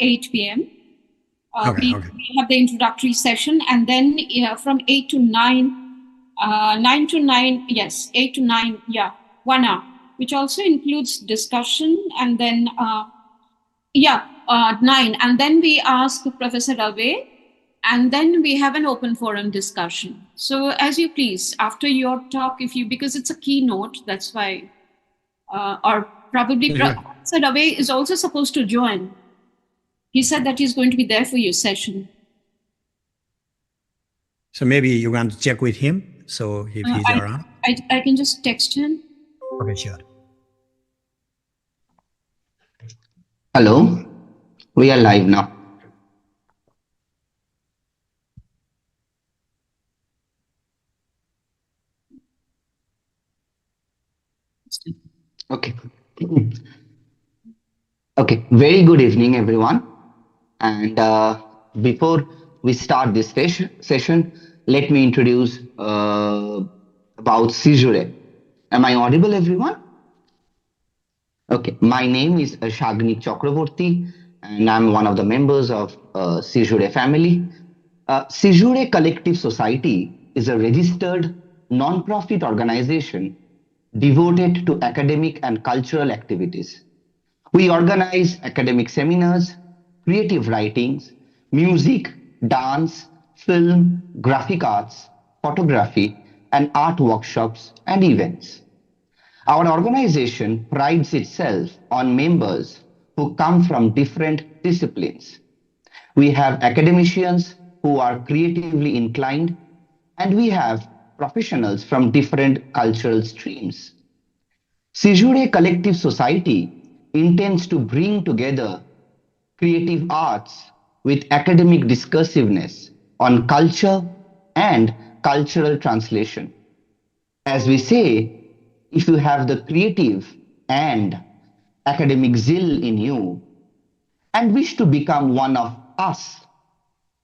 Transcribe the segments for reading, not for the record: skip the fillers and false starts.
8 p.m. Okay. We have the introductory session, and then from 8 to 9, 9 to 9, yes, 8 to 9, 1 hour, which also includes discussion, and then 9, and then we ask Professor Ravi, and then we have an open forum discussion. So as you please, after your talk, because it's a keynote, that's why, or probably Professor Ravi is also supposed to join. He said that he's going to be there for your session. So maybe you want to check with him, so if he's around? I can just text him. Okay, sure. Hello, we are live now. Okay. Okay, very good evening, everyone. And before we start this session, let me introduce about Caesurae. Am I audible, everyone? Okay, my name is Shagnik Chakraborty, and I'm one of the members of Caesurae family. Caesurae Collective Society is a registered non-profit organization devoted to academic and cultural activities. We organize academic seminars, creative writings, music, dance, film, graphic arts, photography, and art workshops and events. Our organization prides itself on members who come from different disciplines. We have academicians who are creatively inclined, and we have professionals from different cultural streams. Caesurae Collective Society intends to bring together creative arts with academic discursiveness on culture and cultural translation. As we say, if you have the creative and academic zeal in you and wish to become one of us,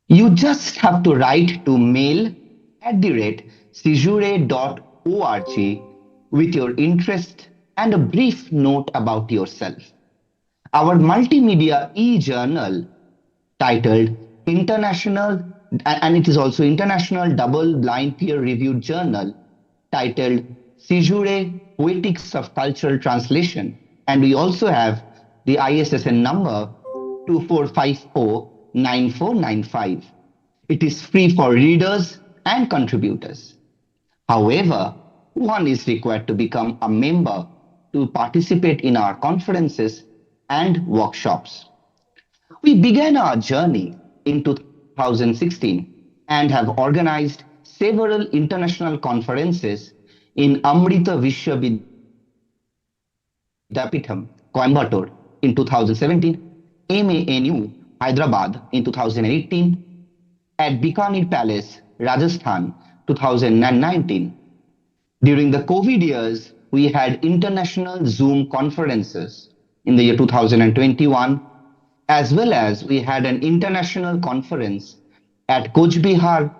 you just have to write to mail@caesurae.org with your interest and a brief note about yourself. Our multimedia e-journal titled International, and it is also International Double-Blind Peer-Reviewed Journal titled Caesurae Poetics of Cultural Translation, and we also have the ISSN number 24549495. It is free for readers and contributors. However, one is required to become a member to participate in our conferences and workshops. We began our journey in 2016 and have organized several international conferences in Amrita Vishwa Vidyapeetham, Coimbatore in 2017, MANU, Hyderabad in 2018, at Bikaner Palace, Rajasthan, 2019. During the COVID years, we had international Zoom conferences in the year 2021, as well as we had an international conference at Coach Bihar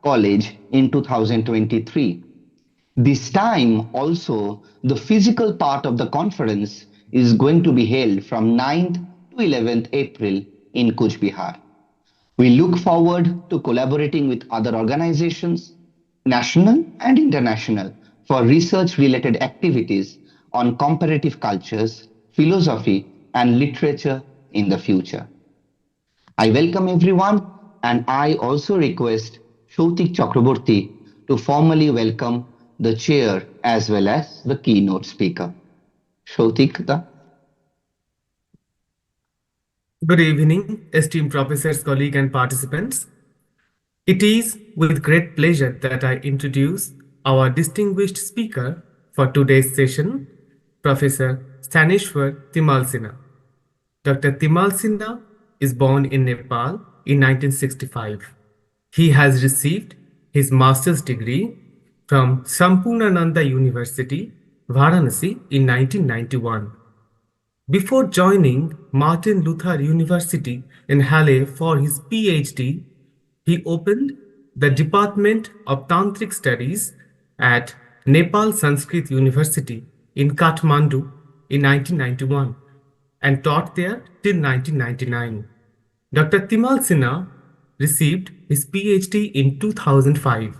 College in 2023. This time also, the physical part of the conference is going to be held from 9th to 11th April in Coach Bihar. We look forward to collaborating with other organizations, national and international, for research-related activities on comparative cultures, philosophy, and literature in the future. I welcome everyone, and I also request Shautik Chakraborty to formally welcome the chair as well as the keynote speaker. Shautik. Good evening, esteemed professors, colleagues, and participants. It is with great pleasure that I introduce our distinguished speaker for today's session, Professor Sthaneshwar Timalsina. Dr. Timalsina is born in Nepal in 1965. He has received his master's degree from Sampurnananda University, Varanasi in 1991. Before joining Martin Luther University in Halle for his PhD, he opened the Department of Tantric Studies at Nepal Sanskrit University in Kathmandu in 1991 and taught there till 1999. Dr. Timal Sinha received his PhD in 2005.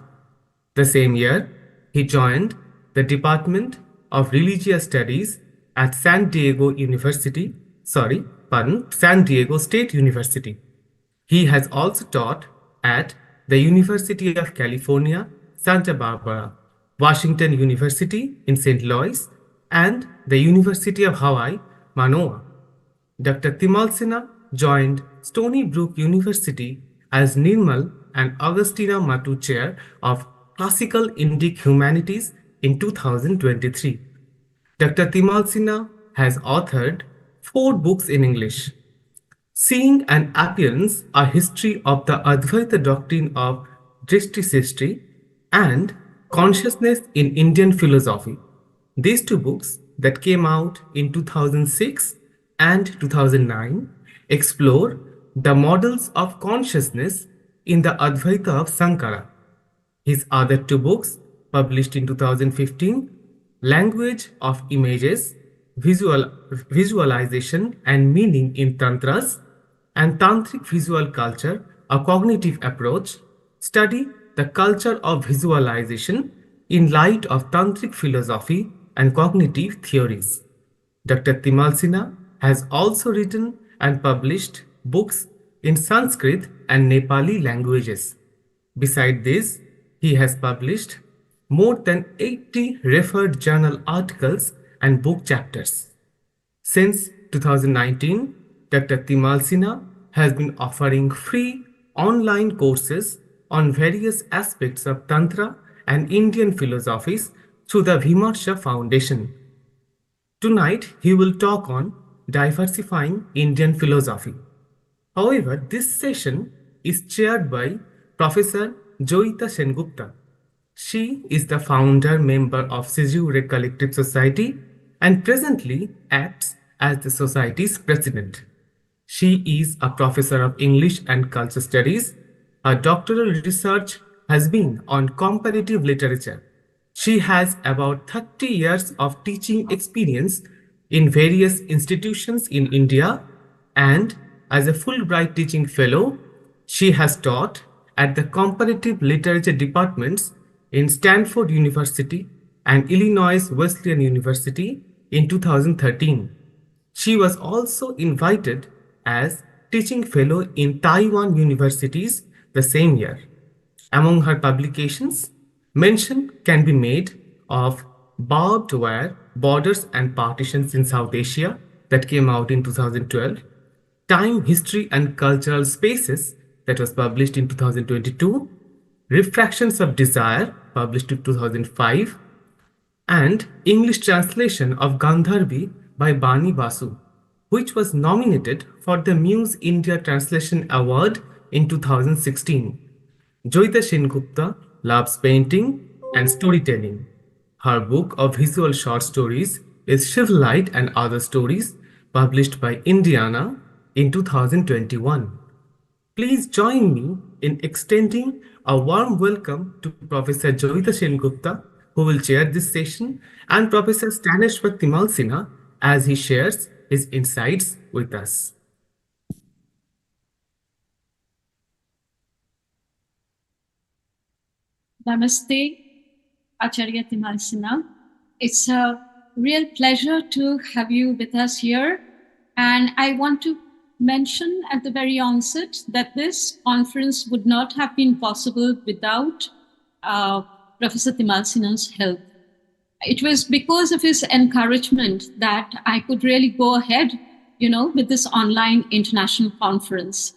The same year, he joined the Department of Religious Studies at San Diego San Diego State University. He has also taught at the University of California, Santa Barbara, Washington University in St. Louis, and the University of Hawaii, Manoa. Dr. Timal Sinha joined Stony Brook University as Nirmal and Augustina Matu Chair of Classical Indic Humanities in 2023. Dr. Timal Sinha has authored 4 books in English: Seeing and Appearance, A History of the Advaita Doctrine of Drishti and Consciousness in Indian Philosophy. These 2 books that came out in 2006 and 2009 explore the models of consciousness in the Advaita of Sankara. His other 2 books, published in 2015, Language of Images, Visualization and Meaning in Tantras, and Tantric Visual Culture, A Cognitive Approach, study the culture of visualization in light of Tantric philosophy and cognitive theories. Dr. Timal Sinha has also written and published books in Sanskrit and Nepali languages. Beside this, he has published more than 80 referred journal articles and book chapters. Since 2019, Dr. Timal Sinha has been offering free online courses on various aspects of Tantra and Indian philosophies through the Vimarsha Foundation. Tonight, he will talk on diversifying Indian philosophy. However, this session is chaired by Professor Joyita Sengupta. She is the founder member of Caesurae Collective Society and presently acts as the society's president. She is a professor of English and Culture Studies. Her doctoral research has been on comparative literature. She has about 30 years of teaching experience in various institutions in India, and as a Fulbright teaching fellow, she has taught at the comparative literature departments in Stanford University and Illinois Wesleyan University in 2013. She was also invited as teaching fellow in Taiwan universities the same year. Among her publications, mention can be made of Barbed Wire, Borders and Partitions in South Asia that came out in 2012, Time, History and Cultural Spaces that was published in 2022, Refractions of Desire published in 2005, and English translation of Gandharvi by Bani Basu, which was nominated for the Muse India Translation Award in 2016. Joyita Sengupta loves painting and storytelling. Her book of visual short stories is Shivlight and Other Stories, published by Indiana in 2021. Please join me in extending a warm welcome to Professor Joyita Sengupta, who will chair this session, and Professor Staneshwar Timal Sinha as he shares his insights with us. Namaste, Acharya Timal Sinha. It's a real pleasure to have you with us here. And I want to mention at the very onset that this conference would not have been possible without Professor Timal Sinha's help. It was because of his encouragement that I could really go ahead, with this online international conference.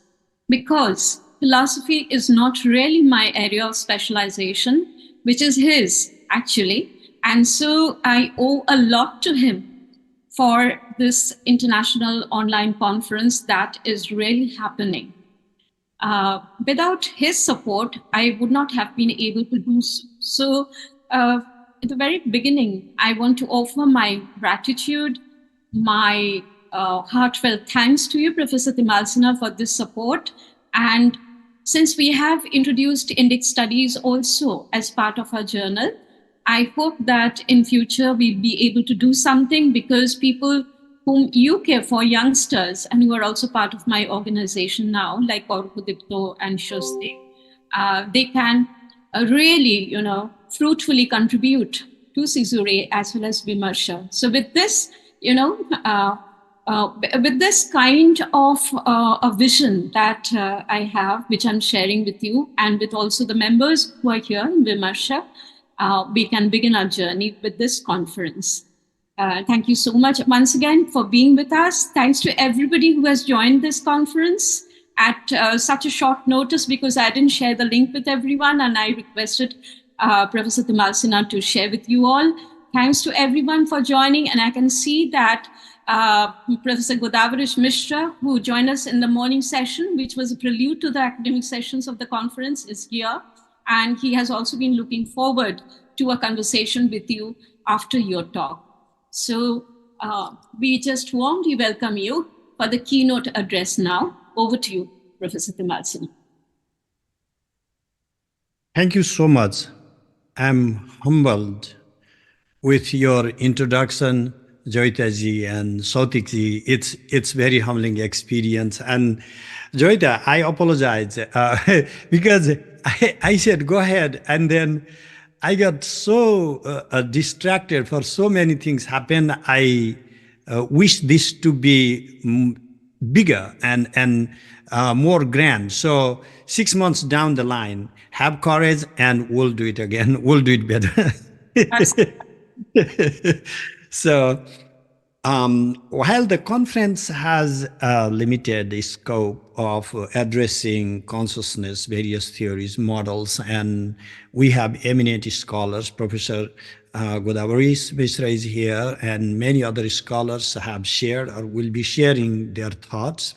Because philosophy is not really my area of specialization, which is his, actually. And so I owe a lot to him for this international online conference that is really happening. Without his support, I would not have been able to do so. So at the very beginning, I want to offer my gratitude, my heartfelt thanks to you, Professor Timal Sinha, for this support. And since we have introduced Indic studies also as part of our journal, I hope that in future we'll be able to do something, because people whom you care for, youngsters, and who are also part of my organization now, like Orkudipto and Shoste, they can really, fruitfully contribute to Caesurae as well as Vimarsha. So with this, with this kind of a vision that I have, which I'm sharing with you, and with also the members who are here in Vimarsha, we can begin our journey with this conference. Thank you so much once again for being with us. Thanks to everybody who has joined this conference at such a short notice, because I didn't share the link with everyone, and I requested Professor Tamal Sinha to share with you all. Thanks to everyone for joining, and I can see that Professor Godavarish Mishra, who joined us in the morning session, which was a prelude to the academic sessions of the conference, is here. And he has also been looking forward to a conversation with you after your talk. So we just warmly welcome you for the keynote address now. Over to you, Professor Tamal Sinha. Thank you so much. I'm humbled with your introduction, Joyita ji and Sautik ji. It's very humbling experience. And Joyita, I apologize because I said go ahead, and then I got so distracted for so many things happened. I wish this to be bigger and more grand. So 6 months down the line, have courage and we'll do it again. We'll do it better. So while the conference has a limited scope of addressing consciousness, various theories, models, and we have eminent scholars, Professor Godavarish Mishra is here, and many other scholars have shared or will be sharing their thoughts.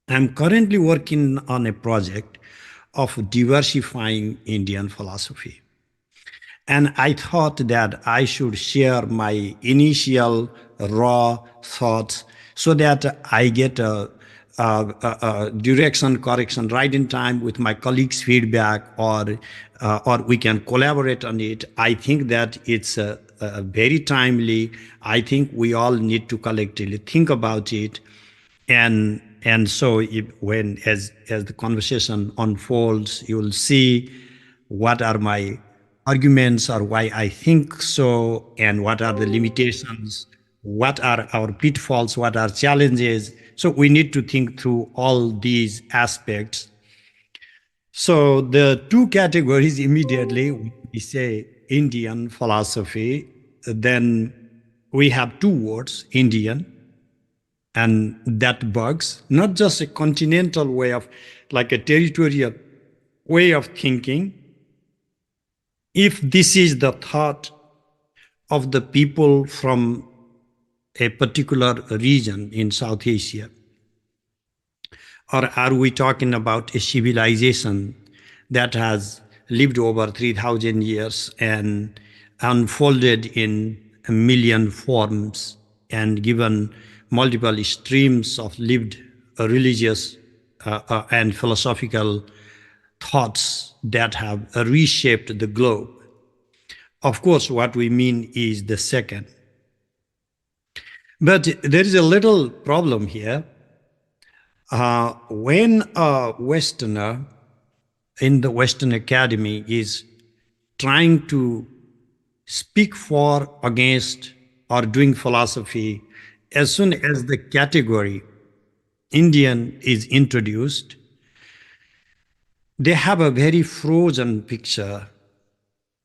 I'm currently working on a project of diversifying Indian philosophy. And I thought that I should share my initial raw thoughts so that I get a direction, correction right in time with my colleagues' feedback, or we can collaborate on it. I think that it's very timely. I think we all need to collectively think about it. And so as the conversation unfolds, you will see what are my arguments or why I think so, and what are the limitations, what are our pitfalls, what are challenges. So we need to think through all these aspects. So the two categories immediately, we say Indian philosophy, then we have two words, Indian, and that bugs, not just a continental way of, like a territorial way of thinking. If this is the thought of the people from a particular region in South Asia, or are we talking about a civilization that has lived over 3,000 years and unfolded in a million forms and given multiple streams of lived religious and philosophical thoughts that have reshaped the globe? Of course, what we mean is the second. But there is a little problem here. When a Westerner in the Western Academy is trying to speak for, against, or doing philosophy, as soon as the category Indian is introduced, they have a very frozen picture,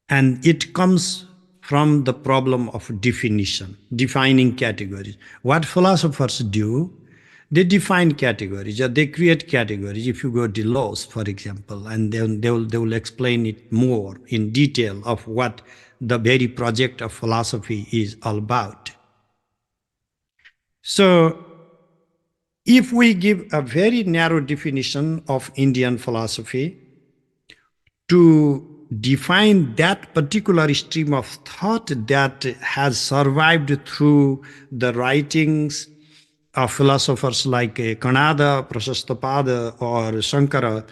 and it comes from the problem of definition, defining categories. What philosophers do, they define categories, or they create categories. If you go to Laws, for example, and then they will explain it more in detail of what the very project of philosophy is all about. So if we give a very narrow definition of Indian philosophy to define that particular stream of thought that has survived through the writings of philosophers like Kanada, Prasastapada, or Shankara,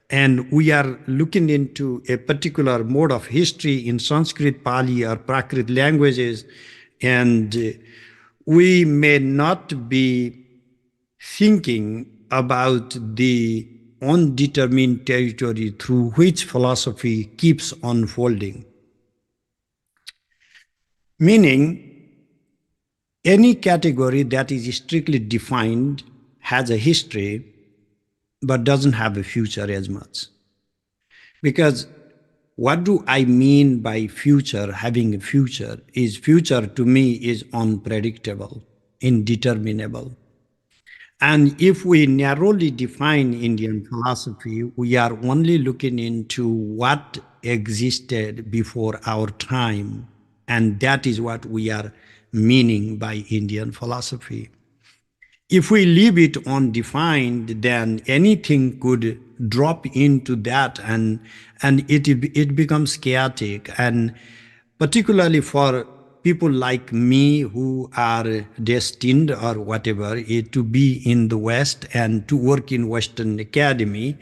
and we are looking into a particular mode of history in Sanskrit, Pali, or Prakrit languages, and we may not be thinking about the undetermined territory through which philosophy keeps unfolding. Meaning, any category that is strictly defined has a history but doesn't have a future as much. Because what do I mean by future, having a future? Is future to me is unpredictable, indeterminable. And if we narrowly define Indian philosophy, we are only looking into what existed before our time. And that is what we are meaning by Indian philosophy. If we leave it undefined, then anything could drop into that, and it becomes chaotic. And particularly for people like me who are destined or whatever to be in the West and to work in Western academy,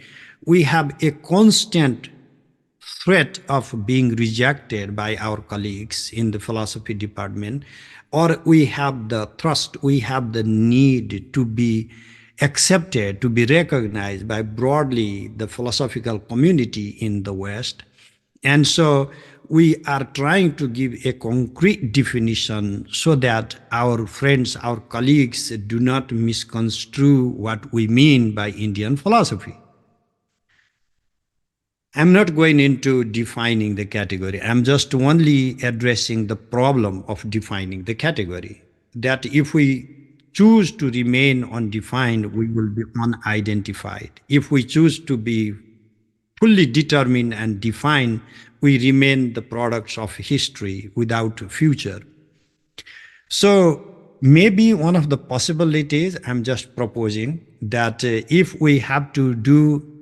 we have a constant threat of being rejected by our colleagues in the philosophy department, or we have the trust, we have the need to be accepted, to be recognized by broadly the philosophical community in the West. And so we are trying to give a concrete definition so that our friends, our colleagues do not misconstrue what we mean by Indian philosophy. I'm not going into defining the category. I'm just only addressing the problem of defining the category. That if we choose to remain undefined, we will be unidentified. If we choose to be fully determined and defined, we remain the products of history without a future. So maybe one of the possibilities I'm just proposing that if we have to do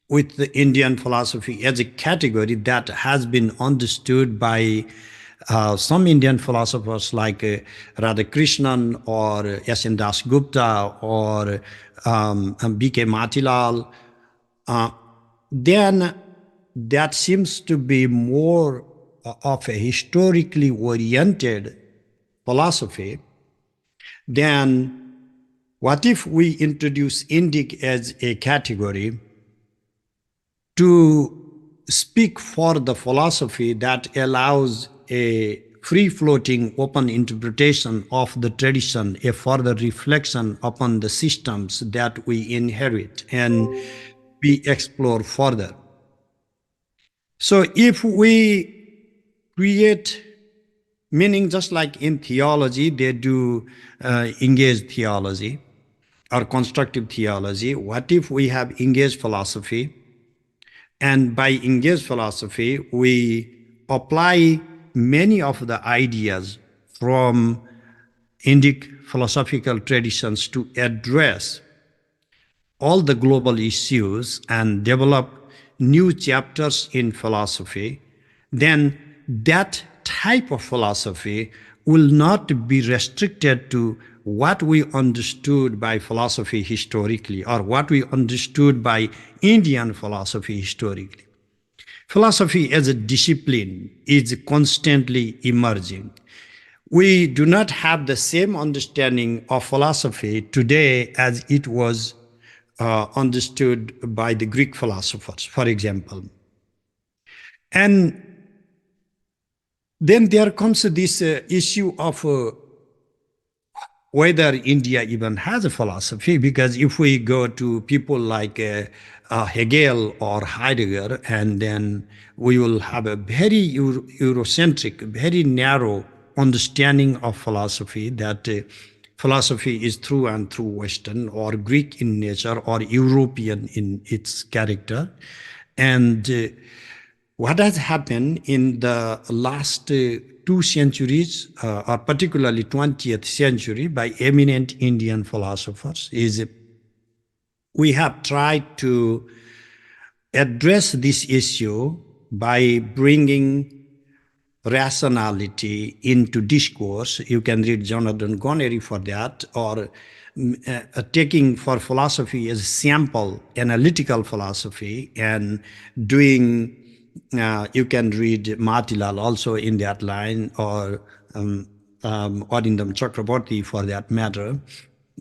with the Indian philosophy as a category that has been understood by some Indian philosophers like Radhakrishnan or S.N. Das Gupta or B.K. Matilal, then that seems to be more of a historically oriented philosophy than what if we introduce Indic as a category to speak for the philosophy that allows a free-floating open interpretation of the tradition, a further reflection upon the systems that we inherit and we explore further. So if we create meaning, just like in theology, they do engaged theology or constructive theology, what if we have engaged philosophy? And by engaged philosophy, we apply many of the ideas from Indic philosophical traditions to address all the global issues and develop new chapters in philosophy, then that type of philosophy will not be restricted to what we understood by philosophy historically or what we understood by Indian philosophy historically. Philosophy as a discipline is constantly emerging. We do not have the same understanding of philosophy today as it was understood by the Greek philosophers, for example. And then there comes this issue of whether India even has a philosophy, because if we go to people like Hegel or Heidegger, and then we will have a very Eurocentric, very narrow understanding of philosophy, that philosophy is through and through Western or Greek in nature or European in its character. And what has happened in the last 2 centuries, or particularly 20th century, by eminent Indian philosophers is we have tried to address this issue by bringing rationality into discourse. You can read Jonathan Gonery for that, or taking for philosophy as sample analytical philosophy and doing you can read Matilal also in that line, or Arindam Chakraborty for that matter,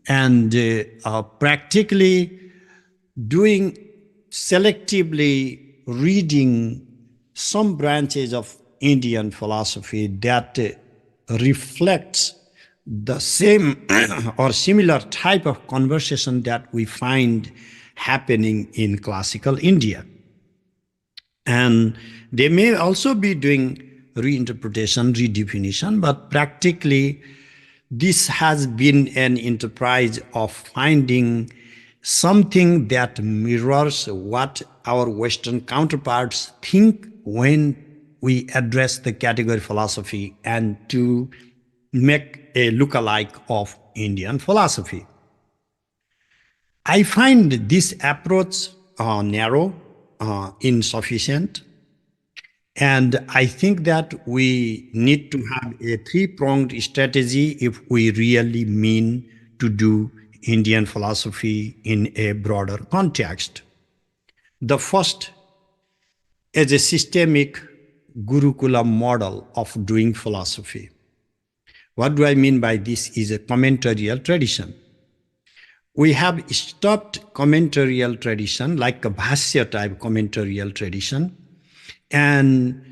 and practically doing selectively reading some branches of Indian philosophy that reflects the same or similar type of conversation that we find happening in classical India. And they may also be doing reinterpretation, redefinition, but practically this has been an enterprise of finding something that mirrors what our Western counterparts think when we address the category philosophy, and to make a lookalike of Indian philosophy. I find this approach narrow, insufficient, and I think that we need to have a three-pronged strategy if we really mean to do Indian philosophy in a broader context. The first is a systemic Gurukula model of doing philosophy. What do I mean by this is a commentarial tradition. We have stopped commentarial tradition, like a Bhasya type commentarial tradition. And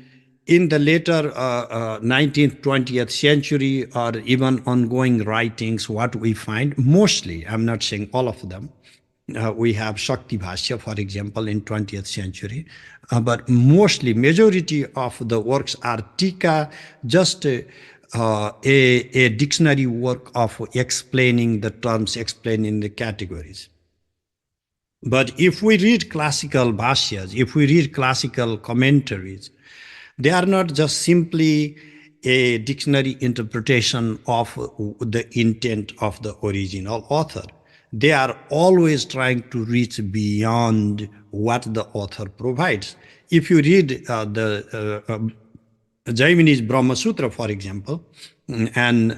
in the later 19th, 20th century, or even ongoing writings, what we find mostly, I'm not saying all of them, we have Shakti Bhasya, for example, in 20th century, but mostly, majority of the works are tika, just a dictionary work of explaining the terms, explaining the categories. But if we read classical bhashyas, if we read classical commentaries, they are not just simply a dictionary interpretation of the intent of the original author. They are always trying to reach beyond what the author provides. If you read the Jaimini's Brahma Sutra, for example, and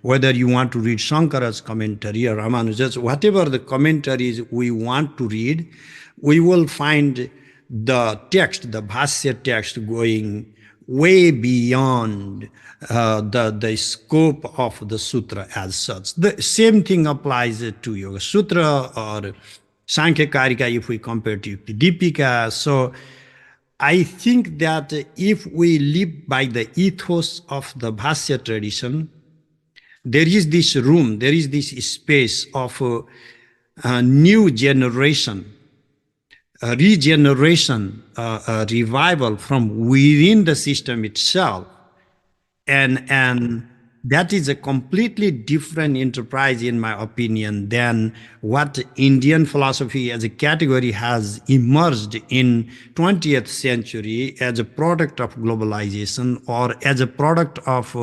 whether you want to read Shankara's commentary or Ramanuja's, whatever the commentaries we want to read, we will find the text, the Bhasya text, going way beyond the scope of the sutra as such. The same thing applies to Yoga Sutra or Sankhya Karika if we compare to Deepika. So I think that if we live by the ethos of the Bhasya tradition, there is this room, there is this space of a new generation, a regeneration, a revival from within the system itself. And that is a completely different enterprise, in my opinion, than what Indian philosophy as a category has emerged in 20th century as a product of globalization, or as a product of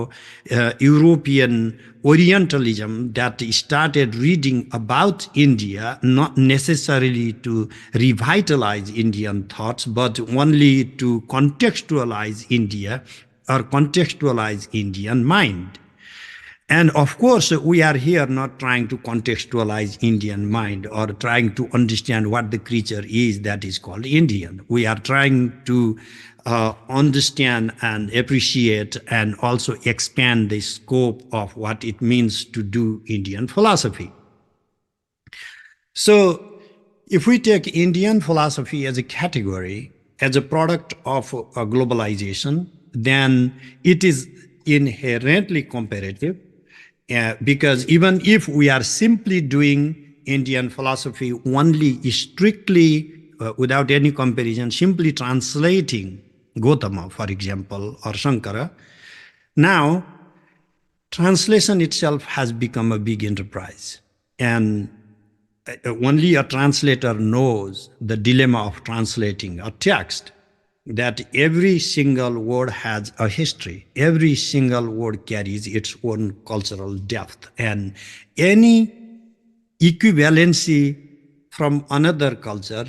European Orientalism that started reading about India, not necessarily to revitalize Indian thoughts, but only to contextualize India or contextualize Indian mind. And of course, we are here not trying to contextualize Indian mind or trying to understand what the creature is that is called Indian. We are trying to understand and appreciate and also expand the scope of what it means to do Indian philosophy. So if we take Indian philosophy as a category, as a product of globalization, then it is inherently comparative. Because even if we are simply doing Indian philosophy only strictly without any comparison, simply translating Gautama, for example, or Shankara, now translation itself has become a big enterprise. And only a translator knows the dilemma of translating a text, that every single word has a history. Every single word carries its own cultural depth. And any equivalency from another culture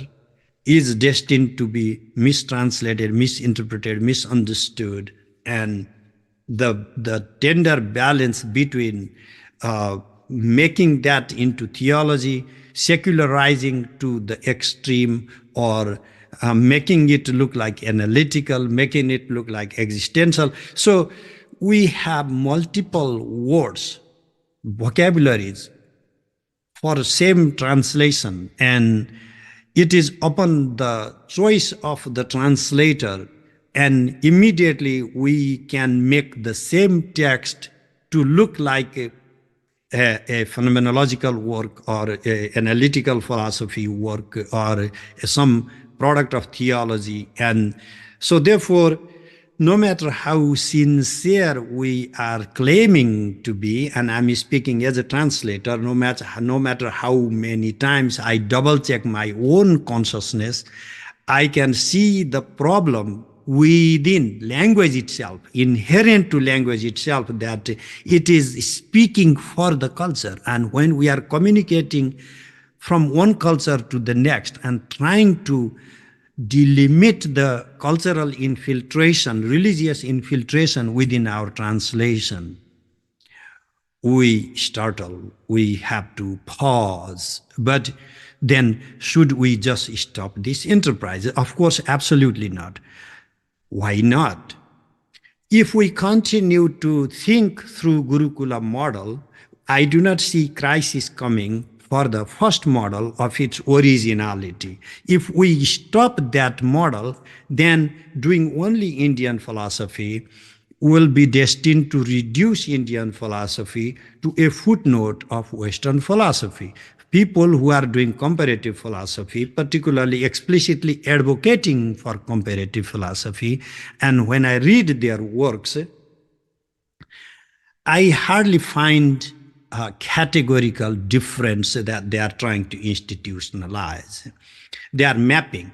is destined to be mistranslated, misinterpreted, misunderstood. And the tender balance between making that into theology, secularizing to the extreme, or making it look like analytical, making it look like existential. So we have multiple words, vocabularies for same translation, and it is upon the choice of the translator, and immediately we can make the same text to look like a phenomenological work or a analytical philosophy work or some product of theology. And so therefore, no matter how sincere we are claiming to be, and I'm speaking as a translator, no matter how many times I double check my own consciousness, I can see the problem within language itself, inherent to language itself, that it is speaking for the culture. And when we are communicating from one culture to the next and trying to delimit the cultural infiltration, religious infiltration within our translation, we startle, we have to pause. But then should we just stop this enterprise? Of course, absolutely not. Why not? If we continue to think through Gurukula model, I do not see crisis coming for the first model of its originality. If we stop that model, then doing only Indian philosophy will be destined to reduce Indian philosophy to a footnote of Western philosophy. People who are doing comparative philosophy, particularly explicitly advocating for comparative philosophy, and when I read their works, I hardly find a categorical difference that they are trying to institutionalize. They are mapping.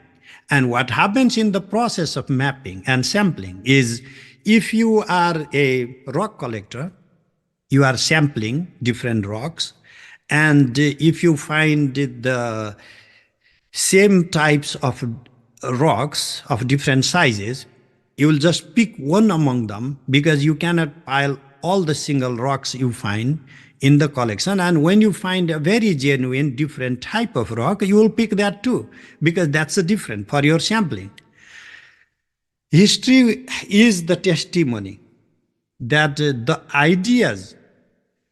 And what happens in the process of mapping and sampling is, if you are a rock collector, you are sampling different rocks, and if you find the same types of rocks of different sizes, you will just pick one among them, because you cannot pile all the single rocks you find in the collection. And when you find a very genuine different type of rock, you will pick that too, because that's a different for your sampling. History is the testimony that the ideas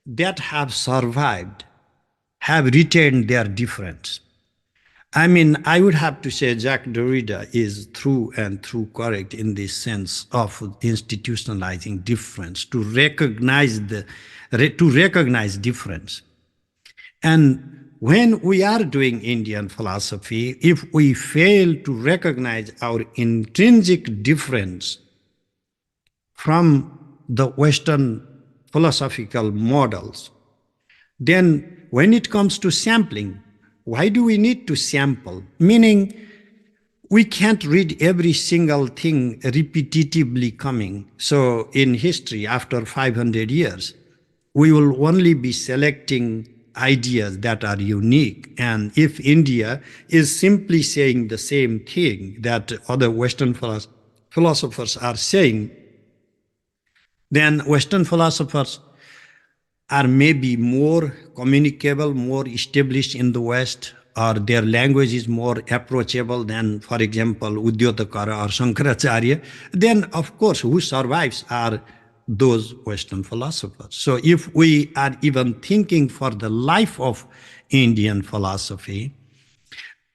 that have survived have retained their difference. I mean, I would have to say Jacques Derrida is through and through correct in this sense of institutionalizing difference, to recognize difference. And when we are doing Indian philosophy, if we fail to recognize our intrinsic difference from the Western philosophical models, then when it comes to sampling, why do we need to sample? Meaning, we can't read every single thing repetitively coming. So in history, after 500 years, we will only be selecting ideas that are unique. And if India is simply saying the same thing that other Western philosophers are saying, then Western philosophers are maybe more communicable, more established in the West, or their language is more approachable than, for example, Udyotakara or Shankaracharya, then of course who survives are those Western philosophers. So if we are even thinking for the life of Indian philosophy,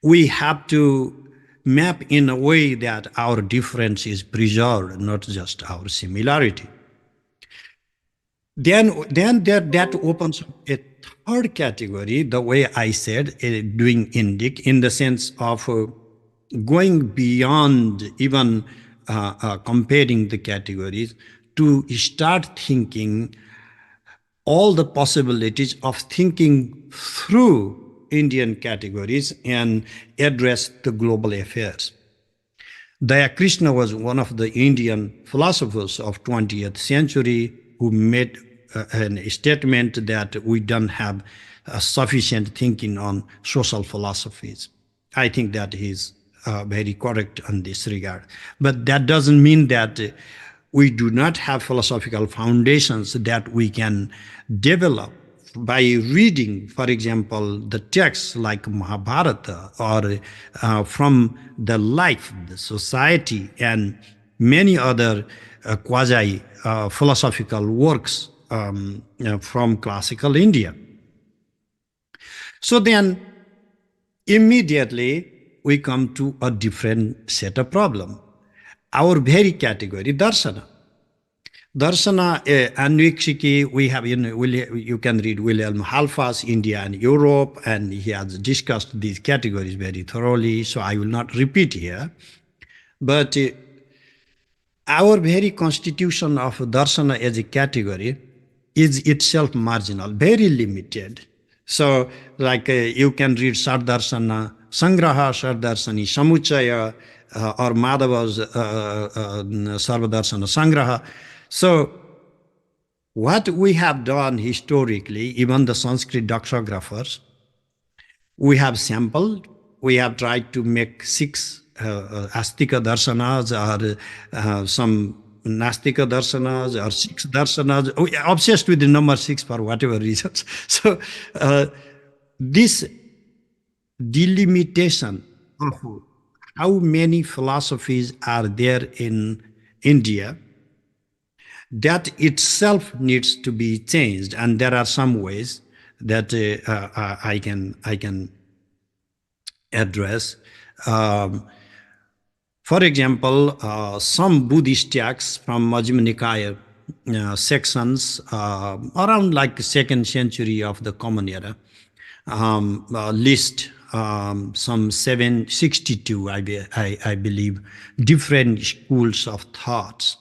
we have to map in a way that our difference is preserved, not just our similarity. Then that opens up a third category, the way I said, doing Indic, in the sense of going beyond even comparing the categories, to start thinking all the possibilities of thinking through Indian categories and address the global affairs. Dayakrishna was one of the Indian philosophers of 20th century who made a statement that we don't have sufficient thinking on social philosophies. I think that is very correct in this regard. But that doesn't mean that we do not have philosophical foundations that we can develop by reading, for example, the texts like Mahabharata, or from the life, the society, and many other quasi philosophical works from classical India. So then immediately we come to a different set of problem. Our very category, darsana. Darsana, Anvikshiki, we have, you can read Wilhelm Halfa's India and Europe, and he has discussed these categories very thoroughly, so I will not repeat here. But our very constitution of darsana as a category is itself marginal, very limited. So, like you can read Sardarsana Sangraha, Sardarsani Samuchaya, or Madhava's Sarvadarsana Sangraha. So, what we have done historically, even the Sanskrit doxographers, we have sampled, we have tried to make 6 Astika darsanas or some Nastika darsanas or 6 darsanas. We are obsessed with the number 6 for whatever reasons. So this delimitation of how many philosophies are there in India, that itself needs to be changed, and there are some ways that I can address. For example, some Buddhist texts from Majjhima Nikaya sections around like the 2nd century of the Common Era list some 762, I believe, different schools of thoughts.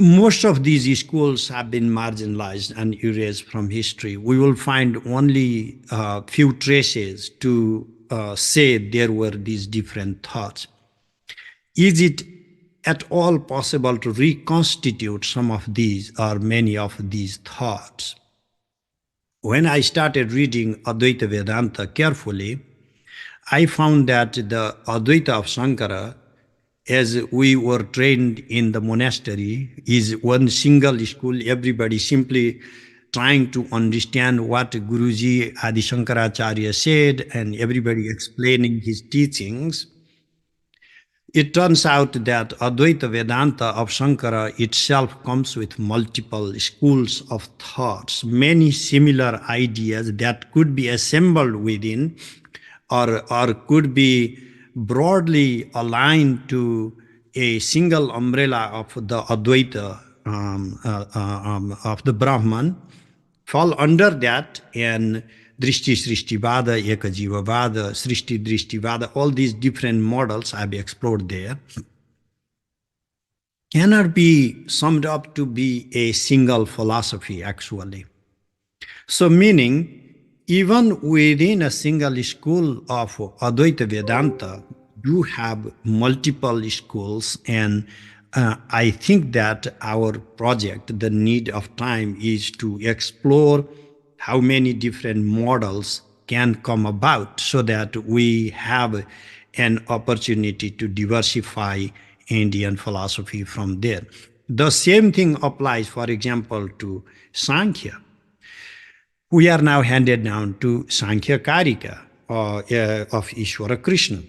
Most of these schools have been marginalized and erased from history. We will find only a few traces to say there were these different thoughts. Is it at all possible to reconstitute some of these or many of these thoughts? When I started reading Advaita Vedanta carefully, I found that the Advaita of Shankara, as we were trained in the monastery, is one single school, everybody simply trying to understand what Guruji Adi Shankaracharya said and everybody explaining his teachings. It turns out that Advaita Vedanta of Shankara itself comes with multiple schools of thoughts, many similar ideas that could be assembled within or could be broadly aligned to a single umbrella of the Advaita of the Brahman, fall under that, and Drishti Srishti Vada, Ekajiva Vada, Srishti Drishti Vada, all these different models I've explored there, cannot be summed up to be a single philosophy actually. So meaning, even within a single school of Advaita Vedanta, you have multiple schools, and I think that our project, the need of time, is to explore how many different models can come about so that we have an opportunity to diversify Indian philosophy from there. The same thing applies, for example, to Sankhya. We are now handed down to Sankhya Karika of Ishvara Krishna.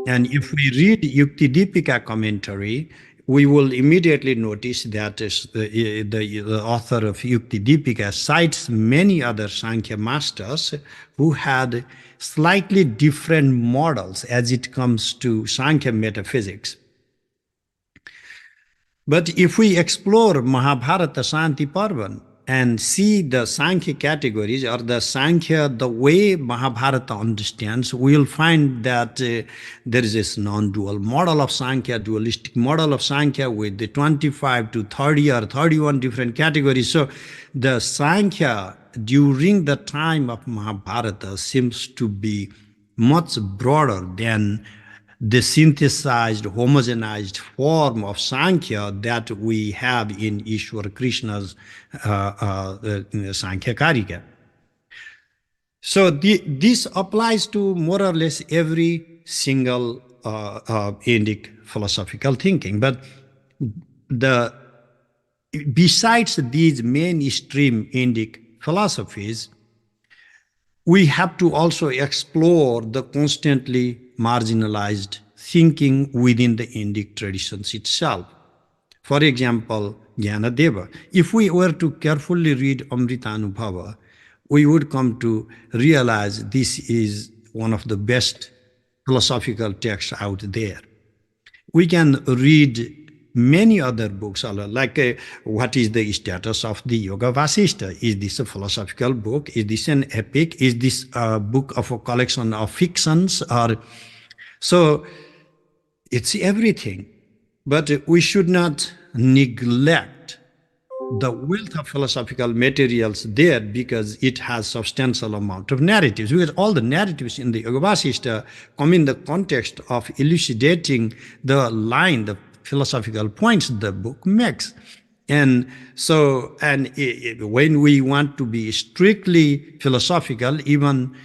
And if we read Yukti Deepika commentary, we will immediately notice that the author of Yukti Deepika cites many other Sankhya masters who had slightly different models as it comes to Sankhya metaphysics. But if we explore Mahabharata Shanti Parvan and see the Sankhya categories or the Sankhya, the way Mahabharata understands, we'll find that there is this non-dual model of Sankhya, dualistic model of Sankhya with the 25 to 30 or 31 different categories. So the Sankhya during the time of Mahabharata seems to be much broader than the synthesized, homogenized form of Sankhya that we have in Ishvara Krishna's Sankhya Karika. So this applies to more or less every single Indic philosophical thinking. But besides these mainstream Indic philosophies, we have to also explore the constantly marginalized thinking within the Indic traditions itself. For example, Jnanadeva. If we were to carefully read Amritanubhava, we would come to realize this is one of the best philosophical texts out there. We can read many other books, like what is the status of the Yoga Vasishta? Is this a philosophical book? Is this an epic? Is this a book of a collection of fictions? So it's everything. But we should not neglect the wealth of philosophical materials there, because it has substantial amount of narratives, because all the narratives in the Yoga Vasishta come in the context of elucidating the philosophical points the book makes. And so, when we want to be strictly philosophical, even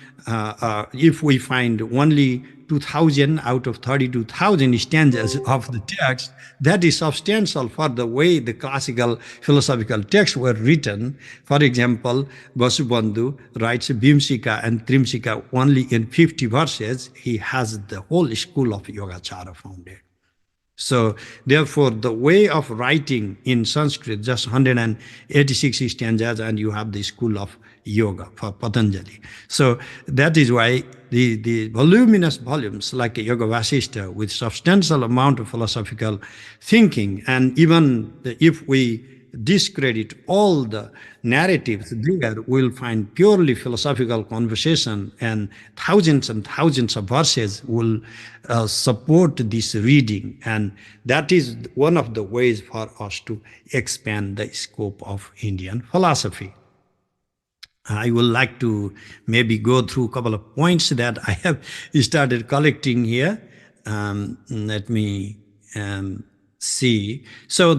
if we find only 2,000 out of 32,000 stanzas of the text, that is substantial for the way the classical philosophical texts were written. For example, Vasubandhu writes Bhimsika and Trimsika only in 50 verses. He has the whole school of Yogacara founded. So therefore, the way of writing in Sanskrit, just 186 stanzas, and you have the school of yoga for Patanjali. So that is why the voluminous volumes like Yoga Vasishta with substantial amount of philosophical thinking, and even if we discredit all the narratives there, we'll find purely philosophical conversation, and thousands of verses will support this reading. And that is one of the ways for us to expand the scope of Indian philosophy. I would like to maybe go through a couple of points that I have started collecting here. Let me see. So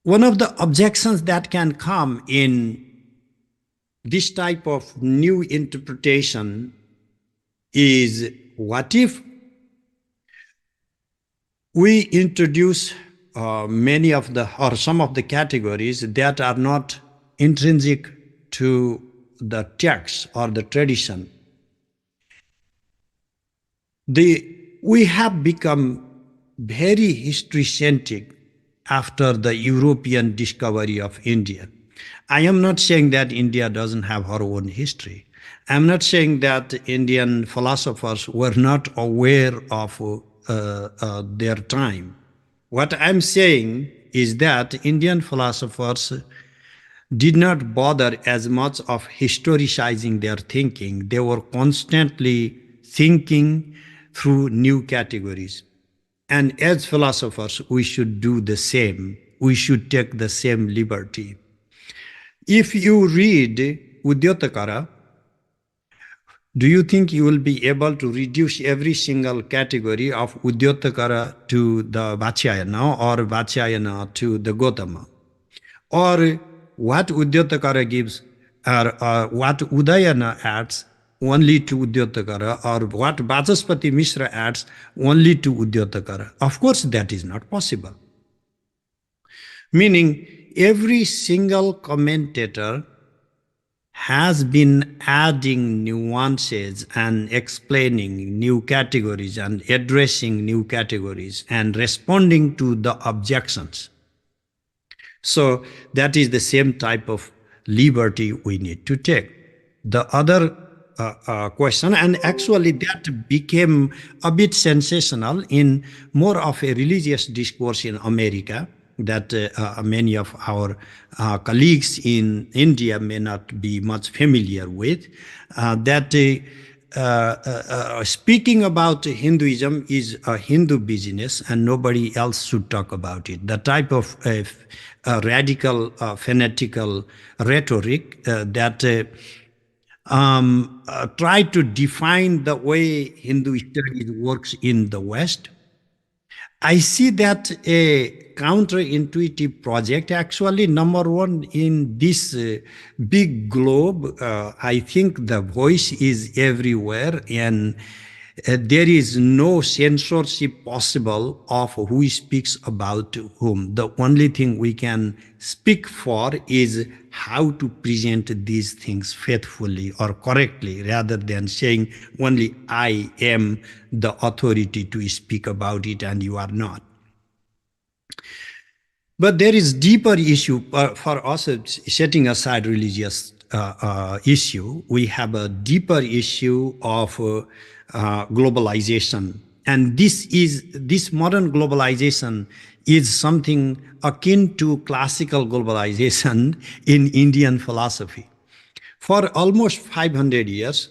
one of the objections that can come in this type of new interpretation is, what if we introduce many of the, or some of the categories that are not intrinsic to the text or the tradition? We have become very history-centric after the European discovery of India. I am not saying that India doesn't have her own history. I'm not saying that Indian philosophers were not aware of their time. What I'm saying is that Indian philosophers did not bother as much of historicizing their thinking. They were constantly thinking through new categories. And as philosophers, we should do the same. We should take the same liberty. If you read Udyotakara, do you think you will be able to reduce every single category of Udyotakara to the Vachyayana, or Vachyayana to the Gautama? Or what Udyotakara gives, or what Udayana adds only to Udyotakara, or what Vachaspati Mishra adds only to Udyotakara? Of course, that is not possible. Meaning, every single commentator has been adding nuances and explaining new categories and addressing new categories and responding to the objections. So that is the same type of liberty we need to take. The other question, and actually that became a bit sensational in more of a religious discourse in America, that many of our colleagues in India may not be much familiar with, that speaking about Hinduism is a Hindu business and nobody else should talk about it. The type of radical fanatical rhetoric that try to define the way Hindu studies works in the West. I see that a counterintuitive project. Actually, number one, in this big globe, I think the voice is everywhere, and There is no censorship possible of who speaks about whom. The only thing we can speak for is how to present these things faithfully or correctly, rather than saying only I am the authority to speak about it and you are not. But there is deeper issue for us, setting aside religious issue. We have a deeper issue of globalization, and this modern globalization is something akin to classical globalization in Indian philosophy. For almost 500 years,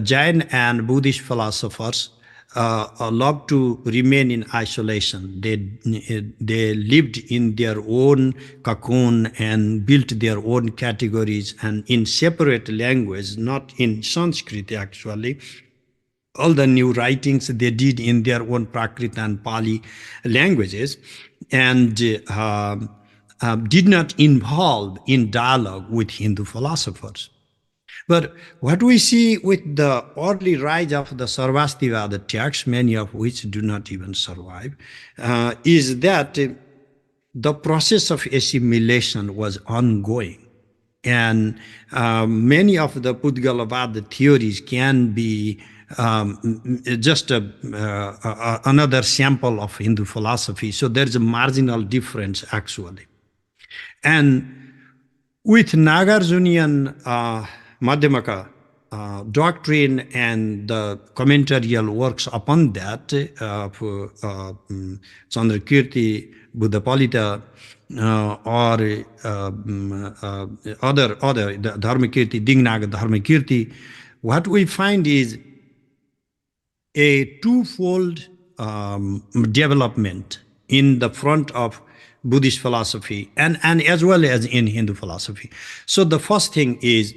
Jain and Buddhist philosophers loved to remain in isolation. They lived in their own cocoon and built their own categories and in separate language, not in Sanskrit actually. All the new writings they did in their own Prakrit and Pali languages, and did not involve in dialogue with Hindu philosophers. But what we see with the early rise of the Sarvastivada texts, many of which do not even survive, is that the process of assimilation was ongoing. And many of the Pudgalavada theories can be just another sample of Hindu philosophy. So there's a marginal difference actually. And with Nagarjunian Madhyamaka doctrine and the commentarial works upon that, Chandrakirti, Buddhapalita, or other Dharmakirti, Dingnaga Dharmakirti, what we find is a twofold development in the front of Buddhist philosophy and as well as in Hindu philosophy. So the first thing is,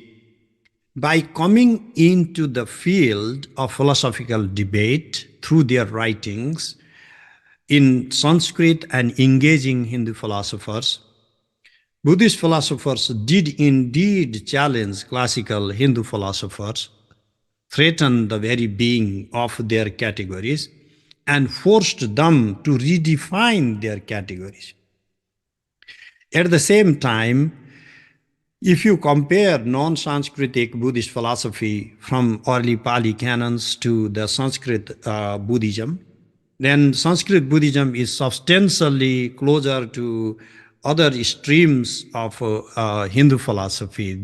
by coming into the field of philosophical debate through their writings in Sanskrit and engaging Hindu philosophers, Buddhist philosophers did indeed challenge classical Hindu philosophers, threaten the very being of their categories, and forced them to redefine their categories. At the same time, if you compare non-Sanskritic Buddhist philosophy from early Pali canons to the Sanskrit Buddhism, then Sanskrit Buddhism is substantially closer to other streams of Hindu philosophy.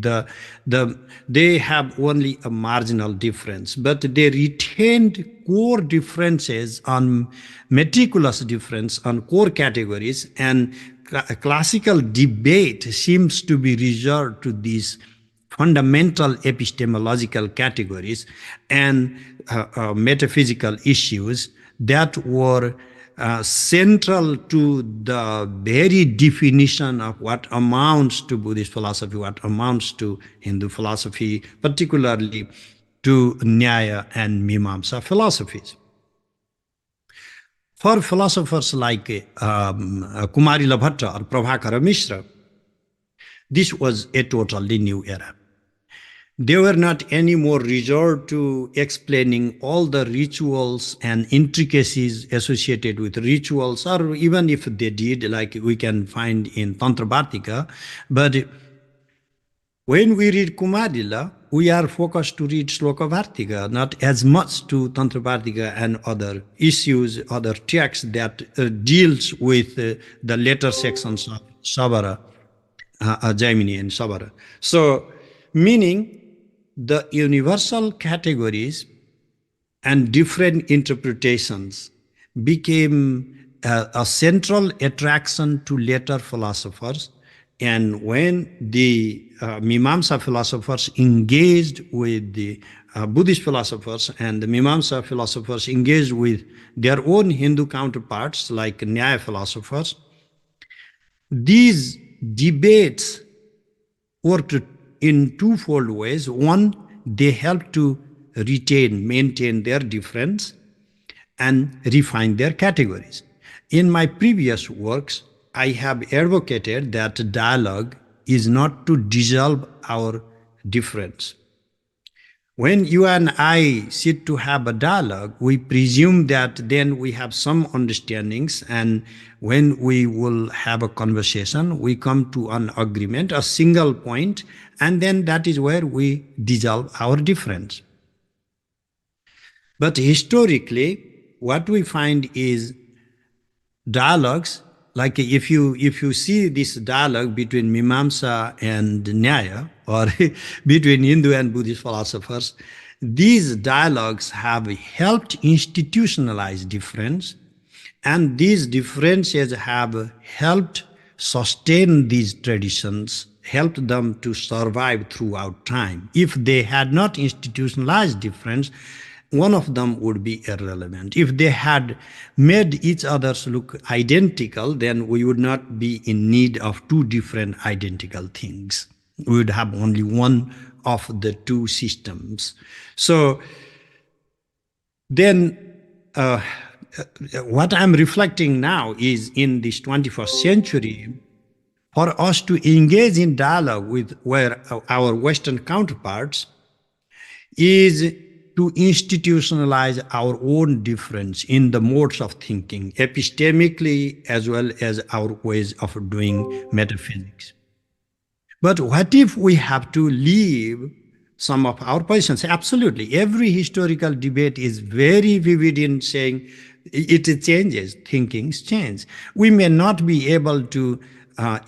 They have only a marginal difference, but they retained core differences on meticulous difference on core categories, and classical debate seems to be reserved to these fundamental epistemological categories and metaphysical issues that were central to the very definition of what amounts to Buddhist philosophy, what amounts to Hindu philosophy, particularly to Nyaya and Mimamsa philosophies. For philosophers like Kumarila Bhatta or Prabhakara Mishra, this was a totally new era. They were not anymore resorted to explaining all the rituals and intricacies associated with rituals, or even if they did, like we can find in Tantra Bhartika. But when we read Kumarila, we are focused to read Shloka Bhartika, not as much to Tantra Bhartika and other issues, other texts that deals with the later sections of Sabara, Jaimini and Sabara. So, meaning the universal categories and different interpretations became a central attraction to later philosophers. And when the Mimamsa philosophers engaged with the Buddhist philosophers, and the Mimamsa philosophers engaged with their own Hindu counterparts like Nyaya philosophers, these debates worked in twofold ways. One, they help to maintain their difference and refine their categories. In my previous works, I have advocated that dialogue is not to dissolve our difference. When you and I sit to have a dialogue, we presume that then we have some understandings, and when we will have a conversation, we come to an agreement, a single point, and then that is where we dissolve our difference. But historically, what we find is dialogues, like if you see this dialogue between Mimamsa and Nyaya, or between Hindu and Buddhist philosophers, these dialogues have helped institutionalize difference, and these differences have helped sustain these traditions, helped them to survive throughout time. If they had not institutionalized difference, one of them would be irrelevant. If they had made each other's look identical, then we would not be in need of two different identical things. We would have only one of the two systems. So then what I'm reflecting now is, in this 21st century, for us to engage in dialogue with our Western counterparts is to institutionalize our own difference in the modes of thinking, epistemically as well as our ways of doing metaphysics. But what if we have to leave some of our positions? Absolutely. Every historical debate is very vivid in saying it changes, thinkings change. We may not be able to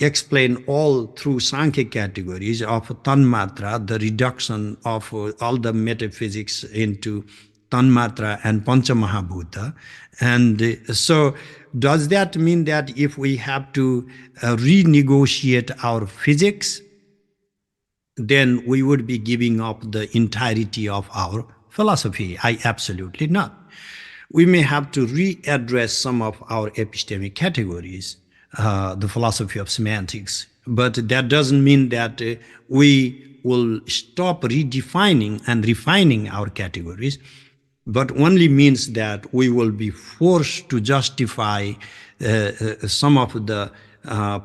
explain all through Sankhya categories of Tanmatra, the reduction of all the metaphysics into Tanmatra and Panchamahabhuta. And so does that mean that if we have to renegotiate our physics, then we would be giving up the entirety of our philosophy? Absolutely not. We may have to readdress some of our epistemic categories, the philosophy of semantics, but that doesn't mean that we will stop redefining and refining our categories, but only means that we will be forced to justify some of the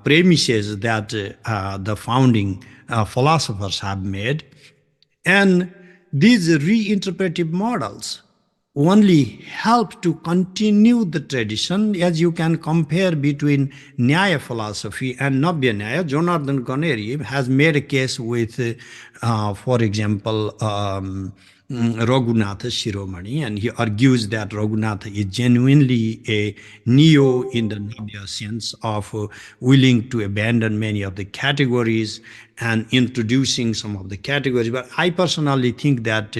premises that the founding philosophers have made. And these reinterpretive models only help to continue the tradition, as you can compare between Nyaya philosophy and Navya Nyaya. Jonathan Goneri has made a case with, for example, Raghunatha Shiromani, and he argues that Raghunatha is genuinely a neo in the Navya sense of willing to abandon many of the categories and introducing some of the categories. But I personally think that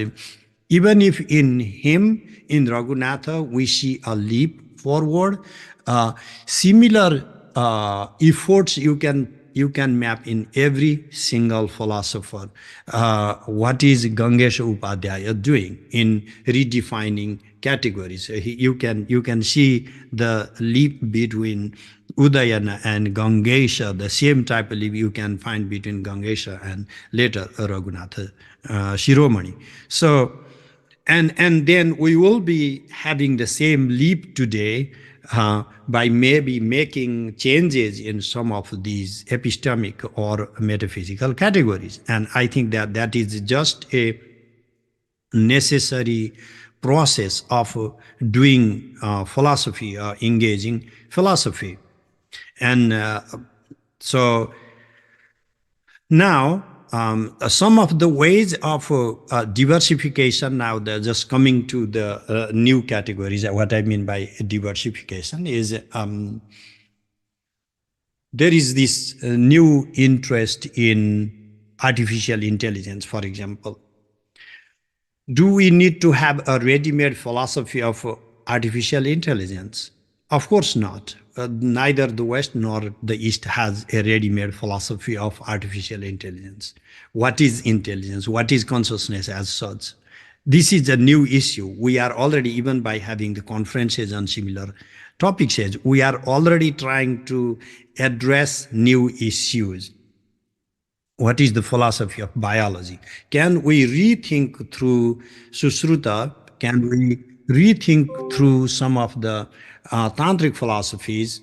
even if in him, in Raghunatha, we see a leap forward, similar efforts you can map in every single philosopher. What is Gangesha Upadhyaya doing in redefining categories? You can see the leap between Udayana and Gangesha, the same type of leap you can find between Gangesha and later Raghunatha Shiromani. So, and then we will be having the same leap today by maybe making changes in some of these epistemic or metaphysical categories. And I think that that is just a necessary process of doing philosophy, engaging philosophy. And so now, some of the ways of diversification, now they're just coming to the new categories. What I mean by diversification is there is this new interest in artificial intelligence, for example. Do we need to have a ready-made philosophy of artificial intelligence? Of course not. Neither the West nor the East has a ready-made philosophy of artificial intelligence. What is intelligence? What is consciousness as such? This is a new issue. We are already, even by having the conferences on similar topics, we are already trying to address new issues. What is the philosophy of biology? Can we rethink through Sushruta? Can we rethink through some of the tantric philosophies,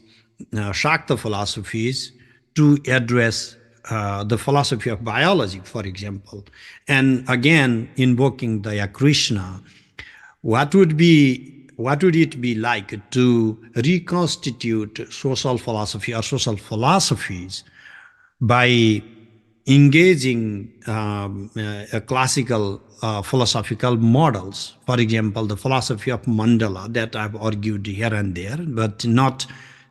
Shakta philosophies, to address the philosophy of biology, for example, and again invoking the Krishna, what would it be like to reconstitute social philosophy or social philosophies by engaging classical philosophical models? For example, the philosophy of Mandala that I've argued here and there, but not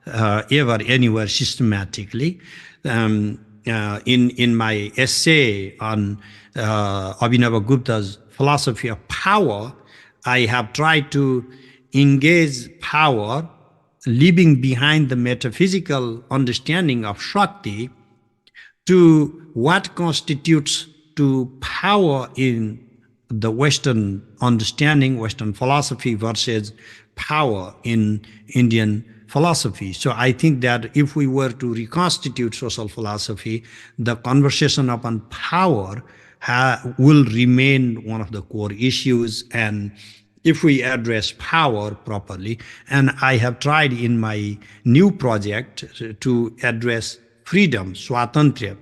ever anywhere systematically. In my essay on Abhinava Gupta's philosophy of power, I have tried to engage power, leaving behind the metaphysical understanding of Shakti, to what constitutes to power in the Western understanding, Western philosophy versus power in Indian philosophy. So I think that if we were to reconstitute social philosophy, the conversation upon power will remain one of the core issues. And if we address power properly, and I have tried in my new project to address freedom, swatantriya,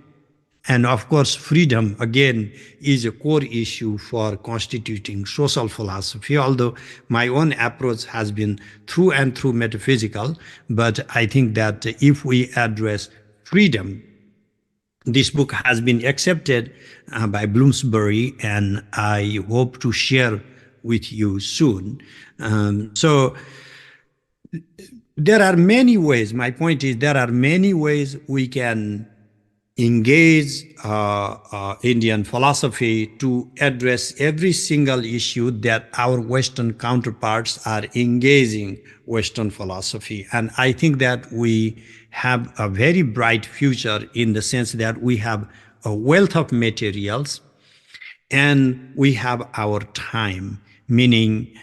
and of course, freedom, again, is a core issue for constituting social philosophy, although my own approach has been through and through metaphysical. But I think that if we address freedom, this book has been accepted by Bloomsbury, and I hope to share with you soon. So there are many ways, my point is, there are many ways we can engage Indian philosophy to address every single issue that our Western counterparts are engaging Western philosophy. And I think that we have a very bright future in the sense that we have a wealth of materials and we have our time, meaning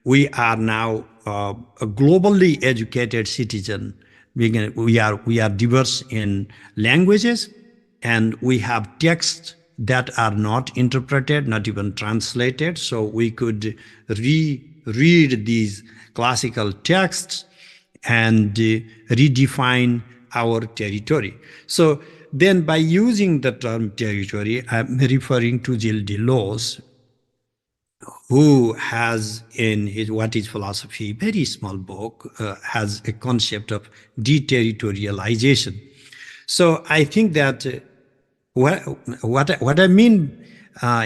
we are now a globally educated citizen. We are diverse in languages, and we have texts that are not interpreted, not even translated. So we could read these classical texts and redefine our territory. So then by using the term territory, I'm referring to Gilles Deleuze, who has in his What is Philosophy, very small book, has a concept of deterritorialization. So I think that what I mean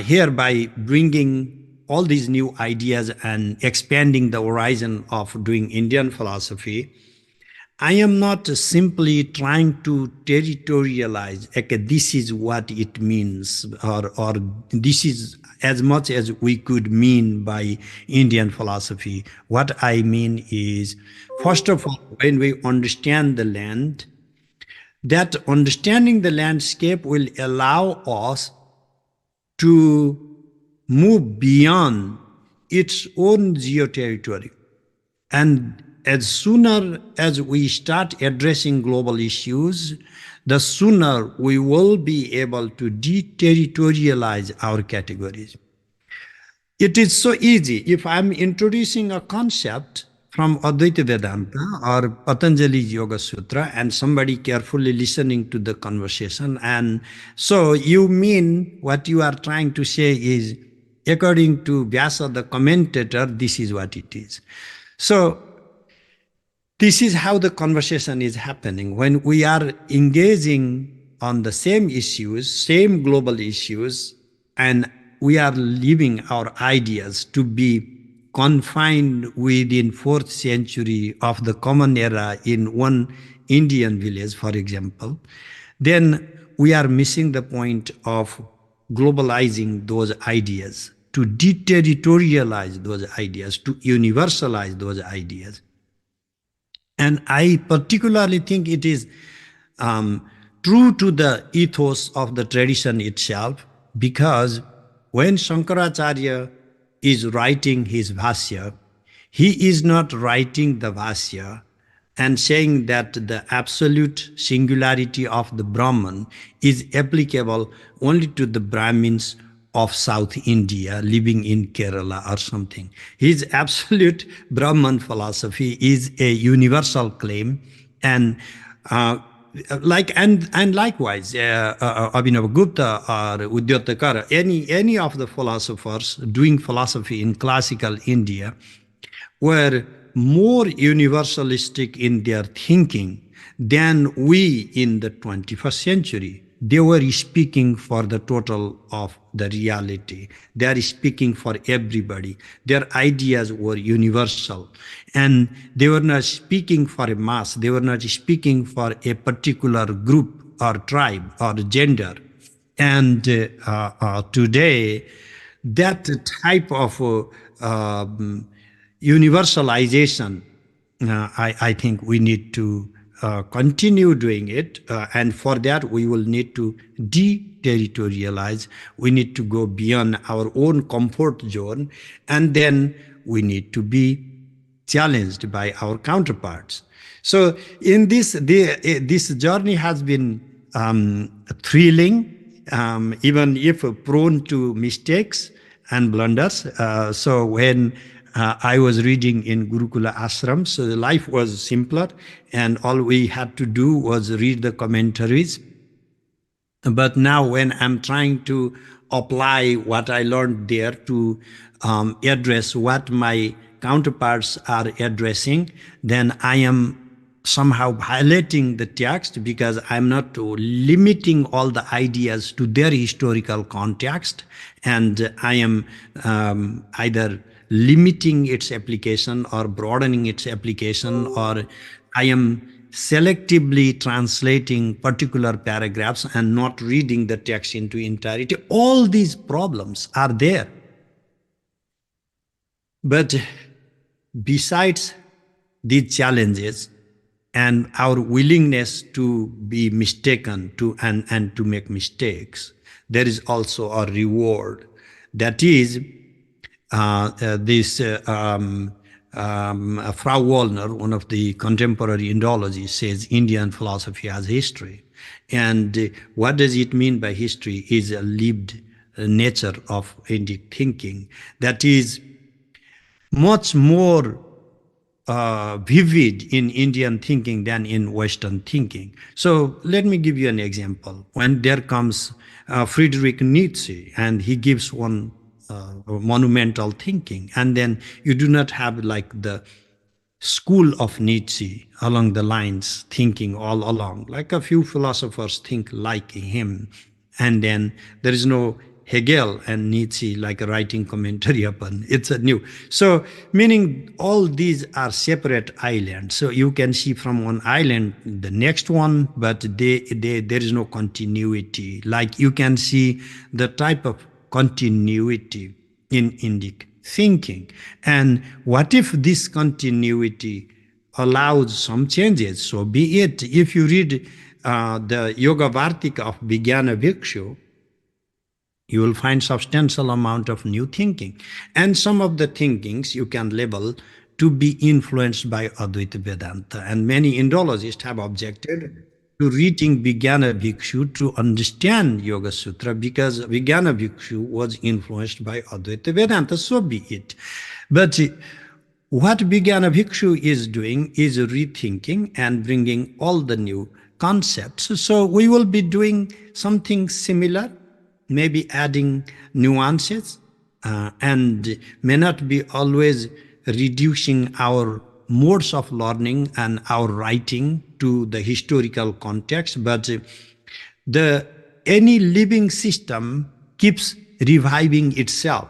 here by bringing all these new ideas and expanding the horizon of doing Indian philosophy, I am not simply trying to territorialize, okay, this is what it means, or this is as much as we could mean by Indian philosophy. What I mean is, first of all, when we understand the land, that understanding the landscape will allow us to move beyond its own geoterritory. And as sooner as we start addressing global issues, the sooner we will be able to deterritorialize our categories. It is so easy. If I'm introducing a concept from Advaita Vedanta or Patanjali's Yoga Sutra and somebody carefully listening to the conversation, and so you mean what you are trying to say is, according to Vyasa, the commentator, this is what it is. So this is how the conversation is happening. When we are engaging on the same issues, same global issues, and we are leaving our ideas to be confined within 4th century of the common era in one Indian village, for example, then we are missing the point of globalizing those ideas, to deterritorialize those ideas, to universalize those ideas. And I particularly think it is true to the ethos of the tradition itself, because when Shankaracharya is writing his Bhashya, he is not writing the Bhashya and saying that the absolute singularity of the Brahman is applicable only to the Brahmins of South India living in Kerala or something. His absolute Brahman philosophy is a universal claim, and and likewise, Abhinav Gupta or Udyot Kar, any of the philosophers doing philosophy in classical India were more universalistic in their thinking than we in the 21st century. They were speaking for the total of the reality. They are speaking for everybody. Their ideas were universal. And they were not speaking for a mass. They were not speaking for a particular group or tribe or gender. And today, that type of universalization, I think we need to continue doing it. And for that, we will need to deterritorialize. We need to go beyond our own comfort zone. And then we need to be challenged by our counterparts. So in this journey has been thrilling, even if prone to mistakes and blunders. So when I was reading in Gurukula Ashram, so the life was simpler, and all we had to do was read the commentaries. But now when I'm trying to apply what I learned there to address what my counterparts are addressing, then I am somehow violating the text, because I'm not limiting all the ideas to their historical context, and I am either limiting its application or broadening its application, or I am selectively translating particular paragraphs and not reading the text into entirety. All these problems are there. But besides these challenges and our willingness to be mistaken and to make mistakes, there is also a reward. That is, Frau Wallner, one of the contemporary Indologists, says Indian philosophy has history. And what does it mean by history? Is a lived nature of Indic thinking that is much more vivid in Indian thinking than in Western thinking. So let me give you an example. When there comes Friedrich Nietzsche, and he gives one monumental thinking, and then you do not have like the school of Nietzsche along the lines thinking all along, like a few philosophers think like him, and then there is no Hegel and Nietzsche like writing commentary upon it's a new. So meaning all these are separate islands. So you can see from one island the next one, but there is no continuity. Like you can see the type of continuity in Indic thinking. And what if this continuity allows some changes? So be it. If you read the Yoga Vartika of Vijnana Bhikshu, you will find substantial amount of new thinking. And some of the thinkings you can label to be influenced by Advaita Vedanta. And many Indologists have objected to reading Vijnana Bhikshu to understand Yoga Sutra, because Vijnana Bhikshu was influenced by Advaita Vedanta, so be it. But what Vijnana Bhikshu is doing is rethinking and bringing all the new concepts. So we will be doing something similar, maybe adding nuances, and may not be always reducing our modes of learning and our writing to the historical context, but any living system keeps reviving itself.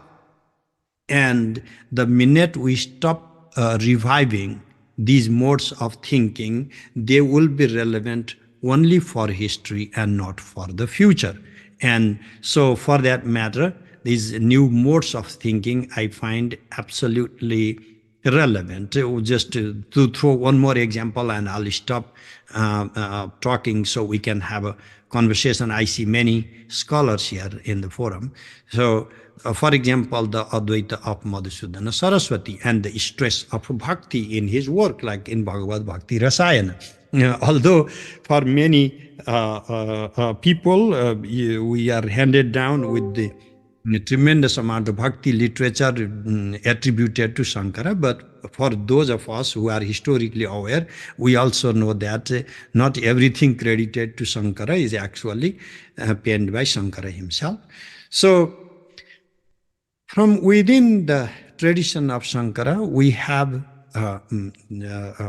And the minute we stop reviving these modes of thinking, they will be relevant only for history and not for the future. And so for that matter, these new modes of thinking I find absolutely relevant. Just to throw one more example, and I'll stop talking so we can have a conversation. I see many scholars here in the forum. So for example, the Advaita of Madhusudana Saraswati and the stress of bhakti in his work, like in Bhagavad Bhakti Rasayana. Although for many people, we are handed down with the a tremendous amount of bhakti literature attributed to Shankara, but for those of us who are historically aware, we also know that not everything credited to Shankara is actually penned by Shankara himself. So, from within the tradition of Shankara, we have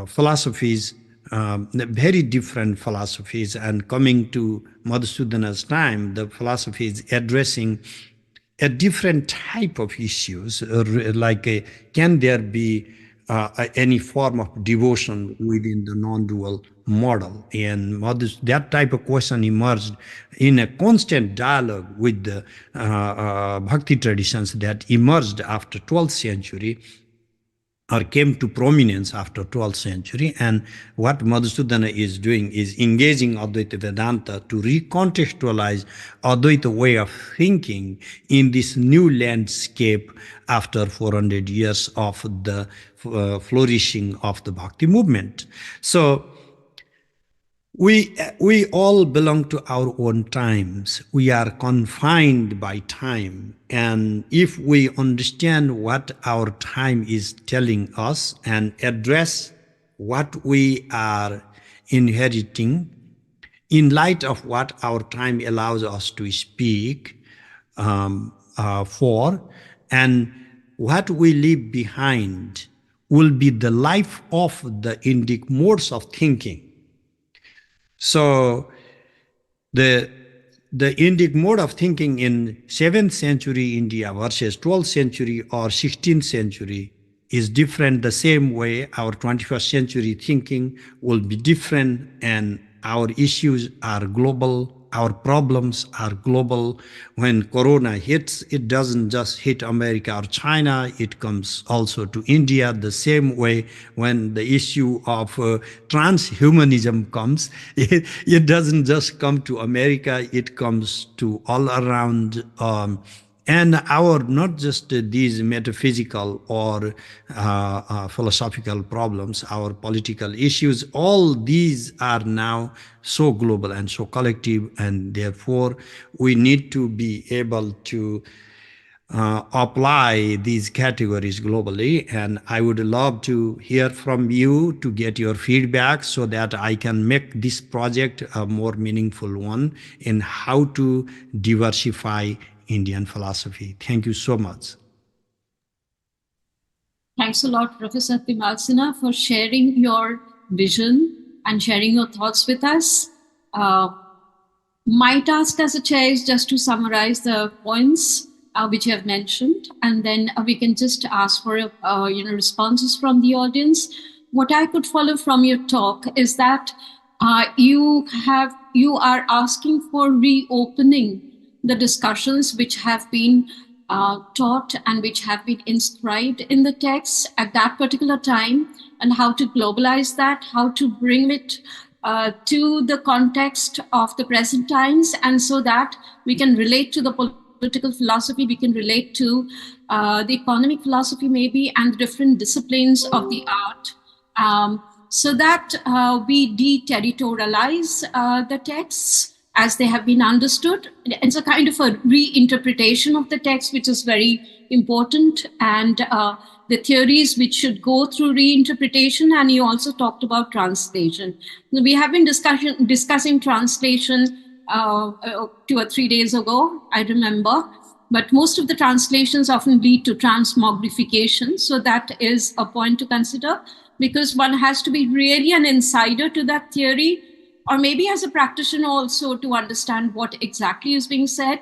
philosophies, very different philosophies, and coming to Madhusudana's time, the philosophies addressing a different type of issues, like can there be any form of devotion within the non-dual model? And that type of question emerged in a constant dialogue with the bhakti traditions that emerged after 12th century or came to prominence after 12th century. And what Madhusudana is doing is engaging Advaita Vedanta to recontextualize Advaita way of thinking in this new landscape after 400 years of the flourishing of the Bhakti movement. So we all belong to our own times. We are confined by time. And if we understand what our time is telling us and address what we are inheriting in light of what our time allows us to speak for, and what we leave behind will be the life of the Indic modes of thinking. So the Indic mode of thinking in 7th century India versus 12th century or 16th century is different. The same way our 21st century thinking will be different, and our issues are global. Our problems are global. When Corona hits, it doesn't just hit America or China, it comes also to India. The same way when the issue of transhumanism comes, it doesn't just come to America, it comes to all around. And our, not just these metaphysical or philosophical problems, our political issues, all these are now so global and so collective, and therefore we need to be able to apply these categories globally. And I would love to hear from you to get your feedback so that I can make this project a more meaningful one in how to diversify Indian philosophy. Thank you so much. Thanks a lot, Professor Timalsina, for sharing your vision and sharing your thoughts with us. My task as a chair is just to summarize the points which you have mentioned, and then we can just ask for responses from the audience. What I could follow from your talk is that you are asking for reopening the discussions which have been taught and which have been inscribed in the text at that particular time, and how to globalize that, how to bring it to the context of the present times, and so that we can relate to the political philosophy, we can relate to the economic philosophy maybe, and the different disciplines of the art, so that we deterritorialize the texts as they have been understood. It's a kind of a reinterpretation of the text, which is very important, and the theories which should go through reinterpretation. And you also talked about translation. We have been discussing translation 2 or 3 days ago, I remember, but most of the translations often lead to transmogrification. So that is a point to consider, because one has to be really an insider to that theory, or maybe as a practitioner also, to understand what exactly is being said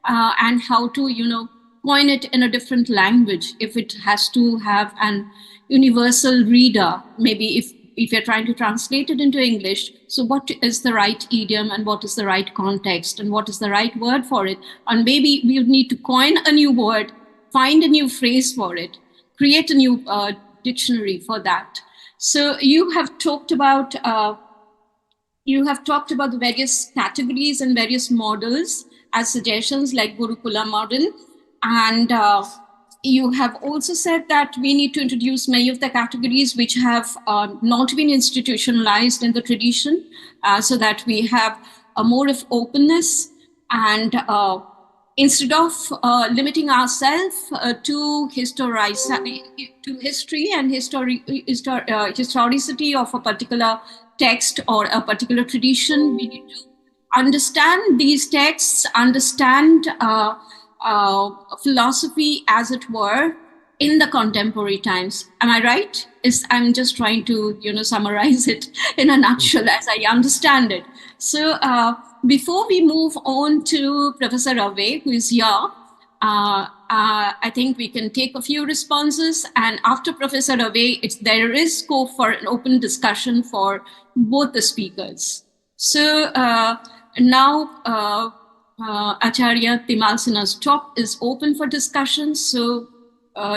and how to, coin it in a different language if it has to have an universal reader. Maybe if you're trying to translate it into English, so what is the right idiom and what is the right context and what is the right word for it? And maybe we need to coin a new word, find a new phrase for it, create a new dictionary for that. So you have talked about the various categories and various models as suggestions, like Gurukula model. And you have also said that we need to introduce many of the categories which have not been institutionalized in the tradition, so that we have a more of openness and instead of limiting ourselves to history and historicity of a particular text or a particular tradition, we need to understand these texts, understand philosophy, as it were, in the contemporary times. Am I right? I'm just trying to, summarize it in a nutshell as I understand it. So before we move on to Professor Ravi, who is here, I think we can take a few responses, and after Professor Ravi, there is scope for an open discussion for both the speakers. So now Acharya Timal Sinha's talk is open for discussion. So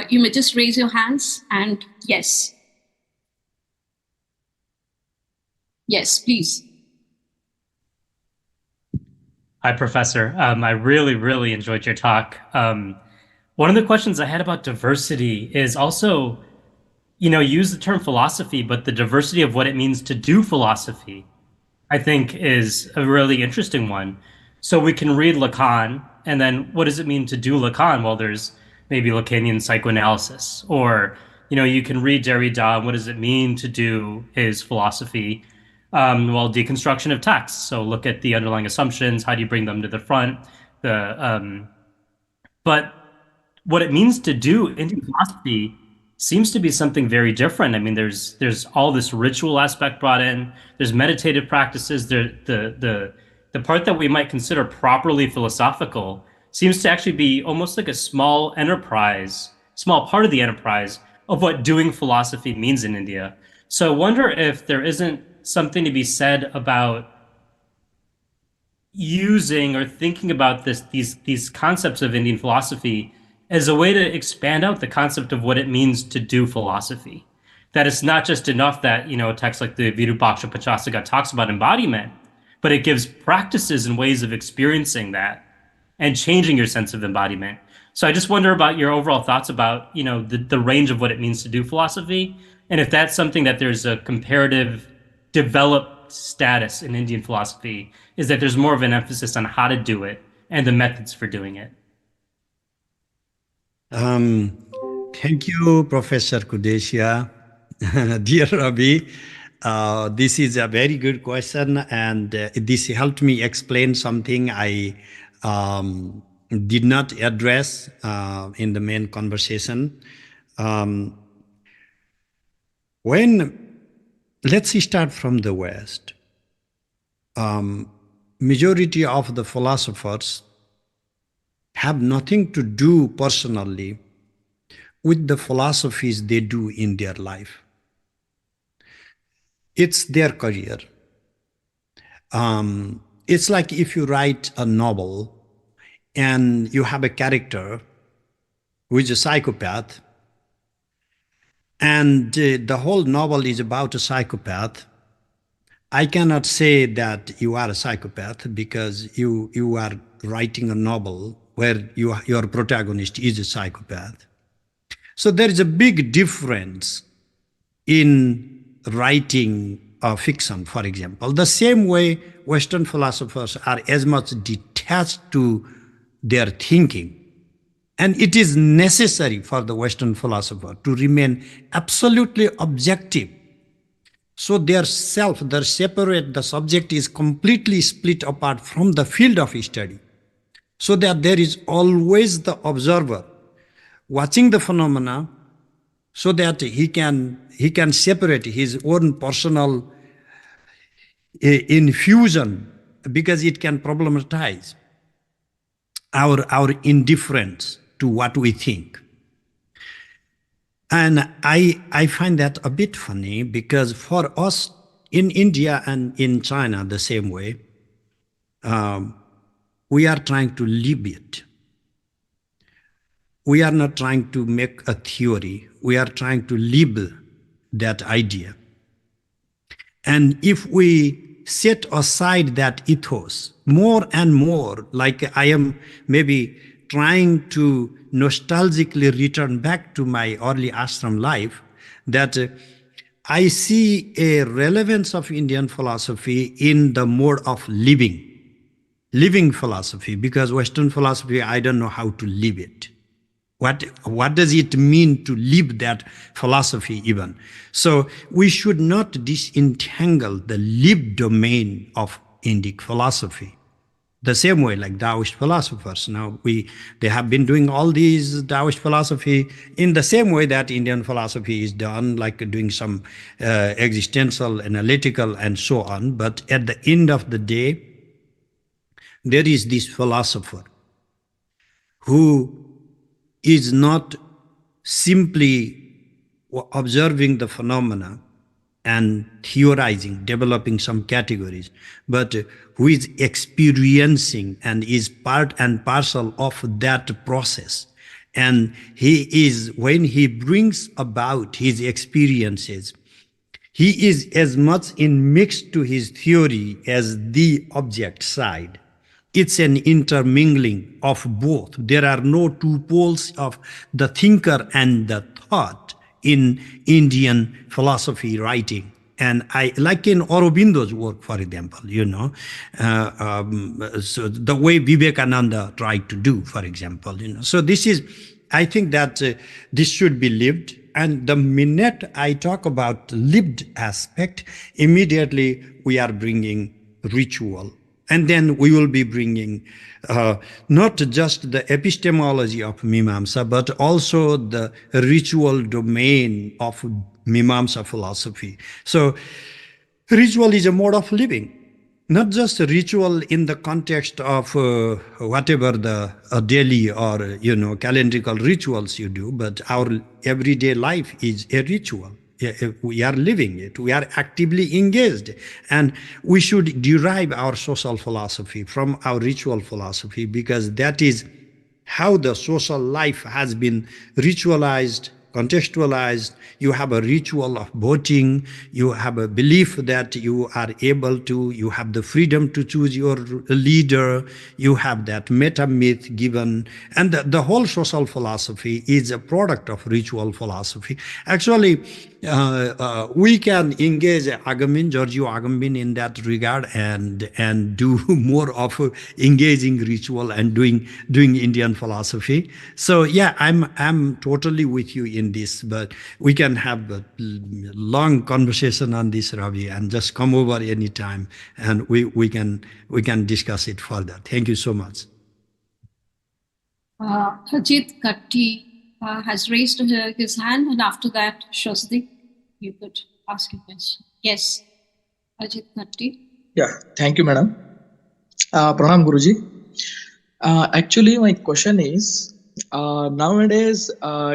you may just raise your hands, and yes. Yes, please. Hi, Professor. I really, really enjoyed your talk. One of the questions I had about diversity is also, you use the term philosophy, but the diversity of what it means to do philosophy, I think, is a really interesting one. So we can read Lacan, and then what does it mean to do Lacan? Well, there's maybe Lacanian psychoanalysis, or, you can read Derrida, and what does it mean to do his philosophy? Well, deconstruction of texts. So look at the underlying assumptions. How do you bring them to the front? But what it means to do Indian philosophy seems to be something very different. I mean, there's all this ritual aspect brought in. There's meditative practices. The part that we might consider properly philosophical seems to actually be almost like a small part of the enterprise of what doing philosophy means in India. So I wonder if there isn't something to be said about using or thinking about these concepts of Indian philosophy as a way to expand out the concept of what it means to do philosophy. That it's not just enough that, a text like the Virupaksha Pachasika talks about embodiment, but it gives practices and ways of experiencing that and changing your sense of embodiment. So I just wonder about your overall thoughts about, the range of what it means to do philosophy, and if that's something that there's a comparative developed status in Indian philosophy, is that there's more of an emphasis on how to do it and the methods for doing it. Thank you, Professor Kudesia. Dear Ravi, this is a very good question, and this helped me explain something I did not address in the main conversation. Let's start from the West. Majority of the philosophers have nothing to do personally with the philosophies they do in their life. It's their career. It's like if you write a novel and you have a character who is a psychopath, and the whole novel is about a psychopath. I cannot say that you are a psychopath because you are writing a novel where your protagonist is a psychopath. So there is a big difference in writing a fiction, for example. The same way Western philosophers are as much detached to their thinking. And it is necessary for the Western philosopher to remain absolutely objective. So their separate, the subject is completely split apart from the field of study. So that there is always the observer watching the phenomena so that he can separate his own personal infusion, because it can problematize our indifference to what we think. And I find that a bit funny, because for us in India and in China the same way, we are trying to live it. We are not trying to make a theory. We are trying to live that idea. And if we set aside that ethos more and more, like I am maybe trying to nostalgically return back to my early ashram life, that I see a relevance of Indian philosophy in the mode of living. living philosophy, because Western philosophy, I don't know how to live it. What does it mean to live that philosophy even? So we should not disentangle the lived domain of Indic philosophy. The same way like Taoist philosophers. Now they have been doing all these Taoist philosophy in the same way that Indian philosophy is done, like doing some existential, analytical, and so on. But at the end of the day, there is this philosopher who is not simply observing the phenomena and theorizing, developing some categories, but who is experiencing and is part and parcel of that process. And when he brings about his experiences, he is as much in mixed to his theory as the object side. It's an intermingling of both. There are no two poles of the thinker and the thought in Indian philosophy writing. And I like in Aurobindo's work, for example, so the way Vivekananda tried to do, for example, So I think that this should be lived. And the minute I talk about lived aspect, immediately we are bringing ritual. And then we will be bringing not just the epistemology of Mimamsa, but also the ritual domain of Mimamsa philosophy. So ritual is a mode of living, not just a ritual in the context of whatever the daily or calendrical rituals you do, but our everyday life is a ritual. We are living it. We are actively engaged. And we should derive our social philosophy from our ritual philosophy, because that is how the social life has been ritualized, contextualized. You have a ritual of voting. You have a belief that you have the freedom to choose your leader. You have that meta myth given. And the whole social philosophy is a product of ritual philosophy. Actually, we can engage Giorgio Agamben in that regard and do more of engaging ritual and doing Indian philosophy. So yeah, I'm totally with you in this, but we can have a long conversation on this, Ravi, and just come over anytime and we can discuss it further. Thank you so much. Ajit Katti has raised his hand, and after that, Shasdik, you could ask a question. Yes, Ajit Katti. Yeah, thank you, madam. Pranam Guruji. Actually, my question is, nowadays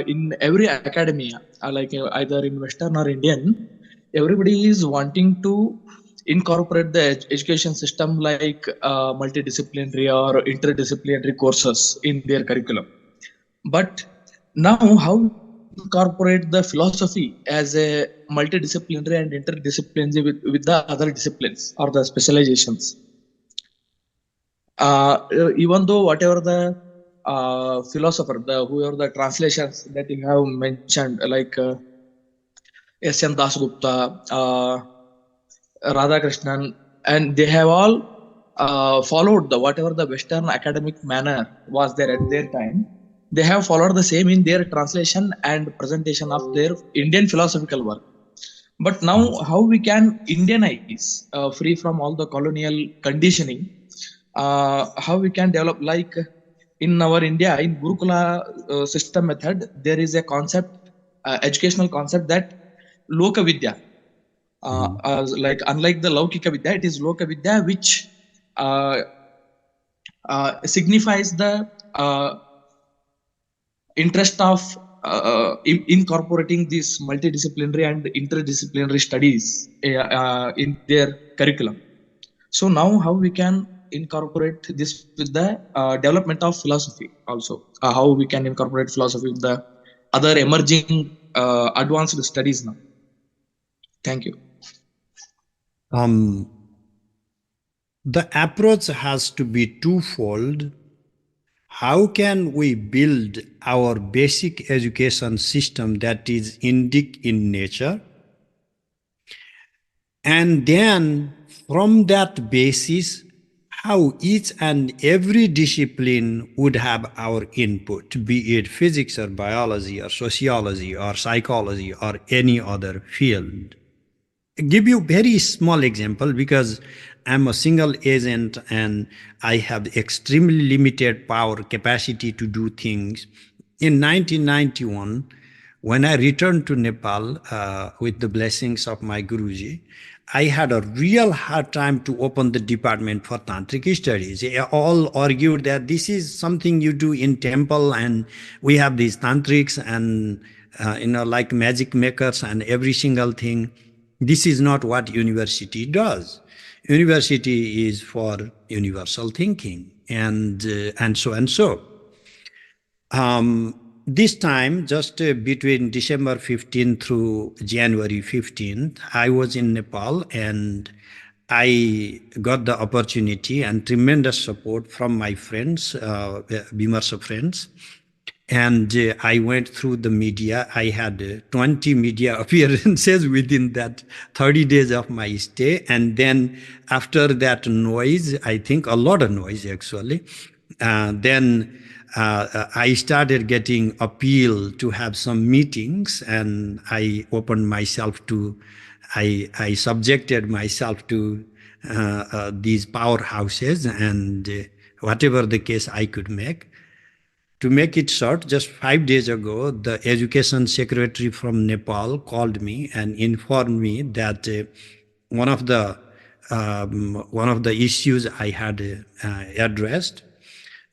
in every academia, either in Western or Indian, everybody is wanting to incorporate the education system like multidisciplinary or interdisciplinary courses in their curriculum. But now, how incorporate the philosophy as a multidisciplinary and interdisciplinary with the other disciplines or the specializations? Even though whatever the philosopher, whoever the translations that you have mentioned, like S.N. Dasgupta, Radhakrishnan, and they have all followed whatever the Western academic manner was there at their time. They have followed the same in their translation and presentation of their Indian philosophical work. But now, how we can Indianize, free from all the colonial conditioning, how we can develop, like in our India, in Gurukula system method, there is a concept, educational concept, that Loka Vidya. Like unlike the Laukika Vidya, it is Loka Vidya, which signifies the interest of incorporating these multidisciplinary and interdisciplinary studies in their curriculum. So now, how we can incorporate this with the development of philosophy also? How we can incorporate philosophy with the other emerging advanced studies now? Thank you. The approach has to be twofold. How can we build our basic education system that is Indic in nature? And then from that basis, how each and every discipline would have our input, be it physics or biology or sociology or psychology or any other field. Give you very small example because I'm a single agent and I have extremely limited power capacity to do things. In 1991, when I returned to Nepal with the blessings of my Guruji, I had a real hard time to open the department for tantric studies. They all argued that this is something you do in temple, and we have these tantrics and like magic makers and every single thing. This is not what university does. University is for universal thinking, and so and so. This time, just between December 15th through January 15th, I was in Nepal and I got the opportunity and tremendous support from my friends, Bimarsa friends. And I went through the media. I had 20 media appearances within that 30 days of my stay. And then after that noise, I think a lot of noise actually, then I started getting appeal to have some meetings, and I opened myself to, I subjected myself to these powerhouses and whatever the case I could make. To make it short, just 5 days ago, the education secretary from Nepal called me and informed me that one of the issues I had addressed,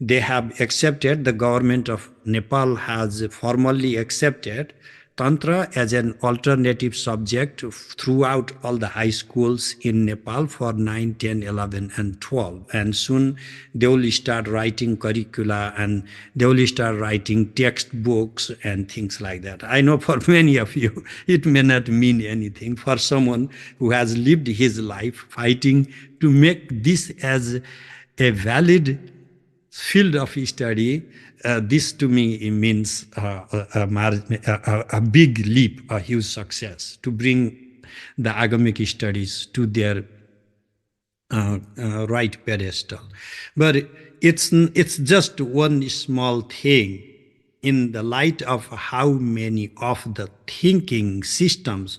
they have accepted, the government of Nepal has formally accepted Tantra as an alternative subject throughout all the high schools in Nepal for 9, 10, 11, and 12. And soon they will start writing curricula and they will start writing textbooks and things like that. I know for many of you, it may not mean anything. For someone who has lived his life fighting to make this as a valid field of study, this to me means a big leap, a huge success to bring the agamic studies to their right pedestal. But it's just one small thing in the light of how many of the thinking systems,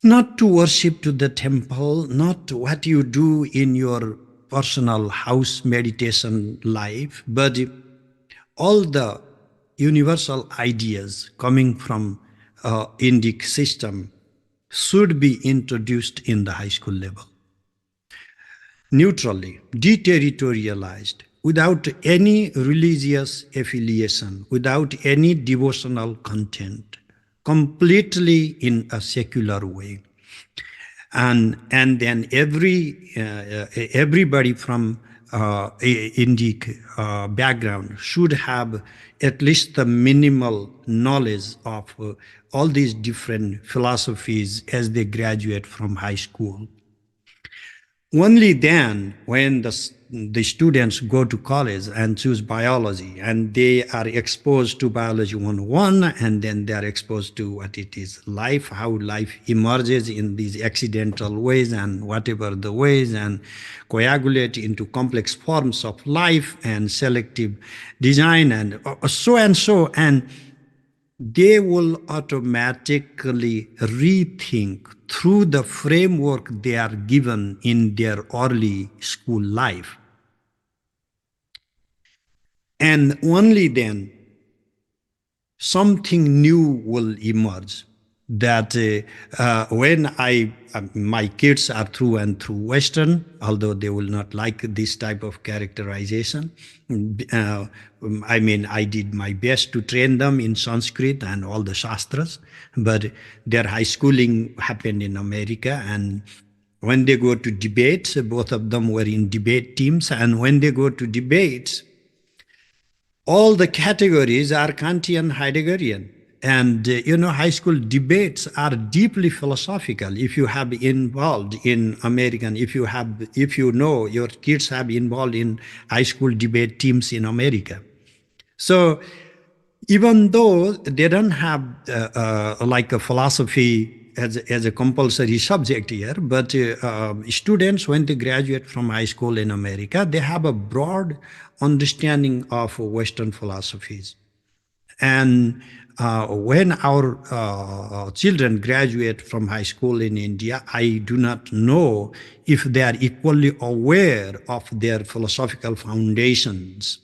not to worship to the temple, not what you do in your personal house meditation life, but all the universal ideas coming from Indic system should be introduced in the high school level. Neutrally, deterritorialized, without any religious affiliation, without any devotional content, completely in a secular way. And then everybody from Indic background should have at least the minimal knowledge of all these different philosophies as they graduate from high school. Only then, when the students go to college and choose biology, and they are exposed to biology 101, and then they are exposed to what it is life, how life emerges in these accidental ways and whatever the ways, and coagulate into complex forms of life and selective design and so, and they will automatically rethink through the framework they are given in their early school life. And only then something new will emerge. That when my kids are through and through Western, although they will not like this type of characterization, I did my best to train them in Sanskrit and all the Shastras, but their high schooling happened in America, and when they go to debates, both of them were in debate teams, and when they go to debates, all the categories are Kantian, Heideggerian. And high school debates are deeply philosophical. If you have involved in American, if you know your kids have involved in high school debate teams in America. So even though they don't have like a philosophy as a compulsory subject here, but students, when they graduate from high school in America, they have a broad understanding of Western philosophies. And when our children graduate from high school in India, I do not know if they are equally aware of their philosophical foundations.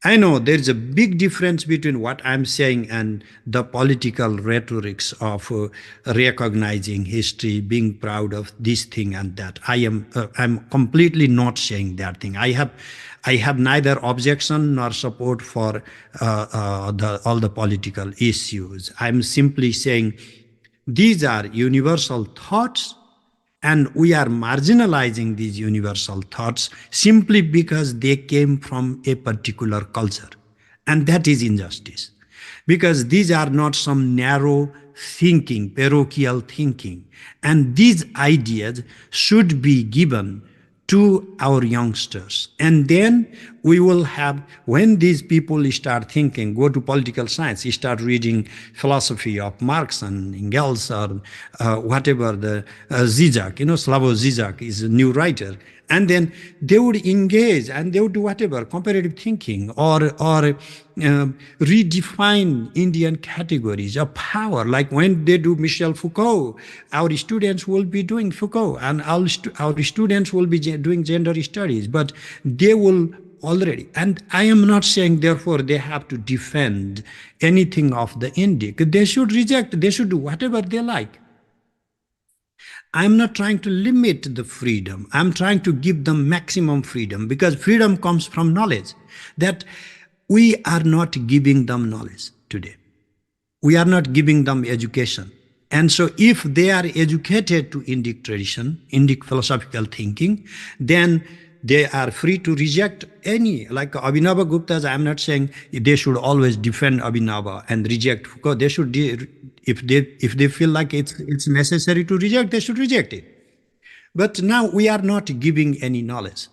I know there's a big difference between what I'm saying and the political rhetorics of recognizing history, being proud of this thing and that. I'm completely not saying that thing. I have neither objection nor support for all the political issues. I'm simply saying these are universal thoughts, and we are marginalizing these universal thoughts simply because they came from a particular culture. And that is injustice. Because these are not some narrow thinking, parochial thinking. And these ideas should be given to our youngsters. And then we will have, when these people start thinking, go to political science, start reading philosophy of Marx and Engels or whatever, the Zizek, Slavoj Zizek is a new writer. And then they would engage and they would do whatever, comparative thinking or redefine Indian categories of power. Like when they do Michel Foucault, our students will be doing Foucault, and our students will be doing gender studies, but they will already. And I am not saying, therefore, they have to defend anything of the Indic. They should reject, they should do whatever they like. I'm not trying to limit the freedom. I'm trying to give them maximum freedom, because freedom comes from knowledge. That we are not giving them knowledge today. We are not giving them education. And so if they are educated to Indic tradition, Indic philosophical thinking, then they are free to reject any, like Abhinava Gupta's. I'm not saying they should always defend Abhinava and reject Foucault. They should, if they feel like it's necessary to reject, they should reject it. But now we are not giving any knowledge.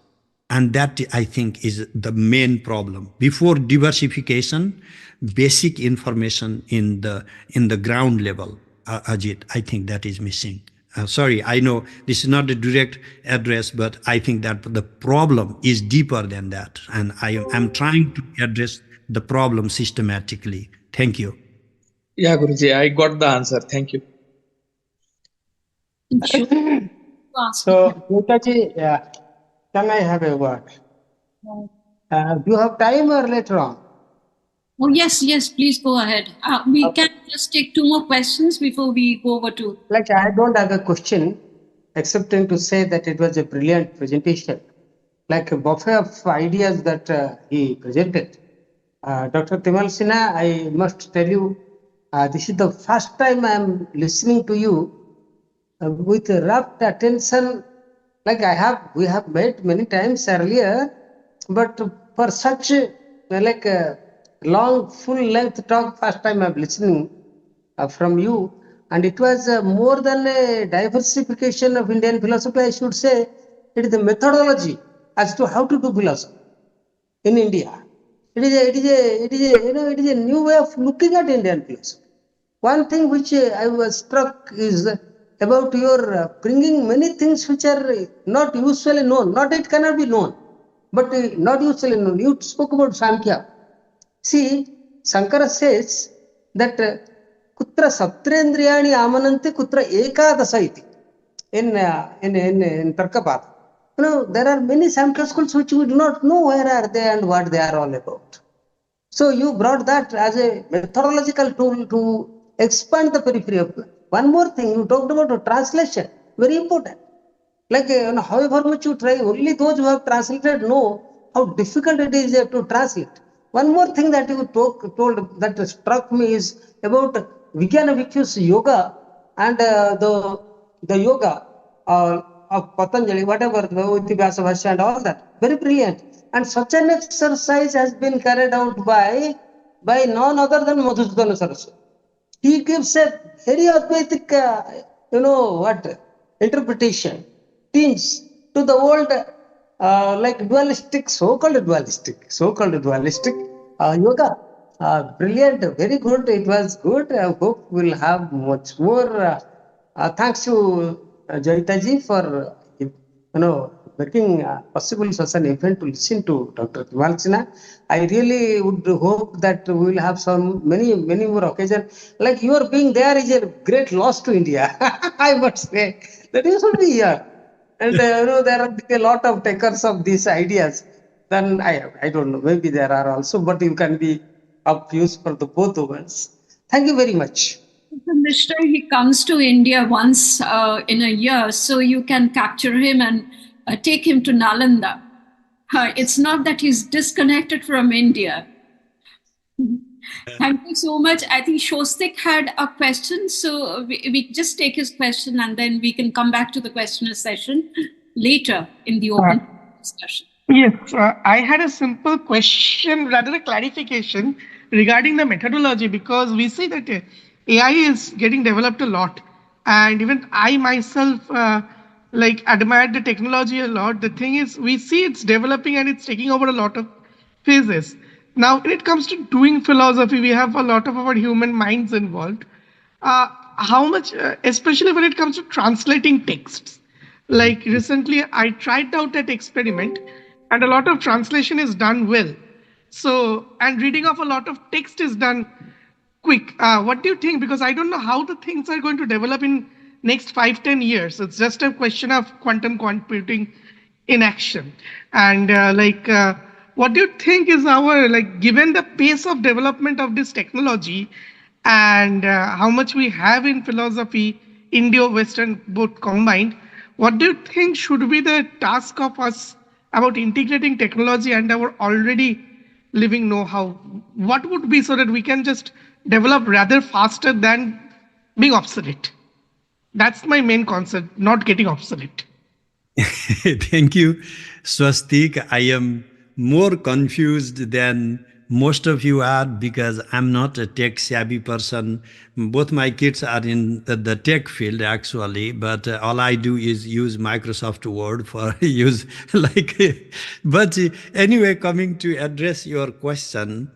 And that, I think, is the main problem. Before diversification, basic information in the ground level, Ajit, I think that is missing. Sorry, I know this is not a direct address, but I think that the problem is deeper than that. And I'm trying to address the problem systematically. Thank you. Yeah, Guruji, I got the answer. Thank you. So, Guptaji, can I have a word? Do you have time or later on? Oh, yes, please go ahead. We can just take 2 more questions before we go over to... Like, I don't have a question, excepting to say that it was a brilliant presentation. Like a buffet of ideas that he presented. Dr. Timal Sinha, I must tell you, this is the first time I am listening to you with rapt attention. Like we have met many times earlier, but for such like a long, full-length talk, first time I'm listening from you, and it was more than a diversification of Indian philosophy. I should say it is a methodology as to how to do philosophy in India. It is a new way of looking at Indian philosophy. One thing which I was struck is about your bringing many things which are not usually known. Not it cannot be known, but not usually known. You spoke about Sankhya. See, Shankara says that kutra saptrendriyani amanante kutra ekadasa iti in Tarkapada. There are many Sankhya schools which we do not know where are they and what they are all about. So you brought that as a methodological tool to expand the periphery of life. One more thing, you talked about a translation, very important. Like however much you try, only those who have translated know how difficult it is to translate. One more thing that you told that struck me is about Vijnana Vikyu's yoga and the yoga of Patanjali, whatever, the Uttibhasa Bhashya and all that. Very brilliant. And such an exercise has been carried out by none other than Madhusudana Saraswati. He gives a very Advaitic, interpretation, things to the old like dualistic, so-called dualistic yoga. Brilliant, very good. It was good. I hope we'll have much more thanks to Joyitaji for making possible such an event to listen to Dr. Timal Sinha. I really would hope that we will have many more occasions. Like your being there is a great loss to India. I must say that you should be here. And there are a lot of takers of these ideas. Then I don't know, maybe there are also, but you can be of use for the both of us. Thank you very much. Mr. He comes to India once in a year, so you can capture him and take him to Nalanda. It's not that he's disconnected from India. Thank you so much. I think Shostik had a question, so we just take his question and then we can come back to the questioner session later in the open discussion. Yes, I had a simple question, rather a clarification regarding the methodology, because we see that AI is getting developed a lot, and even I myself admired the technology a lot. The thing is, we see it's developing and it's taking over a lot of phases. Now, when it comes to doing philosophy, we have a lot of our human minds involved. How much, especially when it comes to translating texts. Like recently, I tried out that experiment, and a lot of translation is done well. So, and reading of a lot of text is done quick. What do you think? Because I don't know how the things are going to develop in next 5-10 years. It's just a question of quantum computing in action. And what do you think is our, given the pace of development of this technology and how much we have in philosophy, Indo-Western both combined, what do you think should be the task of us about integrating technology and our already living know-how? What would be so that we can just develop rather faster than being obsolete? That's my main concept, not getting obsolete. Thank you, Swastik. I am more confused than most of you are because I'm not a tech savvy person. Both my kids are in the tech field actually, but all I do is use Microsoft Word for use but anyway, coming to address your question,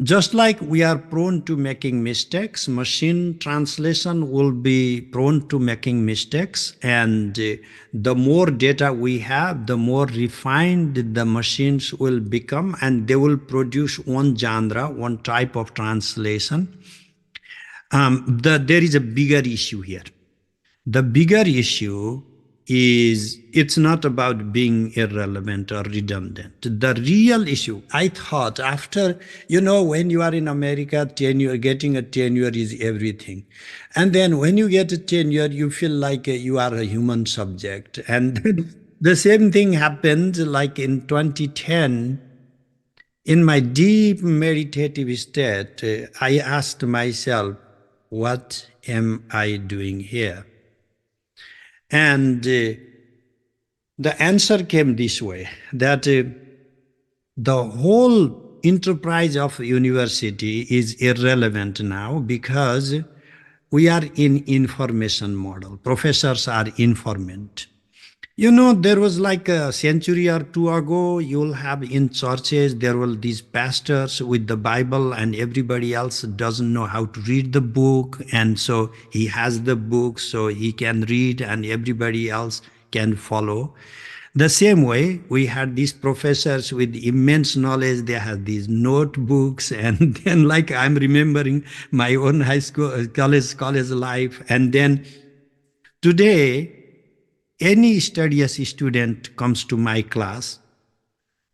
just like we are prone to making mistakes, machine translation will be prone to making mistakes. And the more data we have, the more refined the machines will become, and they will produce one genre, one type of translation. There is a bigger issue here. The bigger issue is it's not about being irrelevant or redundant. The real issue, I thought, after, when you are in America, tenure, getting a tenure is everything. And then when you get a tenure, you feel like you are a human subject. And the same thing happened like in 2010. In my deep meditative state, I asked myself, what am I doing here? And the answer came this way, that the whole enterprise of university is irrelevant now because we are in information model. Professors are informant. There was like a century or two ago, you'll have in churches, there were these pastors with the Bible and everybody else doesn't know how to read the book. And so he has the book so he can read and everybody else can follow. The same way, we had these professors with immense knowledge. They had these notebooks, and then I'm remembering my own high school, college life. And then today, any studious student comes to my class,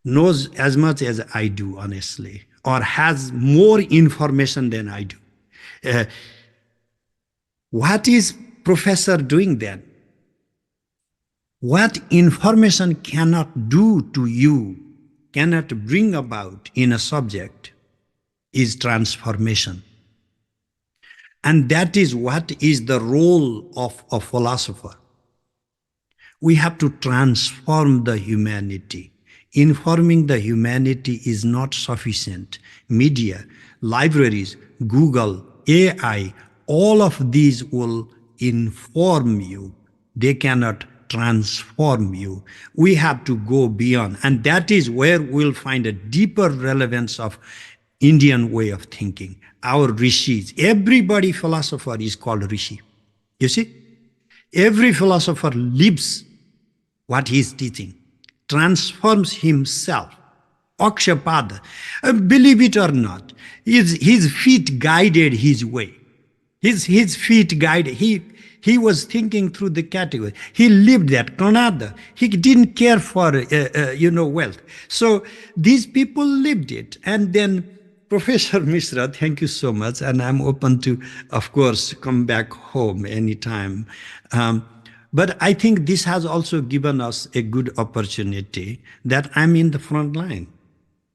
knows as much as I do, honestly, or has more information than I do. What is professor doing then? What information cannot do to you, cannot bring about in a subject is transformation. And that is what is the role of a philosopher. We have to transform the humanity. Informing the humanity is not sufficient. Media, libraries, Google, AI, all of these will inform you. They cannot transform you. We have to go beyond. And that is where we'll find a deeper relevance of Indian way of thinking. Our rishis, everybody philosopher is called rishi. You see, every philosopher lives what he is teaching, transforms himself. Akshapada, believe it or not, his feet guided his way. His feet guided. He was thinking through the category. He lived that Kanada. He didn't care for wealth. So these people lived it. And then Professor Mishra, thank you so much. And I'm open to, of course, come back home anytime. But I think this has also given us a good opportunity that I'm in the front line.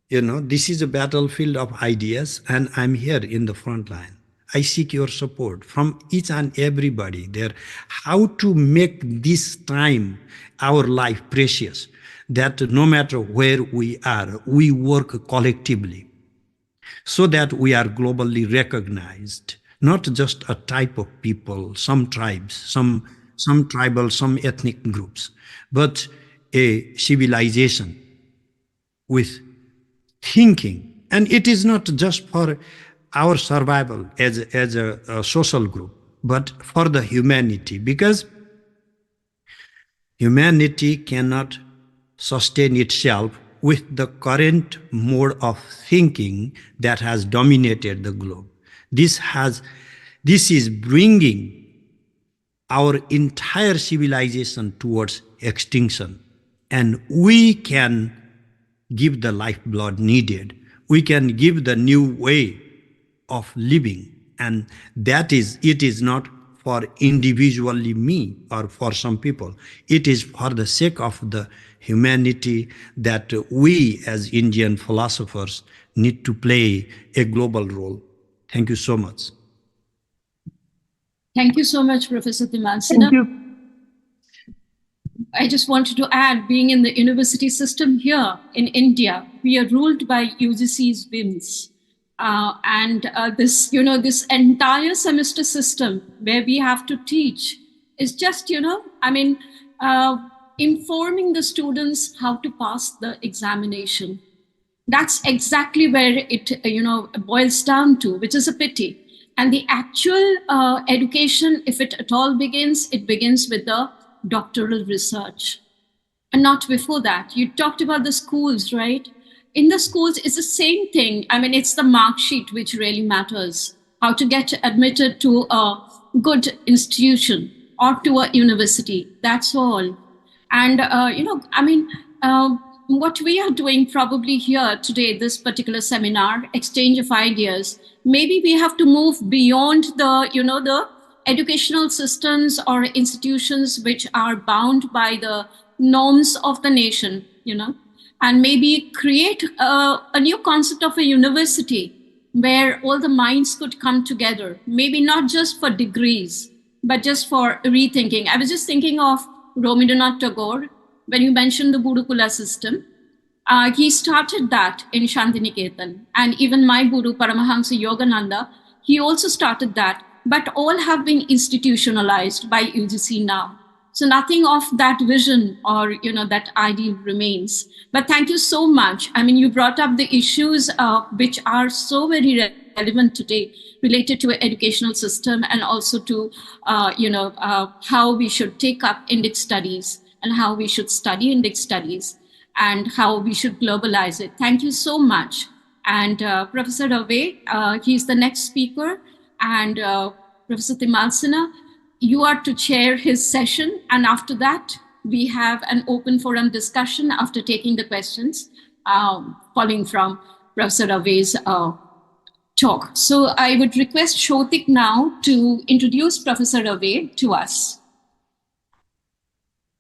This is a battlefield of ideas, and I'm here in the front line. I seek your support from each and everybody there, how to make this time, our life, precious, that no matter where we are, we work collectively so that we are globally recognized, not just a type of people, some tribes, some tribal, some ethnic groups, but a civilization with thinking. And it is not just for our survival as a social group, but for the humanity, because humanity cannot sustain itself with the current mode of thinking that has dominated the globe. This is bringing our entire civilization towards extinction, and we can give the lifeblood needed. We can give the new way of living, and it is not for individually me or for some people. It is for the sake of the humanity that we as Indian philosophers need to play a global role. Thank you so much. Thank you so much, Professor Timalsina. Thank you. I just wanted to add, being in the university system here in India, we are ruled by UGC's whims. This entire semester system where we have to teach is just, informing the students how to pass the examination. That's exactly where it, boils down to, which is a pity. And the actual education, if it at all begins, it begins with the doctoral research. And not before that. You talked about the schools, right? In the schools, it's the same thing. It's the mark sheet which really matters. How to get admitted to a good institution or to a university. That's all. And, what we are doing probably here today, this particular seminar, exchange of ideas, maybe we have to move beyond the educational systems or institutions which are bound by the norms of the nation, and maybe create a new concept of a university where all the minds could come together, maybe not just for degrees, but just for rethinking. I was just thinking of Rabindranath Tagore, when you mentioned the Gurukula system. He started that in Shantiniketan. And even my Guru, Paramahansa Yogananda, he also started that, but all have been institutionalized by UGC now. So nothing of that vision or, that ideal remains. But thank you so much. You brought up the issues which are so very relevant today, related to an educational system, and also to, how we should take up index studies and how we should study index studies and how we should globalize it. Thank you so much. And Professor Dave, he's the next speaker. And Professor Timalsina, you are to chair his session. And after that, we have an open forum discussion after taking the questions, following from Professor Dave's talk. So I would request Shautik now to introduce Professor Dave to us.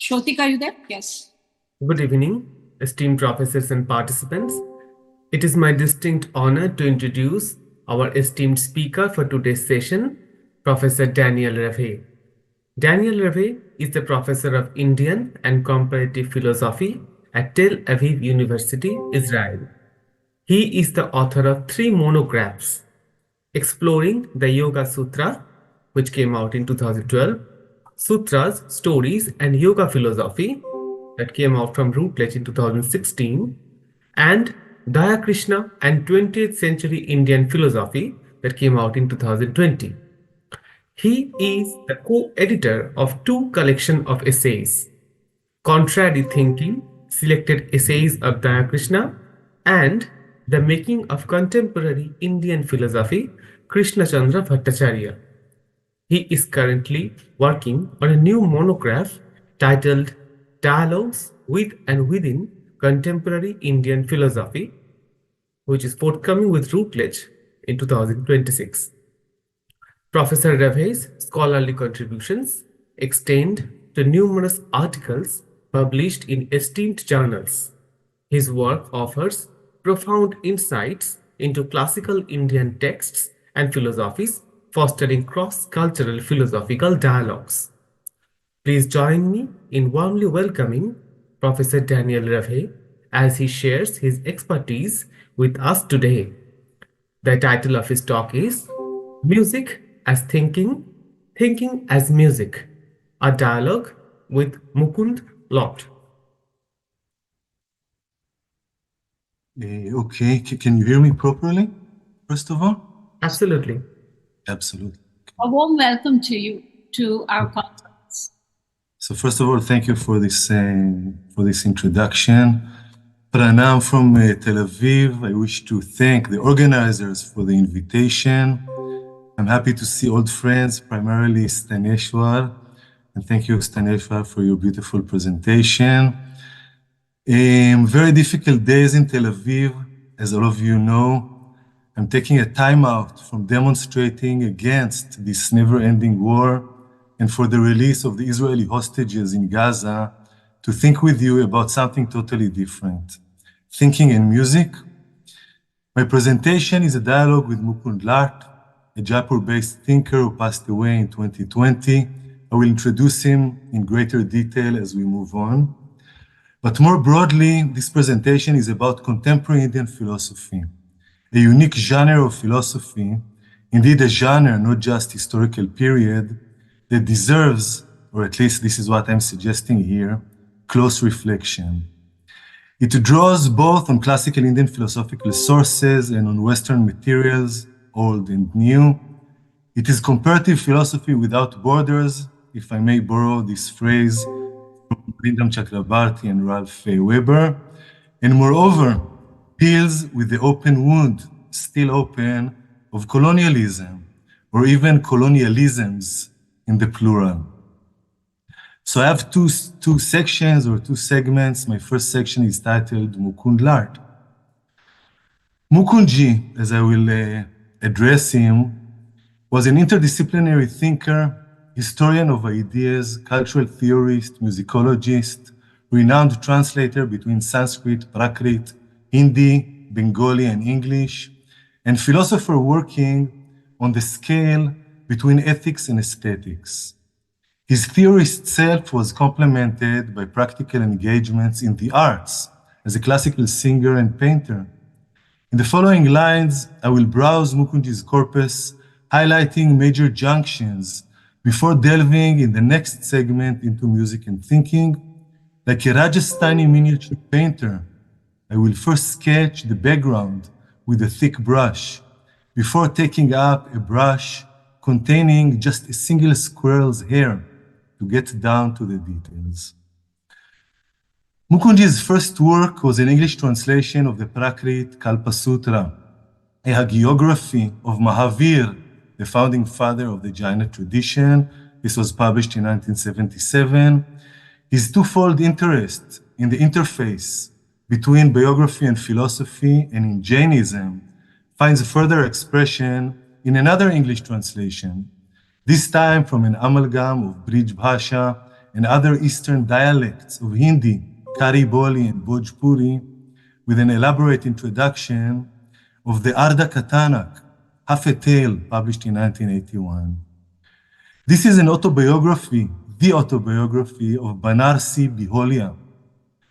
Shautik, are you there? Yes. Good evening, esteemed professors and participants. It is my distinct honor to introduce our esteemed speaker for today's session, Professor Daniel Ravé. Daniel Ravé is the professor of Indian and comparative philosophy at Tel Aviv University, Israel. He is the author of 3 monographs exploring the Yoga Sutra, which came out in 2012, Sutras, Stories, and Yoga Philosophy, that came out from Routledge in 2016, and Daya Krishna and 20th Century Indian Philosophy that came out in 2020. He is the co-editor of two collections of essays, Contrary Thinking, Selected Essays of Daya Krishna, and The Making of Contemporary Indian Philosophy, Krishna Chandra Bhattacharya. He is currently working on a new monograph titled Dialogues with and Within Contemporary Indian Philosophy, which is forthcoming with Routledge in 2026. Professor Rave's scholarly contributions extend to numerous articles published in esteemed journals. His work offers profound insights into classical Indian texts and philosophies, fostering cross-cultural philosophical dialogues. Please join me in warmly welcoming Professor Daniel Rave as he shares his expertise with us today. The title of his talk is Music as Thinking, Thinking as Music, a dialogue with Mukund Lot. Okay, can you hear me properly, first of all? Absolutely. Absolutely. A warm welcome to you to our conference. So first of all, thank you for this introduction. Pranam from Tel Aviv. I wish to thank the organizers for the invitation. I'm happy to see old friends, primarily Staneshwar. And thank you, Staneshwar, for your beautiful presentation. Very difficult days in Tel Aviv, as all of you know. I'm taking a time out from demonstrating against this never-ending war and for the release of the Israeli hostages in Gaza to think with you about something totally different, thinking and music. My presentation is a dialogue with Mukund Lart, a Jaipur-based thinker who passed away in 2020. I will introduce him in greater detail as we move on. But more broadly, this presentation is about contemporary Indian philosophy, a unique genre of philosophy, indeed a genre, not just historical period, that deserves, or at least this is what I'm suggesting here, close reflection. It draws both on classical Indian philosophical sources and on Western materials, old and new. It is comparative philosophy without borders, if I may borrow this phrase from Brindam Chakrabarti and Ralph Weber, and moreover, deals with the open wound, still open, of colonialism, or even colonialisms in the plural. So I have two sections or two segments. My first section is titled Mukund Lart. Mukundji, as I will address him, was an interdisciplinary thinker, historian of ideas, cultural theorist, musicologist, renowned translator between Sanskrit, Prakrit, Hindi, Bengali, and English, and philosopher working on the scale between ethics and aesthetics. His theory itself was complemented by practical engagements in the arts as a classical singer and painter. In the following lines, I will browse Mukundji's corpus, highlighting major junctions before delving in the next segment into music and thinking. Like a Rajasthani miniature painter, I will first sketch the background with a thick brush before taking up a brush containing just a single squirrel's hair to get down to the details. Mukundji's first work was an English translation of the Prakrit Kalpa Sutra, a hagiography of Mahavir, the founding father of the Jaina tradition. This was published in 1977. His twofold interest in the interface between biography and philosophy and in Jainism finds further expression in another English translation, this time from an amalgam of Brij Bhasha and other Eastern dialects of Hindi, Kari Boli and Bhojpuri, with an elaborate introduction of the Arda Katanak, Half a Tale, published in 1981. This is an autobiography, the autobiography of Banarsi Biholia,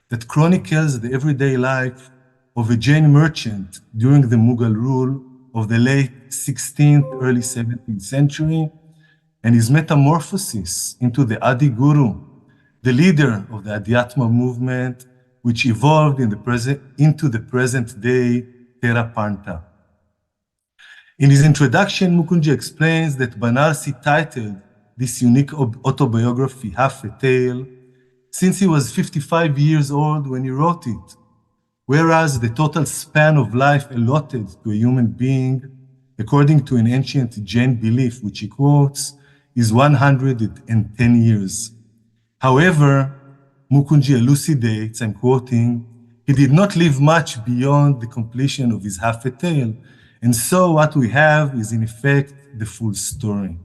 that chronicles the everyday life of a Jain merchant during the Mughal rule of the late 16th, early 17th century, and his metamorphosis into the Adi Guru, the leader of the Adhyatma movement which evolved into the present day Theravada. In his introduction, Mukunji explains that Banarsi titled this unique autobiography Half a Tale since he was 55 years old when he wrote it, whereas the total span of life allotted to a human being, according to an ancient Jain belief, which he quotes, is 110 years. However, Mukunji elucidates, I'm quoting, he did not live much beyond the completion of his half a tale, and so what we have is in effect the full story.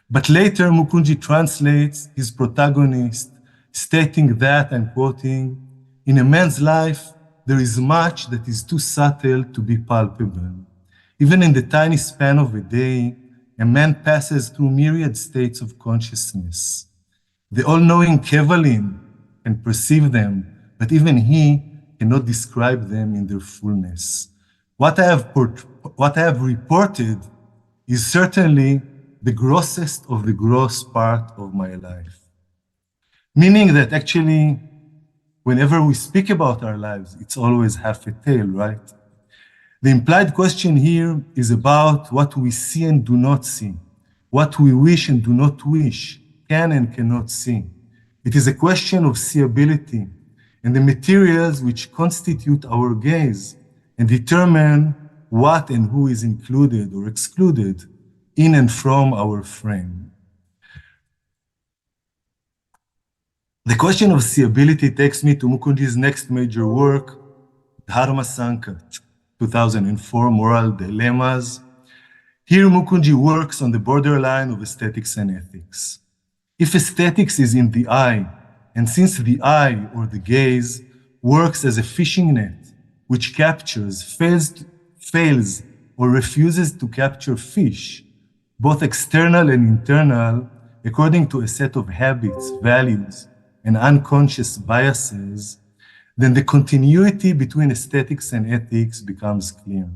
But later Mukunji translates his protagonist, stating that, I'm quoting, in a man's life, there is much that is too subtle to be palpable. Even in the tiny span of a day, a man passes through myriad states of consciousness. The all-knowing Kevalim can perceive them, but even he cannot describe them in their fullness. What I have reported is certainly the grossest of the gross part of my life. Meaning that actually, whenever we speak about our lives, it's always half a tale, right? The implied question here is about what we see and do not see, what we wish and do not wish, can and cannot see. It is a question of seeability and the materials which constitute our gaze and determine what and who is included or excluded in and from our frame. The question of seeability takes me to Mukunji's next major work, Dharma Sankat, 2004, Moral Dilemmas. Here Mukunji works on the borderline of aesthetics and ethics. If aesthetics is in the eye, and since the eye or the gaze works as a fishing net, which captures, fails, or refuses to capture fish, both external and internal, according to a set of habits, values, and unconscious biases, then the continuity between aesthetics and ethics becomes clear.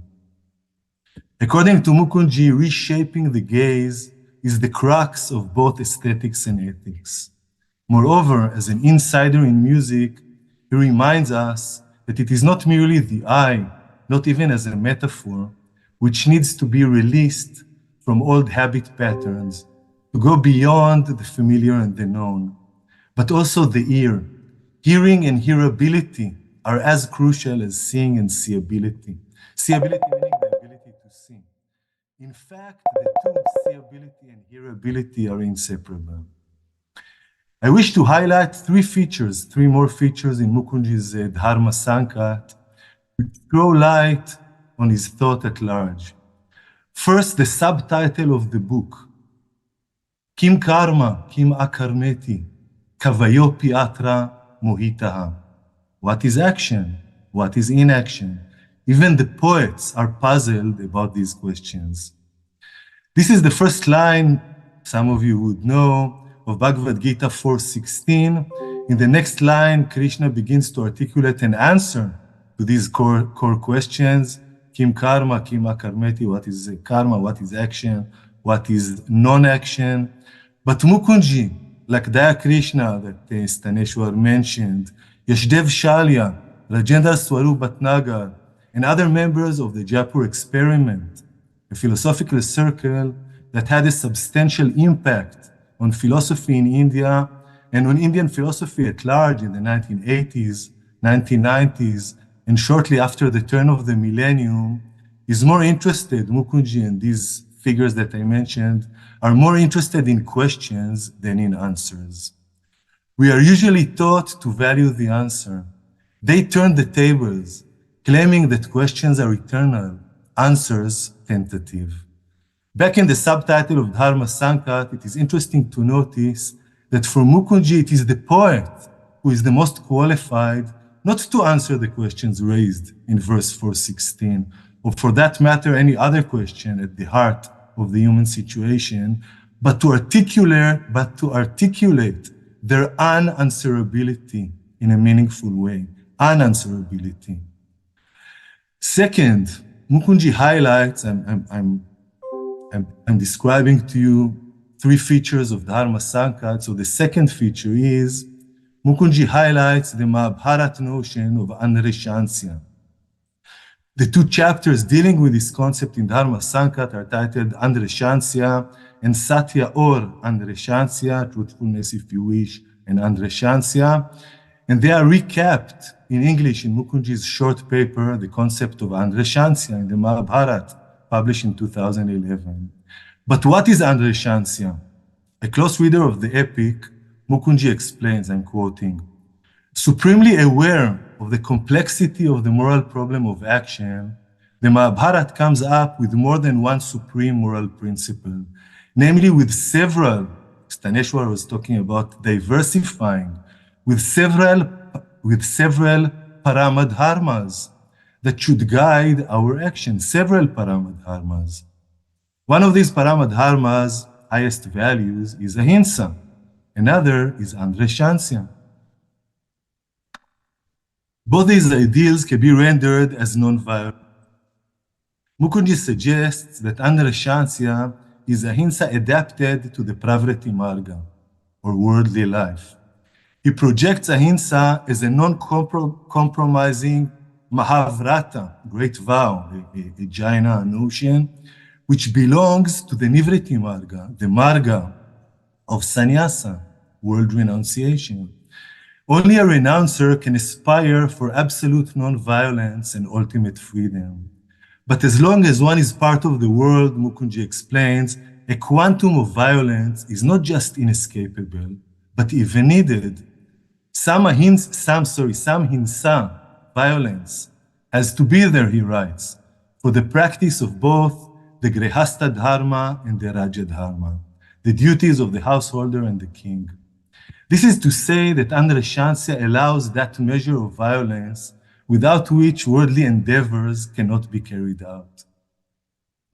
According to Mukunji, reshaping the gaze is the crux of both aesthetics and ethics. Moreover, as an insider in music, he reminds us that it is not merely the eye, not even as a metaphor, which needs to be released from old habit patterns to go beyond the familiar and the known, but also the ear. Hearing and hearability are as crucial as seeing and seeability. Seeability meaning the ability to see. In fact, the two, seeability and hearability, are inseparable. I wish to highlight three more features in Mukunji's Dharma Sankat, which throw light on his thought at large. First, the subtitle of the book, Kim Karma, Kim Akarmeti, Kavayo Piatra Mohitaha. What is action? What is inaction? Even the poets are puzzled about these questions. This is the first line, some of you would know, of Bhagavad Gita 4:16. In the next line, Krishna begins to articulate an answer to these core questions. Kim karma, kim akarmeti, what is karma, what is action, what is non-action. But Mukunji, like Daya Krishna that Staneshwar mentioned, Yashdev Shalya, Rajendra Swarup Bhatnagar, and other members of the Jaipur experiment, a philosophical circle that had a substantial impact on philosophy in India and on Indian philosophy at large in the 1980s, 1990s, and shortly after the turn of the millennium, is more interested, Mukunji and these figures that I mentioned, are more interested in questions than in answers. We are usually taught to value the answer. They turn the tables, claiming that questions are eternal, answers tentative. Back in the subtitle of Dharma Sankat, it is interesting to notice that for Mukunji, it is the poet who is the most qualified not to answer the questions raised in verse 416, or for that matter, any other question at the heart of the human situation, but to articulate their unanswerability in a meaningful way, unanswerability. Second, Mukunji highlights, I'm describing to you three features of Dharma Sankat. So the second feature is Mukherjee highlights the Mahabharata notion of Anreshansya. The two chapters dealing with this concept in Dharma Sankat are titled Andreshansya and Satya or Andreshansya, truthfulness if you wish, and Andreshansya. And they are recapped in English in Mukherjee's short paper, The Concept of Andreshansya in the Mahabharata, published in 2011. But what is Andreshansya? A close reader of the epic, Mukherjee explains, I'm quoting, supremely aware of the complexity of the moral problem of action, the Mahabharata comes up with more than one supreme moral principle, namely with several, Staneshwar was talking about diversifying, with several paramadharmas that should guide our actions, several paramadharmas. One of these paramadharmas, highest values, is ahimsa. Another is andreshansya. Both these ideals can be rendered as non-violent. Mukherjee suggests that andreshansya is ahimsa adapted to the pravriti marga, or worldly life. He projects ahimsa as a non-compromising mahavrata, great vow, a jaina notion, which belongs to the nivriti marga, the marga of sannyasa, world renunciation. Only a renouncer can aspire for absolute non-violence and ultimate freedom. But as long as one is part of the world, Mukherjee explains, a quantum of violence is not just inescapable, but even needed. Some hinsa, violence, has to be there, he writes, for the practice of both the grihastha dharma and the raja dharma, the duties of the householder and the king. This is to say that andreshansya allows that measure of violence without which worldly endeavors cannot be carried out.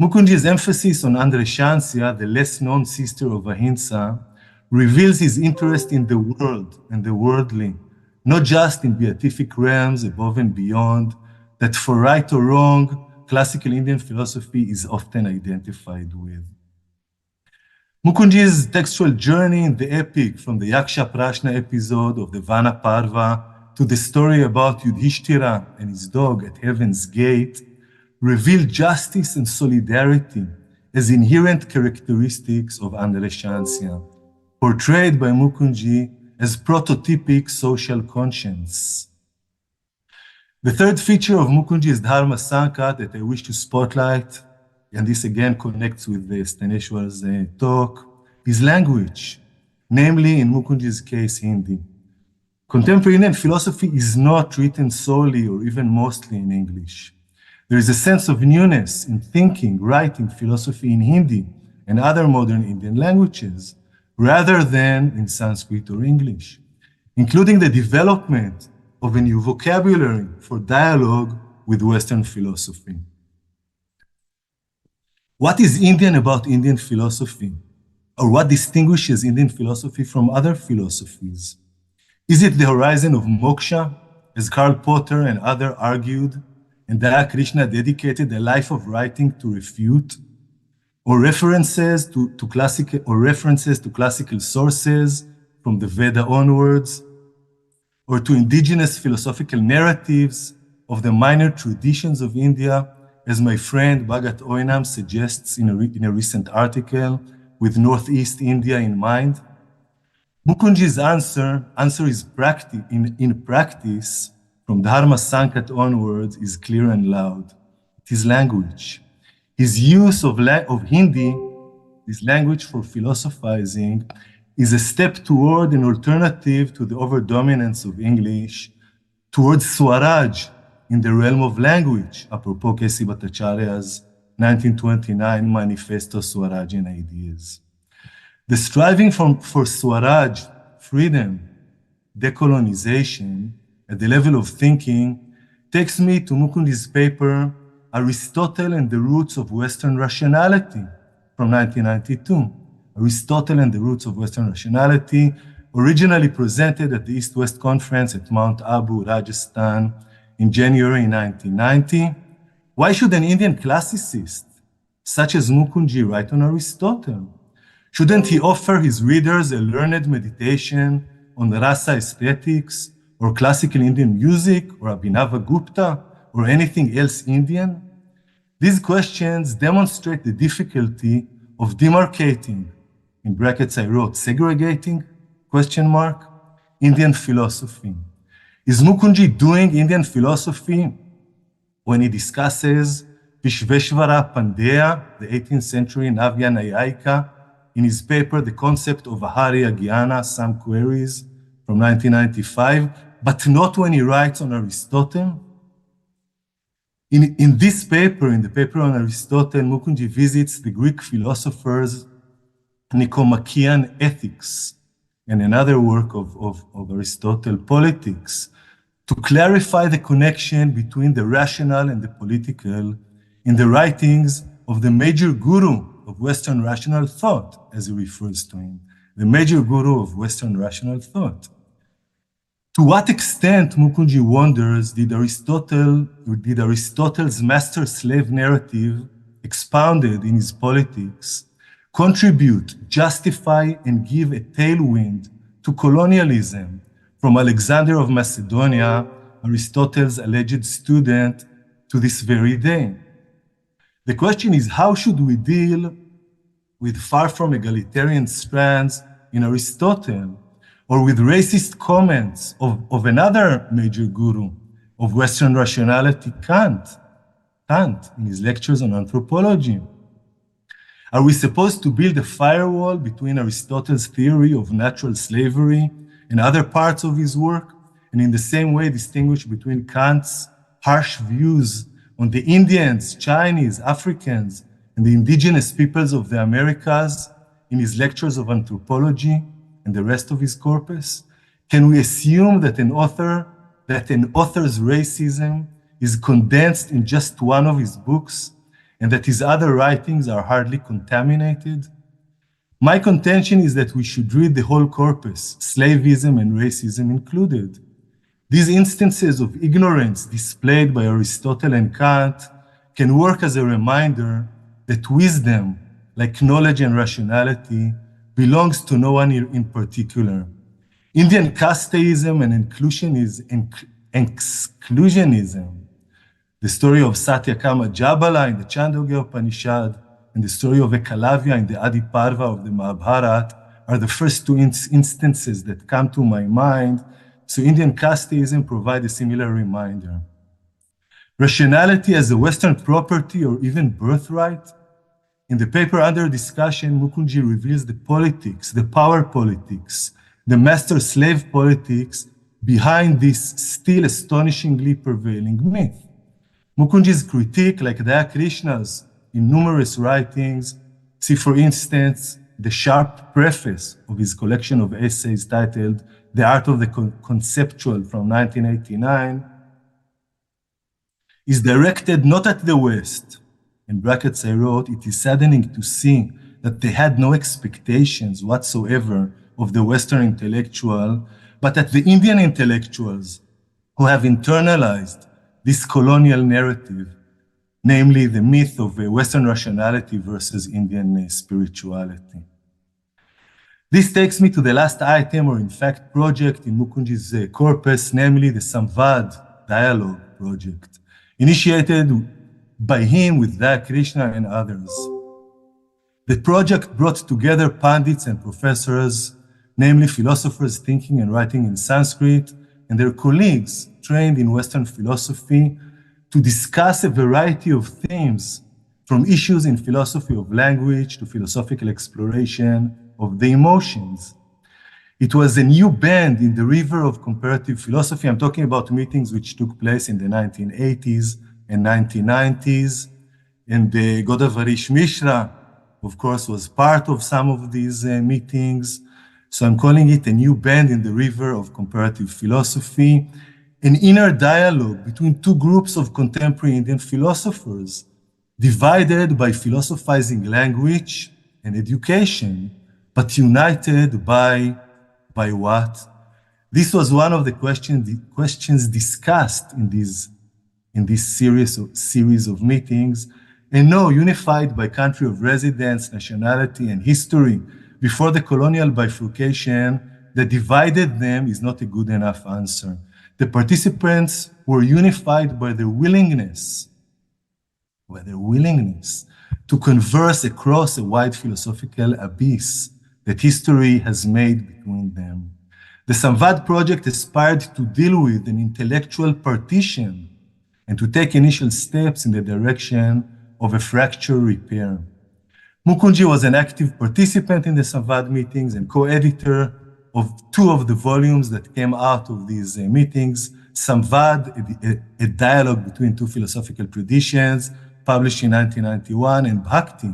Mukherjee's emphasis on andreshansya, the less known sister of ahimsa, reveals his interest in the world and the worldly, not just in beatific realms above and beyond, that for right or wrong, classical Indian philosophy is often identified with. Mukherjee's textual journey in the epic, from the Yaksha Prashna episode of the Vana Parva to the story about Yudhishthira and his dog at Heaven's Gate, reveal justice and solidarity as inherent characteristics of andreshansya, portrayed by Mukherjee as prototypic social conscience. The third feature of Mukherjee's Dharma Sankat that I wish to spotlight, and this again connects with the Staneshwar's talk, is language, namely in Mukherjee's case, Hindi. Contemporary Indian philosophy is not written solely or even mostly in English. There is a sense of newness in thinking, writing philosophy in Hindi and other modern Indian languages, rather than in Sanskrit or English, including the development of a new vocabulary for dialogue with Western philosophy. What is Indian about Indian philosophy? Or what distinguishes Indian philosophy from other philosophies? Is it the horizon of moksha, as Karl Popper and others argued, and Daya Krishna dedicated a life of writing to refute? Or references to classical sources from the Veda onwards? Or to indigenous philosophical narratives of the minor traditions of India, as my friend Bhagat Oinam suggests in a recent article, with Northeast India in mind? Mukherjee's answer is in practice, from Dharma Sankat onwards, is clear and loud. It is language. His use of Hindi, this language for philosophizing, is a step toward an alternative to the overdominance of English, towards Swaraj in the realm of language, apropos K.C. Bhattacharya's 1929 Manifesto Swarajian Ideas. The striving for Swaraj, freedom, decolonization, at the level of thinking, takes me to Mukherjee's paper, Aristotle and the Roots of Western Rationality, from 1992. Aristotle and the Roots of Western Rationality, originally presented at the East-West Conference at Mount Abu, Rajasthan, in January 1990. Why should an Indian classicist, such as Mukherjee, write on Aristotle? Shouldn't he offer his readers a learned meditation on rasa aesthetics, or classical Indian music, or Abhinava Gupta, or anything else Indian? These questions demonstrate the difficulty of demarcating, in brackets I wrote, segregating, question mark, Indian philosophy. Is Mukunji doing Indian philosophy when he discusses Vishveshvara Pandya, the 18th century Navya Nayayika, in his paper, The Concept of Aharya Jnana, Some Queries, from 1995, but not when he writes on Aristotle? In this paper, in the paper on Aristotle, Mukunji visits the Greek philosophers Nicomachean Ethics and another work of Aristotle, Politics, to clarify the connection between the rational and the political in the writings of the major guru of Western rational thought, as he refers to him, the major guru of Western rational thought. To what extent, Mukunji wonders, did Aristotle's master-slave narrative, expounded in his Politics, contribute, justify, and give a tailwind to colonialism from Alexander of Macedonia, Aristotle's alleged student, to this very day? The question is, how should we deal with far from egalitarian strands in Aristotle, or with racist comments of another major guru of Western rationality, Kant, in his lectures on anthropology? Are we supposed to build a firewall between Aristotle's theory of natural slavery and other parts of his work, and in the same way distinguish between Kant's harsh views on the Indians, Chinese, Africans, and the indigenous peoples of the Americas in his lectures of anthropology and the rest of his corpus? Can we assume that an author's racism is condensed in just one of his books, and that his other writings are hardly contaminated? My contention is that we should read the whole corpus, slavism and racism included. These instances of ignorance displayed by Aristotle and Kant can work as a reminder that wisdom, like knowledge and rationality, belongs to no one in particular. Indian casteism and exclusionism, the story of Satyakama Jabala in the Chandogya Upanishad, and the story of Ekalavya in the Adi Parva of the Mahabharata are the first two instances that come to my mind, so Indian casteism provides a similar reminder. Rationality as a Western property or even birthright? In the paper under discussion, Mukunji reveals the politics, the power politics, the master-slave politics behind this still astonishingly prevailing myth. Mukunji's critique, like Dayakrishna's in numerous writings, see for instance the sharp preface of his collection of essays titled The Art of the Conceptual from 1989, is directed not at the West. In brackets I wrote, it is saddening to see that they had no expectations whatsoever of the Western intellectual, but at the Indian intellectuals who have internalized this colonial narrative, namely the myth of Western rationality versus Indian spirituality. This takes me to the last item, or in fact project in Mukunji's corpus, namely the Samvad Dialogue project, initiated by him with Dayakrishna and others. The project brought together pundits and professors, namely philosophers thinking and writing in Sanskrit, and their colleagues trained in Western philosophy, to discuss a variety of themes, from issues in philosophy of language to philosophical exploration of the emotions. It was a new bend in the river of comparative philosophy. I'm talking about meetings which took place in the 1980s and 1990s. And Godavarish Mishra, of course, was part of some of these meetings. So I'm calling it a new bend in the river of comparative philosophy, an inner dialogue between two groups of contemporary Indian philosophers, divided by philosophizing language and education, but united by what? This was one of the questions discussed in this series of meetings, and no, unified by country of residence, nationality, and history before the colonial bifurcation that divided them is not a good enough answer. The participants were unified by their willingness to converse across a wide philosophical abyss that history has made between them. The Samvad project aspired to deal with an intellectual partition and to take initial steps in the direction of a fracture repair. Mukunji was an active participant in the Samvad meetings and co-editor of 2 of the volumes that came out of these meetings, Samvad, a dialogue between 2 philosophical traditions, published in 1991, and Bhakti,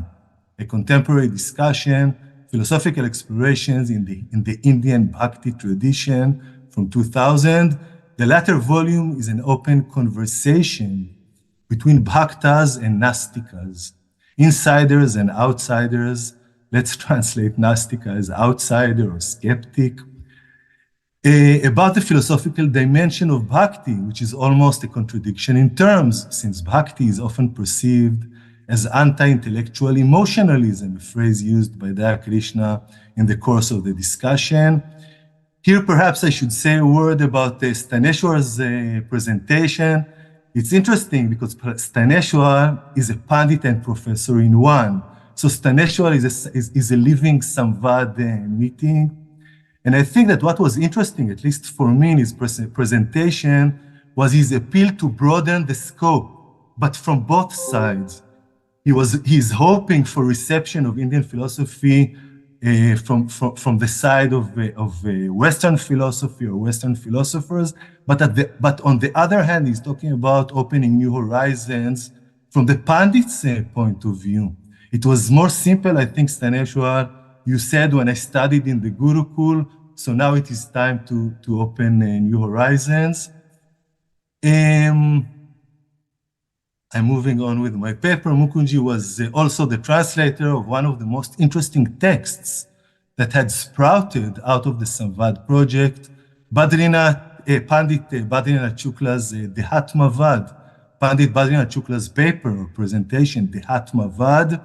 a contemporary discussion, philosophical explorations in the Indian Bhakti tradition from 2000. The latter volume is an open conversation between Bhaktas and Nastikas, insiders and outsiders. Let's translate Nastika as outsider or skeptic. About the philosophical dimension of Bhakti, which is almost a contradiction in terms, since Bhakti is often perceived as anti-intellectual emotionalism, a phrase used by Daya Krishna in the course of the discussion. Here, perhaps I should say a word about Staneshwar's presentation. It's interesting because Staneshwar is a Pandit and professor in one. So Staneshwar is a living Samvad meeting. And I think that what was interesting, at least for me in his presentation, was his appeal to broaden the scope, but from both sides. He's hoping for reception of Indian philosophy from the side of Western philosophy or Western philosophers, but on the other hand, he's talking about opening new horizons from the Pandit's point of view. It was more simple, I think, Staneshwar, you said when I studied in the Gurukul, so now it is time to open new horizons. I'm moving on with my paper. Mukunji was also the translator of one of the most interesting texts that had sprouted out of the Samvad project, Pandit Badrinath Shukla's Dehatmavad, Pandit Badrinath Shukla's paper or presentation, Dehatmavad,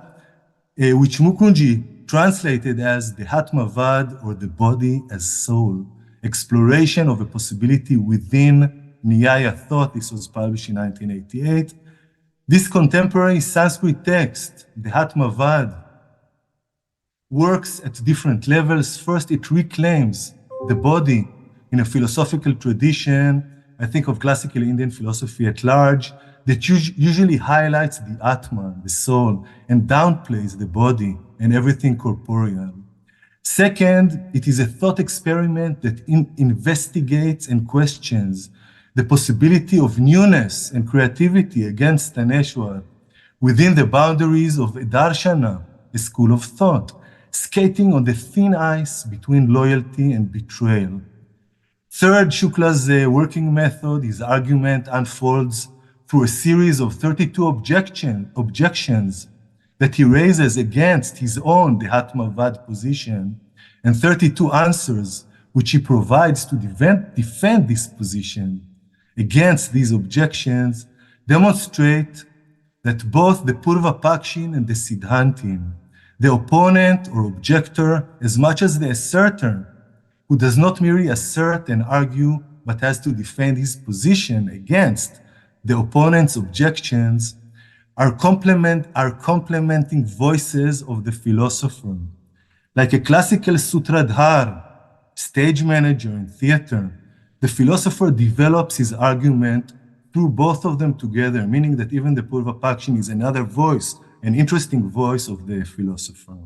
which Mukunji translated as Dehatmavad, or the body as soul, exploration of a possibility within Nyaya thought. This was published in 1988. This contemporary Sanskrit text, Dehatmavad, works at different levels. First, it reclaims the body in a philosophical tradition, I think of classical Indian philosophy at large, that usually highlights the Atma, the soul, and downplays the body and everything corporeal. Second, it is a thought experiment that investigates and questions the possibility of newness and creativity against Staneshwar within the boundaries of a darshana, a school of thought, skating on the thin ice between loyalty and betrayal. Third, Shukla's working method, his argument unfolds through a series of 32 objections that he raises against his own Dehatmavad position, and 32 answers which he provides to defend this position against these objections, demonstrate that both the Purva Pakshin and the Siddhantin, the opponent or objector, as much as the asserter, who does not merely assert and argue, but has to defend his position against the opponent's objections, are complementing voices of the philosopher. Like a classical sutradhar, stage manager in theater, the philosopher develops his argument through both of them together, meaning that even the Purva Pakshin is another voice, an interesting voice of the philosopher.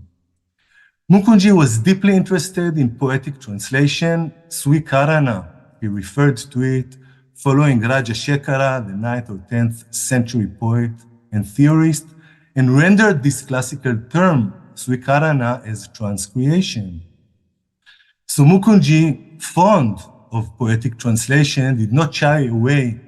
Mukunji was deeply interested in poetic translation, Swikarana, he referred to it, following Raja Shekhara, the 9th or 10th century poet and theorist, and rendered this classical term, Swikarana, as transcreation. So Mukunji, fond of poetic translation, did not shy away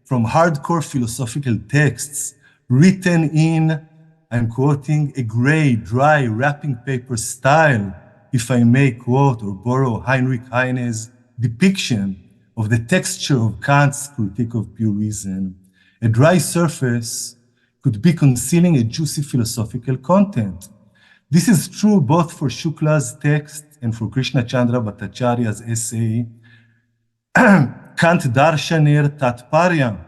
from hardcore philosophical texts written in, I'm quoting, a gray, dry wrapping paper style, if I may quote or borrow Heinrich Heine's depiction of the texture of Kant's Critique of Pure Reason. A dry surface could be concealing a juicy philosophical content. This is true both for Shukla's text and for Krishna Chandra Bhattacharya's essay, Kant Darshanir Tatparya,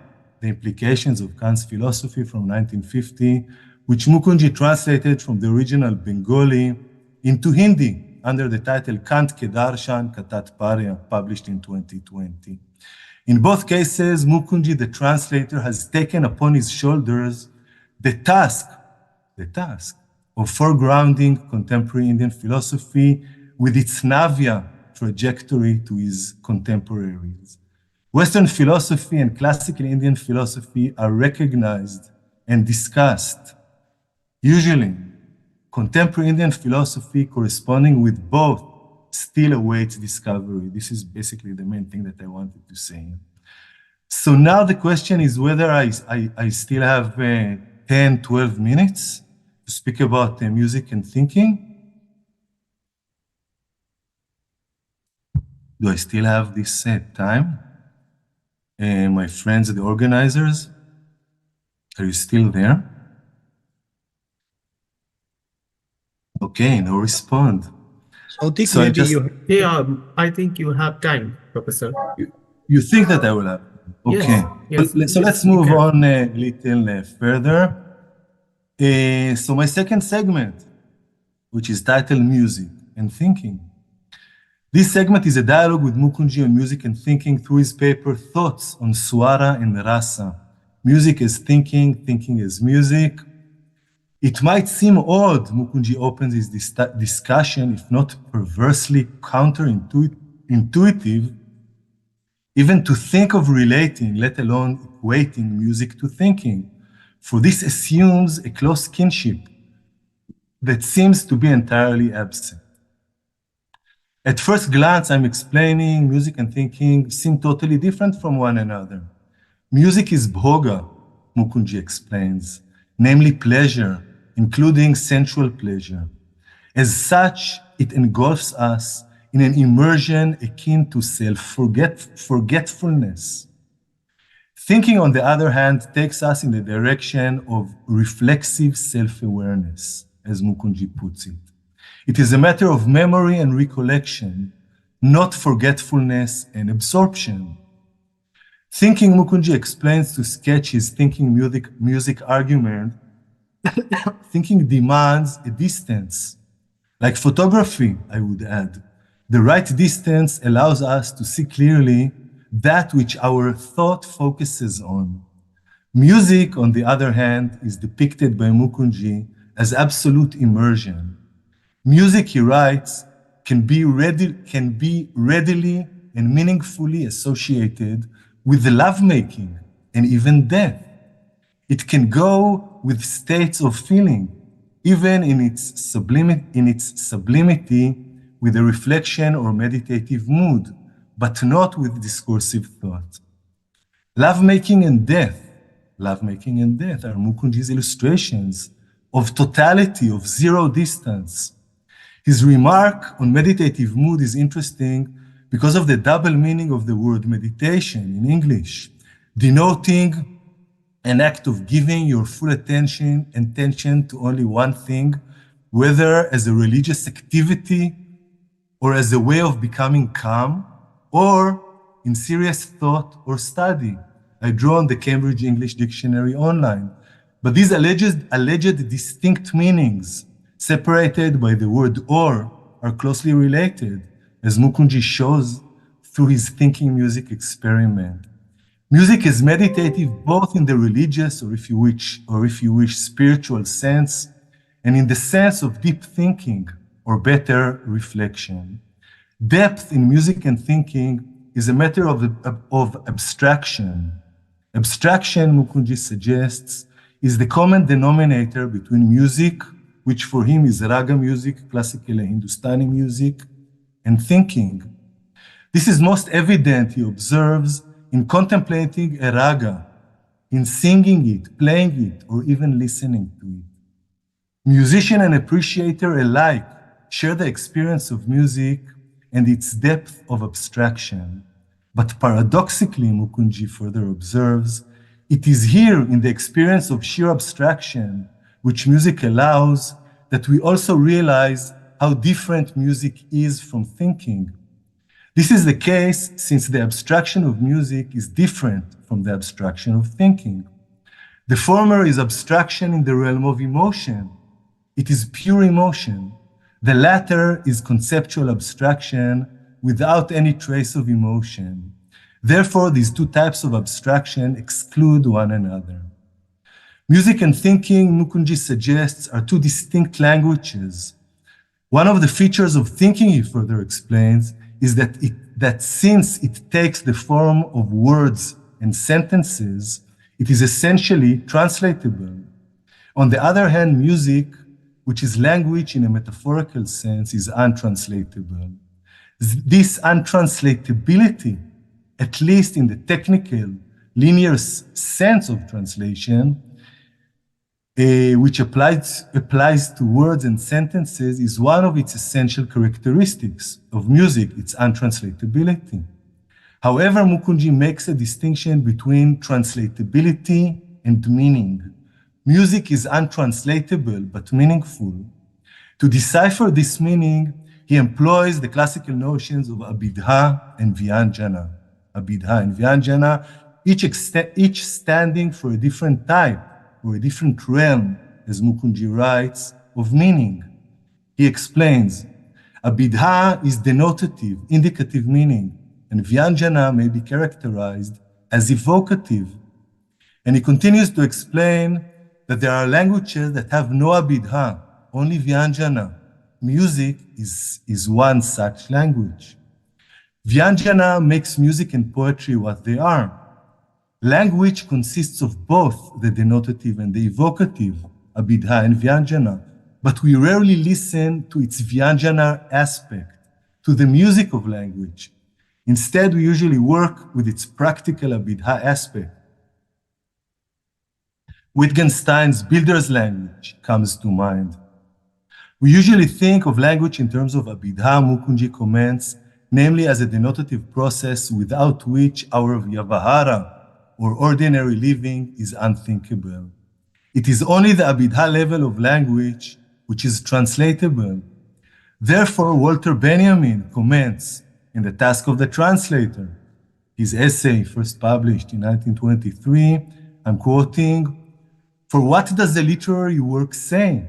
the implications of Kant's philosophy from 1950, which Mukunji translated from the original Bengali into Hindi under the title Kant Ke Darshan Ka Tatparya, published in 2020. In both cases, Mukunji, the translator, has taken upon his shoulders the task of foregrounding contemporary Indian philosophy with its Navya trajectory to his contemporaries. Western philosophy and classical Indian philosophy are recognized and discussed. Usually, contemporary Indian philosophy corresponding with both still awaits discovery. This is basically the main thing that I wanted to say. So now the question is whether I still have 10, 12 minutes to speak about music and thinking. Do I still have this time? My friends, the organizers, are you still there? Okay, no respond. So I think you have time, Professor. You think that I will have? Okay. Yes, so let's move on a little further. So my second segment, which is titled Music and Thinking. This segment is a dialogue with Mukunji on music and thinking through his paper Thoughts on Swara and Rasa. Music as thinking, thinking as music. It might seem odd, Mukunji opens his discussion, if not perversely counterintuitive, even to think of relating, let alone equating music to thinking. For this assumes a close kinship that seems to be entirely absent. At first glance, I'm explaining music and thinking seem totally different from one another. Music is bhoga, Mukunji explains, namely pleasure, including sensual pleasure. As such, it engulfs us in an immersion akin to self-forgetfulness. Thinking, on the other hand, takes us in the direction of reflexive self-awareness, as Mukunji puts it. It is a matter of memory and recollection, not forgetfulness and absorption. Thinking, Mukunji explains to sketch his thinking music argument, thinking demands a distance. Like photography, I would add. The right distance allows us to see clearly that which our thought focuses on. Music, on the other hand, is depicted by Mukunji as absolute immersion. Music, he writes, can be readily and meaningfully associated with lovemaking and even death. It can go with states of feeling, even in its sublimity, with a reflection or meditative mood, but not with discursive thought. Lovemaking and death are Mukunji's illustrations of totality, of zero distance. His remark on meditative mood is interesting because of the double meaning of the word meditation in English, denoting an act of giving your full attention to only one thing, whether as a religious activity or as a way of becoming calm, or in serious thought or study. I draw on the Cambridge English Dictionary online. But these alleged distinct meanings, separated by the word or, are closely related, as Mukunji shows through his thinking music experiment. Music is meditative both in the religious, or if you wish, spiritual sense, and in the sense of deep thinking, or better, reflection. Depth in music and thinking is a matter of abstraction. Abstraction, Mukunji suggests, is the common denominator between music, which for him is raga music, classical and Hindustani music, and thinking. This is most evident, he observes, in contemplating a raga, in singing it, playing it, or even listening to it. Musician and appreciator alike share the experience of music and its depth of abstraction. But paradoxically, Mukunji further observes, it is here in the experience of sheer abstraction, which music allows, that we also realize how different music is from thinking. This is the case since the abstraction of music is different from the abstraction of thinking. The former is abstraction in the realm of emotion. It is pure emotion. The latter is conceptual abstraction without any trace of emotion. Therefore, these two types of abstraction exclude one another. Music and thinking, Mukunji suggests, are two distinct languages. One of the features of thinking, he further explains, is that since it takes the form of words and sentences, it is essentially translatable. On the other hand, music, which is language in a metaphorical sense, is untranslatable. This untranslatability, at least in the technical, linear sense of translation, which applies to words and sentences, is one of its essential characteristics of music, its untranslatability. However, Mukunji makes a distinction between translatability and meaning. Music is untranslatable but meaningful. To decipher this meaning, he employs the classical notions of abidha and vyanjana. Abidha and vyanjana, each standing for a different type or a different realm, as Mukunji writes, of meaning. He explains, abidha is denotative, indicative meaning, and vyanjana may be characterized as evocative. And he continues to explain that there are languages that have no abidha, only vyanjana. Music is one such language. Vyanjana makes music and poetry what they are. Language consists of both the denotative and the evocative, abidha and vyanjana, but we rarely listen to its vyanjana aspect, to the music of language. Instead, we usually work with its practical abidha aspect. Wittgenstein's builder's language comes to mind. We usually think of language in terms of abidha, Mukunji comments, namely as a denotative process without which our vyavahara, or ordinary living, is unthinkable. It is only the abidha level of language which is translatable. Therefore, Walter Benjamin comments in The Task of the Translator, his essay first published in 1923, I'm quoting, "For what does the literary work say?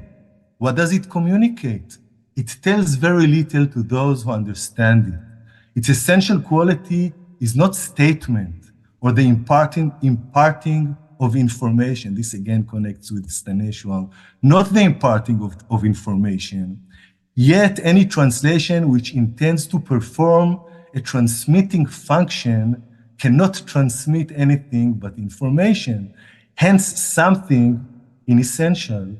What does it communicate? It tells very little to those who understand it. Its essential quality is not statement or the imparting of information." This again connects with Staneshwar. Not the imparting of information. Yet any translation which intends to perform a transmitting function cannot transmit anything but information, hence something inessential.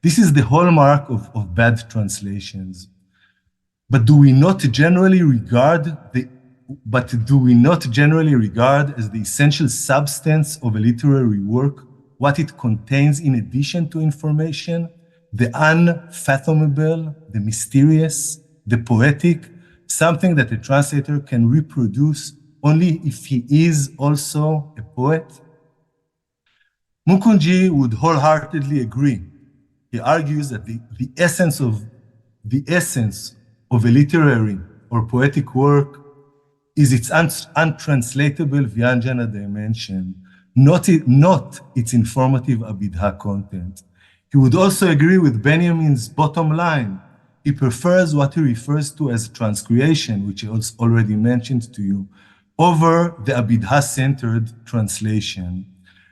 This is the hallmark of bad translations. But do we not generally regard as the essential substance of a literary work what it contains in addition to information, the unfathomable, the mysterious, the poetic, something that a translator can reproduce only if he is also a poet? Mukunji would wholeheartedly agree. He argues that the essence of a literary or poetic work is its untranslatable vyanjana dimension, not its informative abidha content. He would also agree with Benjamin's bottom line. He prefers what he refers to as transcreation, which he already mentioned to you, over the abidha-centered translation.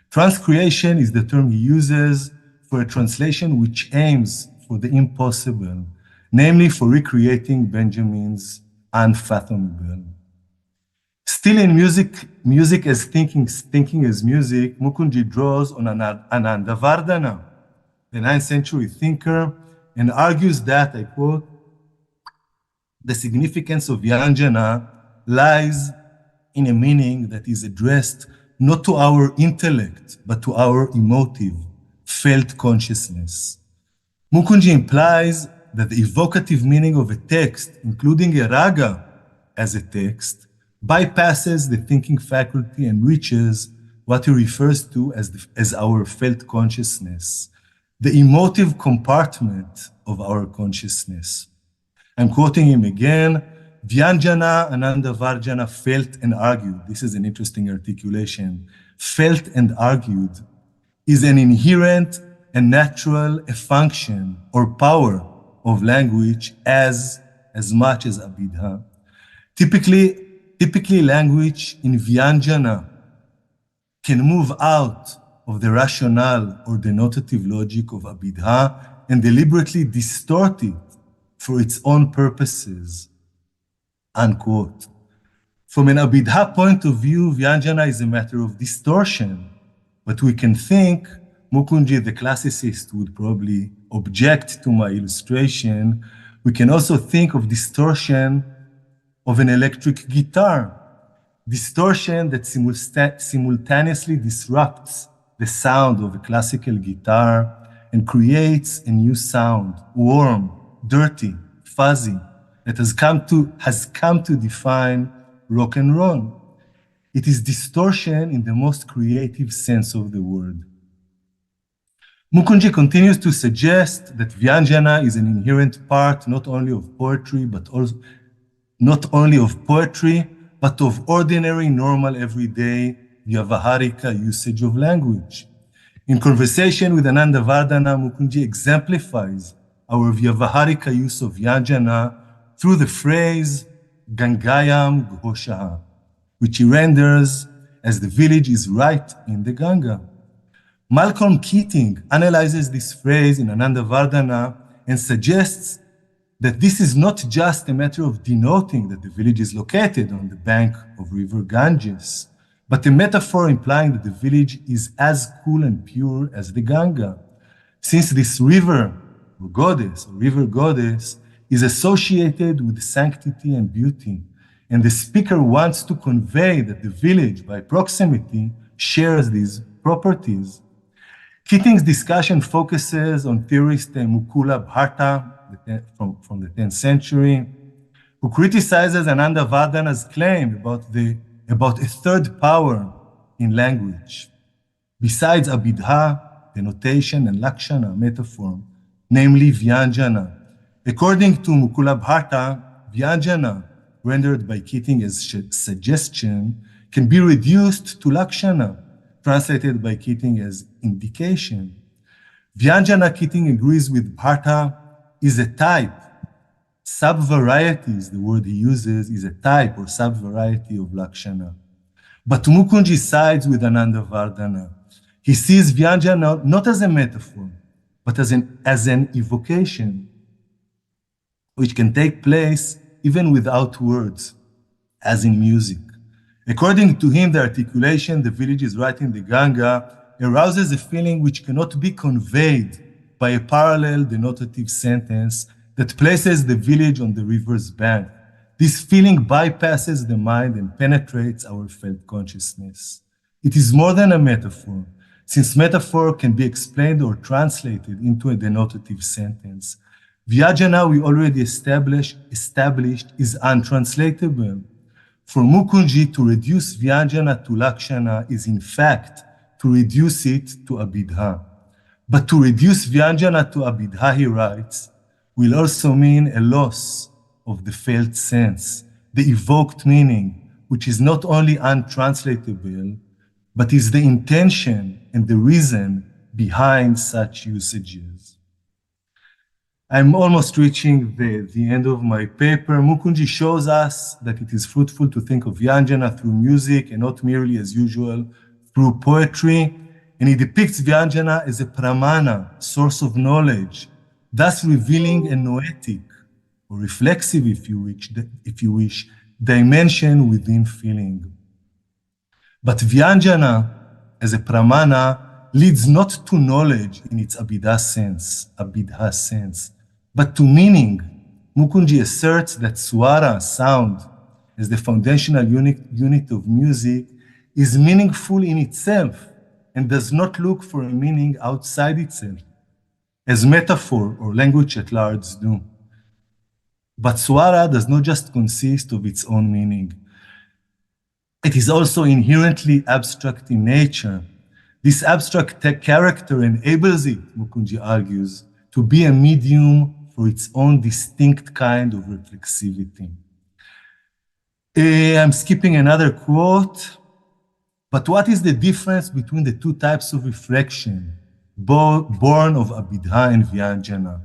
Transcreation is the term he uses for a translation which aims for the impossible, namely for recreating Benjamin's unfathomable. Still in music as thinking as music, Mukunji draws on Anandavardhana, the 9th century thinker, and argues that, I quote, "The significance of vyanjana lies in a meaning that is addressed not to our intellect, but to our emotive, felt consciousness." Mukunji implies that the evocative meaning of a text, including a raga as a text, bypasses the thinking faculty and reaches what he refers to as our felt consciousness, the emotive compartment of our consciousness. I'm quoting him again. Vyanjana Ananda Varjana felt and argued. This is an interesting articulation. Felt and argued is an inherent and natural a function or power of language as much as Abhidha. Typically language in Vyanjana can move out of the rationale or denotative logic of Abhidha and deliberately distort it for its own purposes, unquote. From an Abhidha point of view, Vyanjana is a matter of distortion, but we can think, Mukunji, the classicist, would probably object to my illustration. We can also think of distortion of an electric guitar, distortion that simultaneously disrupts the sound of a classical guitar and creates a new sound, warm, dirty, fuzzy, that has come to define rock and roll. It is distortion in the most creative sense of the word. Mukunji continues to suggest that Vyanjana is an inherent part not only of poetry, but of ordinary, normal, everyday, Vyavaharika usage of language. In conversation with Ananda Vardhana, Mukunji exemplifies our Vyavaharika use of Vyanjana through the phrase Gangayam Ghoshaha, which he renders as the village is right in the Ganga. Malcolm Keating analyzes this phrase in Ananda Vardhana and suggests that this is not just a matter of denoting that the village is located on the bank of river Ganges, but a metaphor implying that the village is as cool and pure as the Ganga. Since this river goddess is associated with sanctity and beauty, and the speaker wants to convey that the village, by proximity, shares these properties. Keating's discussion focuses on theorist Mukula Bharta from the 10th century, who criticizes Ananda Vardhana's claim about a third power in language, besides Abhidha, denotation, and Lakshana, metaphor, namely Vyanjana. According to Mukula Bharta, Vyanjana, rendered by Keating as suggestion, can be reduced to Lakshana, translated by Keating as indication. Vyanjana, Keating agrees with Bharta, is a type. Subvariety is the word he uses, is a type or subvariety of Lakshana. But Mukunji sides with Ananda Vardhana. He sees Vyanjana not as a metaphor, but as an evocation, which can take place even without words, as in music. According to him, the articulation, the village is right in the Ganga, arouses a feeling which cannot be conveyed by a parallel denotative sentence that places the village on the river's bank. This feeling bypasses the mind and penetrates our felt consciousness. It is more than a metaphor, since metaphor can be explained or translated into a denotative sentence. Vyanjana, we already established, is untranslatable. For Mukunji, to reduce Vyanjana to Lakshana is in fact to reduce it to Abhidha. But to reduce Vyanjana to Abhidha, he writes, will also mean a loss of the felt sense, the evoked meaning, which is not only untranslatable, but is the intention and the reason behind such usages. I'm almost reaching the end of my paper. Mukunji shows us that it is fruitful to think of Vyanjana through music and not merely as usual through poetry. And he depicts Vyanjana as a pramana, source of knowledge, thus revealing a noetic or reflexive, if you wish, dimension within feeling. But Vyanjana as a pramana leads not to knowledge in its Abhidha sense, but to meaning. Mukunji asserts that swara, sound, as the foundational unit of music, is meaningful in itself and does not look for a meaning outside itself, as metaphor or language at large do. But swara does not just consist of its own meaning. It is also inherently abstract in nature. This abstract character enables it, Mukunji argues, to be a medium for its own distinct kind of reflexivity. I'm skipping another quote. But what is the difference between the two types of reflection, born of Abhidha and Vyanjana,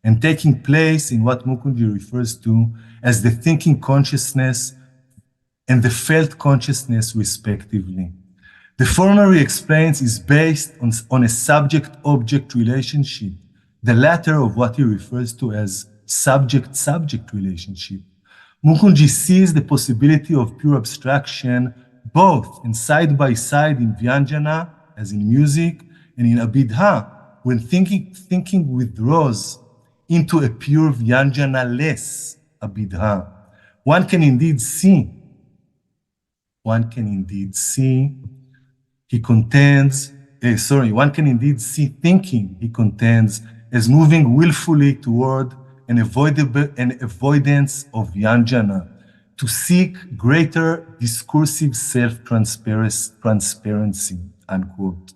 and taking place in what Mukunji refers to as the thinking consciousness and the felt consciousness, respectively? The former, he explains, is based on a subject-object relationship, the latter of what he refers to as subject-subject relationship. Mukunji sees the possibility of pure abstraction both and side by side in Vyanjana, as in music, and in Abhidha, when thinking withdraws into a pure Vyanjana-less Abhidha. One can indeed see thinking he contends as moving willfully toward an avoidance of Vyanjana, to seek greater discursive self-transparency, unquote.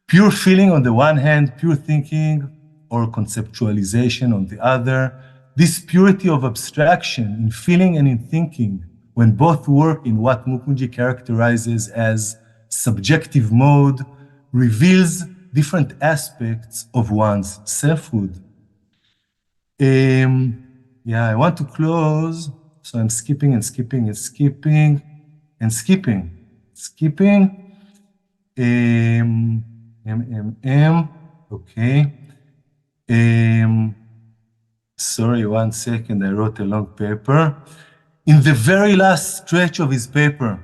Pure feeling on the one hand, pure thinking or conceptualization on the other. This purity of abstraction in feeling and in thinking, when both work in what Mukunji characterizes as subjective mode, reveals different aspects of one's selfhood. I want to close. So I'm skipping. Okay. Sorry, 1 second, I wrote a long paper. In the very last stretch of his paper,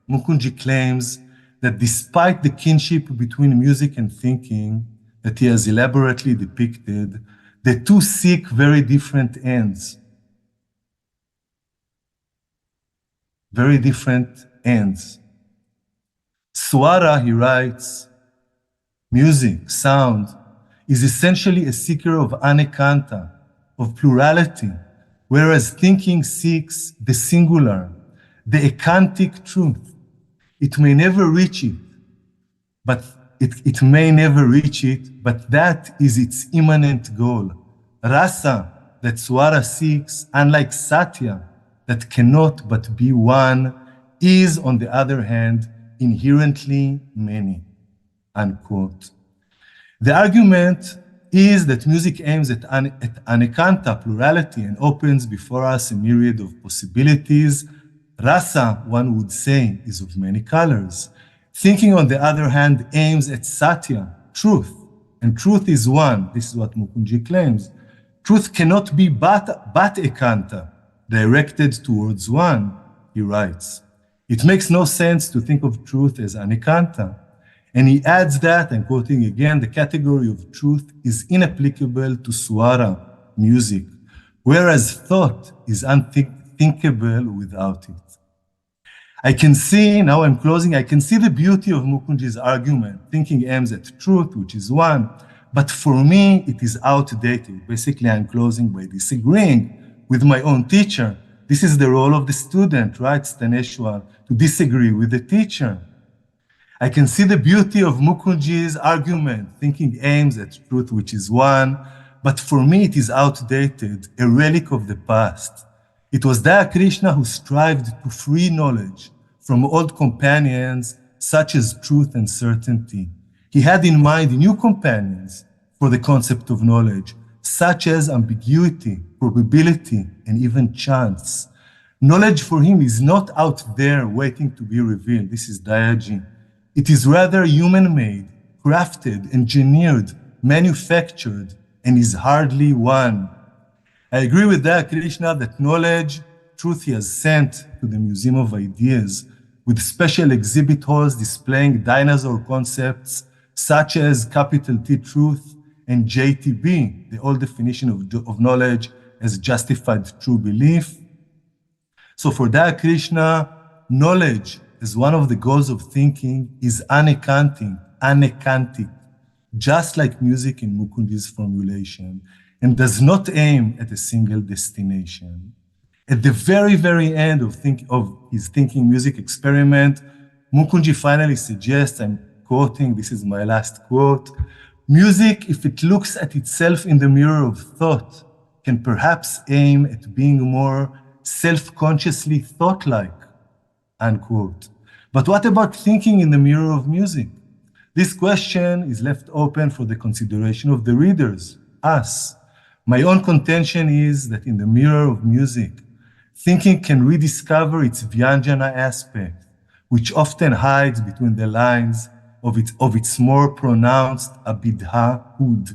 Mukunji claims that despite the kinship between music and thinking that he has elaborately depicted, the two seek very different ends. Swara, he writes, music, sound, is essentially a seeker of anekanta, of plurality, whereas thinking seeks the singular, the ekantic truth. It may never reach it, but that is its immanent goal. Rasa, that Swara seeks, unlike Satya, that cannot but be one, is, on the other hand, inherently many, unquote. The argument is that music aims at anekanta, plurality, and opens before us a myriad of possibilities. Rasa, one would say, is of many colors. Thinking, on the other hand, aims at satya, truth, and truth is one. This is what Mukunji claims. Truth cannot be but ekanta, directed towards one, he writes. It makes no sense to think of truth as anekanta. And he adds that, and quoting again, the category of truth is inapplicable to Swara, music, whereas thought is unthinkable without it. I can see, now I'm closing, I can see the beauty of Mukunji's argument. Thinking aims at truth, which is one, but for me, it is outdated. Basically, I'm closing by disagreeing with my own teacher. This is the role of the student, right, Staneshwar, to disagree with the teacher. I can see the beauty of Mukunji's argument. Thinking aims at truth, which is one, but for me it is outdated, a relic of the past. It was Daya Krishna who strived to free knowledge from old companions such as truth and certainty. He had in mind new companions for the concept of knowledge, such as ambiguity, probability, and even chance. Knowledge for him is not out there waiting to be revealed. This is Dayaji. It is rather human-made, crafted, engineered, manufactured, and is hardly one. I agree with Daya Krishna that knowledge, truth he has sent to the Museum of Ideas, with special exhibit halls displaying dinosaur concepts such as capital T truth and JTB, the old definition of knowledge as justified true belief. So for Daya Krishna, knowledge as one of the goals of thinking is anekantic, just like music in Mukunji's formulation, and does not aim at a single destination. At the very, very end of his thinking music experiment, Mukunji finally suggests, I'm quoting, this is my last quote, music, if it looks at itself in the mirror of thought, can perhaps aim at being more self-consciously thought-like, unquote. But what about thinking in the mirror of music? This question is left open for the consideration of the readers, us. My own contention is that in the mirror of music, thinking can rediscover its Vyanjana aspect, which often hides between the lines of its more pronounced abidha-hood.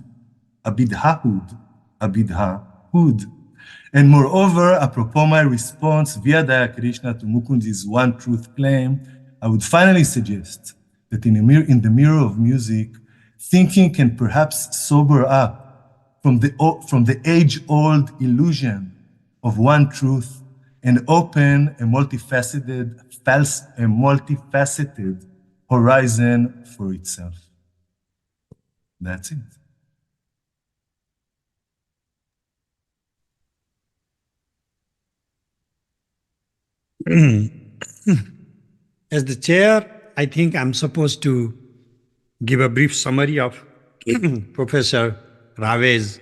And moreover, apropos my response via Daya Krishna to Mukundi's one truth claim, I would finally suggest that in the mirror of music, thinking can perhaps sober up from the age-old illusion of one truth and open a multifaceted horizon for itself. That's it. As the chair, I think I'm supposed to give a brief summary of Professor Rave's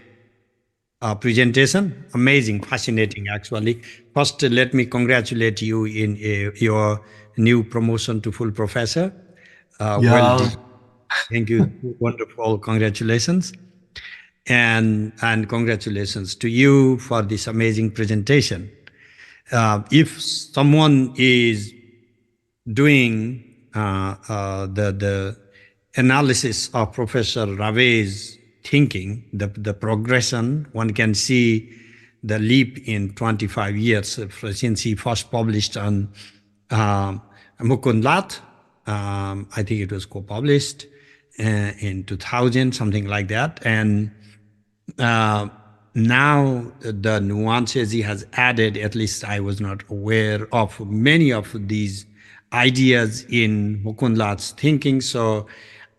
presentation. Amazing, fascinating, actually. First, let me congratulate you in your new promotion to full professor. Well done. Thank you. Wonderful. Congratulations. And congratulations to you for this amazing presentation. If someone is doing the analysis of Professor Rave's thinking, the progression, one can see the leap in 25 years since he first published on Mukund Lat. I think it was co-published in 2000, something like that. And now the nuances he has added, at least I was not aware of many of these ideas in Mukund Lat's thinking. So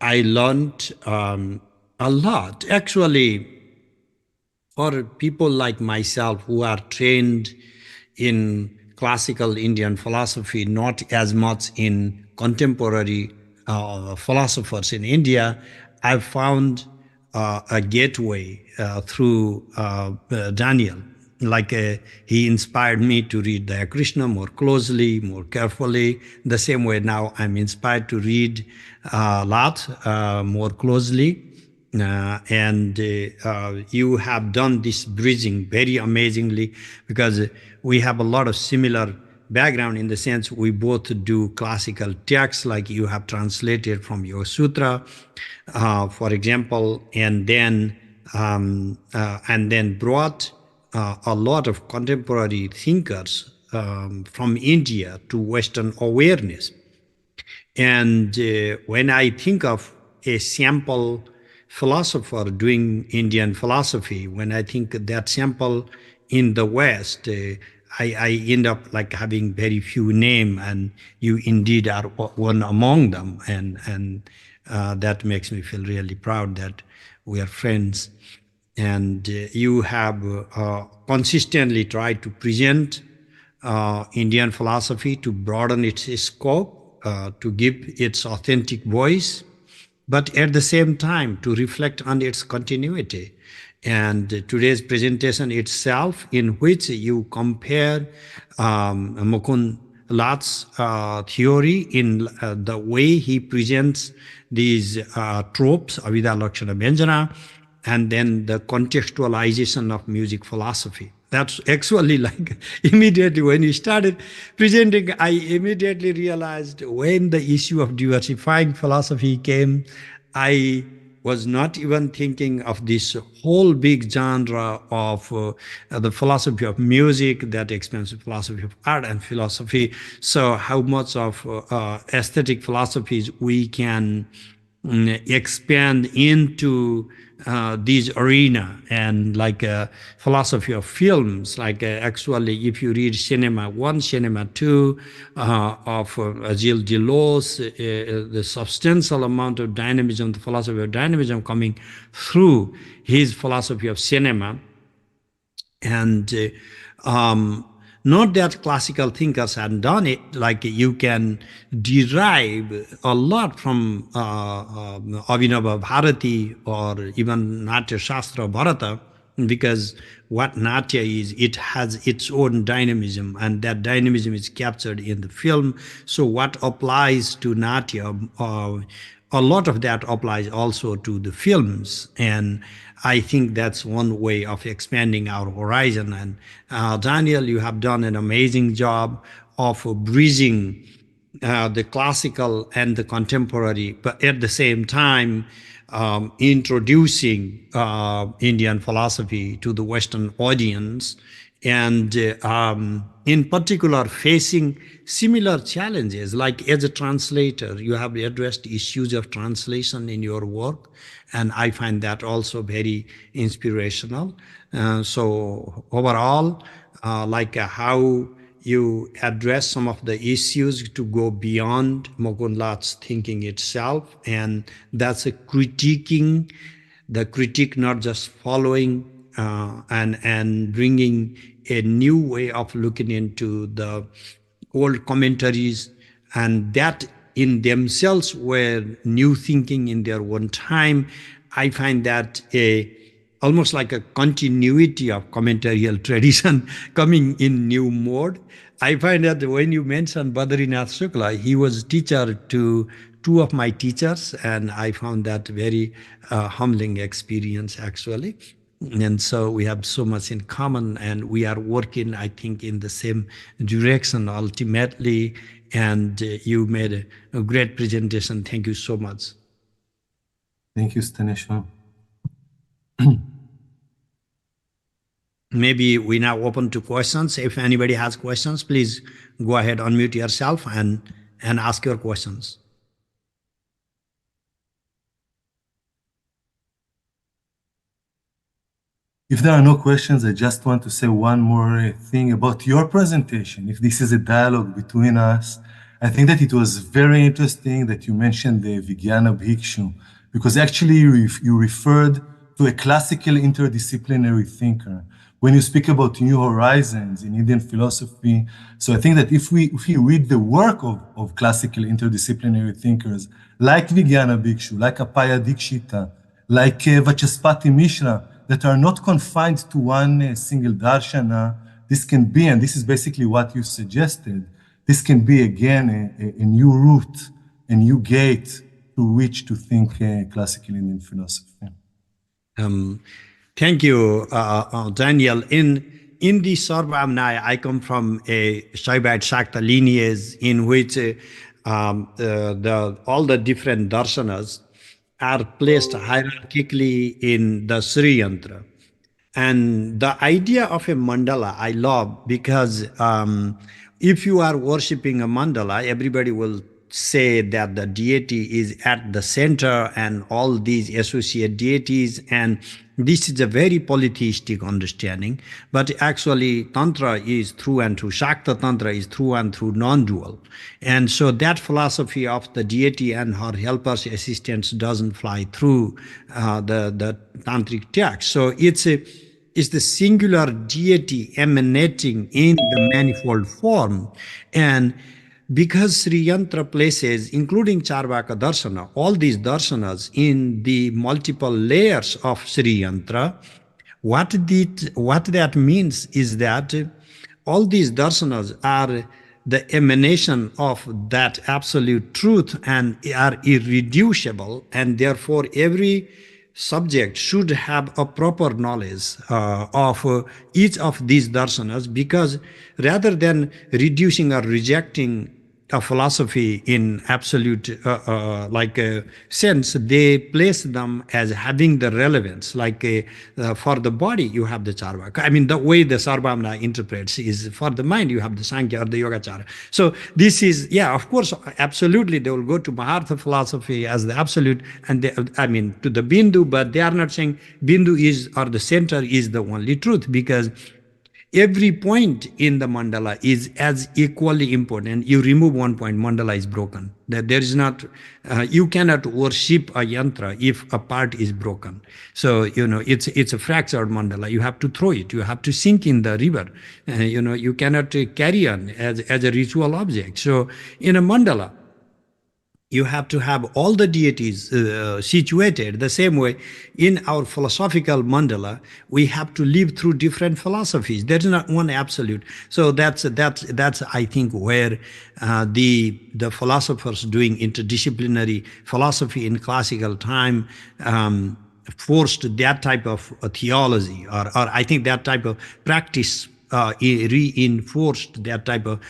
I learned a lot. Actually, for people like myself who are trained in classical Indian philosophy, not as much in contemporary philosophers in India, I've found a gateway through Daniel. Like he inspired me to read Daya Krishna more closely, more carefully. The same way now I'm inspired to read Lat more closely. And you have done this bridging very amazingly, because we have a lot of similar background in the sense we both do classical texts, like you have translated from your sutra, for example, and then brought a lot of contemporary thinkers from India to Western awareness. And when I think of a sample philosopher doing Indian philosophy, when I think that sample in the West, I end up like having very few names, and you indeed are one among them. And that makes me feel really proud that we are friends. And you have consistently tried to present Indian philosophy to broaden its scope, to give its authentic voice, but at the same time to reflect on its continuity. And today's presentation itself, in which you compare Mukund Lat's theory in the way he presents these tropes, Avida Lakshana Vyanjana, and then the contextualization of music philosophy. That's actually like immediately when you started presenting, I immediately realized when the issue of diversifying philosophy came, I was not even thinking of this whole big genre of the philosophy of music that expands philosophy of art and philosophy. So how much of aesthetic philosophies we can expand into this arena, and like philosophy of films, like actually if you read Cinema 1, Cinema 2 of Gilles Deleuze, the substantial amount of dynamism, the philosophy of dynamism coming through his philosophy of cinema. And not that classical thinkers had done it, like you can derive a lot from Abhinava Bharati or even Natya Shastra Bharata because what Natya is, it has its own dynamism, and that dynamism is captured in the film. So what applies to Natya, a lot of that applies also to the films, and I think that's one way of expanding our horizon. And Daniel, you have done an amazing job of bridging the classical and the contemporary, but at the same time introducing Indian philosophy to the Western audience, and in particular facing similar challenges. Like as a translator, you have addressed issues of translation in your work, and I find that also very inspirational. So overall, how you address some of the issues to go beyond Mukundlat's thinking itself, and that's a critiquing, the critique not just following and bringing a new way of looking into the old commentaries, and that in themselves were new thinking in their own time. I find that almost like a continuity of commentarial tradition coming in new mode. I find that when you mentioned Badrinath Shukla, he was teacher to two of my teachers, and I found that very humbling experience actually. And so we have so much in common, and we are working, I think, in the same direction ultimately. And you made a great presentation. Thank you so much. Thank you, Staneshwar. Maybe we now open to questions. If anybody has questions, please go ahead, unmute yourself and ask your questions. If there are no questions, I just want to say one more thing about your presentation. If this is a dialogue between us, I think that it was very interesting that you mentioned the Vijnana Bhikshu, because actually you referred to a classical interdisciplinary thinker when you speak about new horizons in Indian philosophy. So I think that if we read the work of classical interdisciplinary thinkers like Vijnana Bhikshu, like Appaya Dikshita, like Vachaspati Mishra, that are not confined to one single darshana, this can be, and this is basically what you suggested, this can be again a new route, a new gate through which to think classical Indian philosophy. Thank you, Daniel. In the Sarvamnaya, I come from a Shaivite Shakta lineage in which all the different darshanas are placed hierarchically in the Sri Yantra. And the idea of a mandala I love, because if you are worshipping a mandala, everybody will say that the deity is at the center and all these associate deities, and this is a very polytheistic understanding. But actually Tantra is through and through, Shakta Tantra is through and through non-dual. And so that philosophy of the deity and her helpers, assistants doesn't fly through the tantric text. So it's the singular deity emanating in the manifold form. And because Sri Yantra places, including Charvaka Darshana, all these darshanas in the multiple layers of Sri Yantra, what that means is that all these darshanas are the emanation of that absolute truth and are irreducible, and therefore every subject should have a proper knowledge of each of these darshanas, because rather than reducing or rejecting a philosophy in absolute sense, they place them as having the relevance. Like for the body, you have the Charvaka. I mean, the way the Sarvamna interprets is for the mind, you have the Sankhya or the Yogacara. So this is, yeah, of course, absolutely, they will go to Mahartha philosophy as the absolute, and to the Bindu, but they are not saying Bindu is, or the center is the only truth, because every point in the mandala is as equally important. You remove one point, mandala is broken. That there is not, you cannot worship a yantra if a part is broken. So, it's a fractured mandala. You have to throw it. You have to sink in the river. You cannot carry on as a ritual object. So in a mandala, you have to have all the deities situated the same way. In our philosophical mandala, we have to live through different philosophies. There is not one absolute. So that's I think where the philosophers doing interdisciplinary philosophy in classical time forced that type of theology, or I think that type of practice reinforced that type of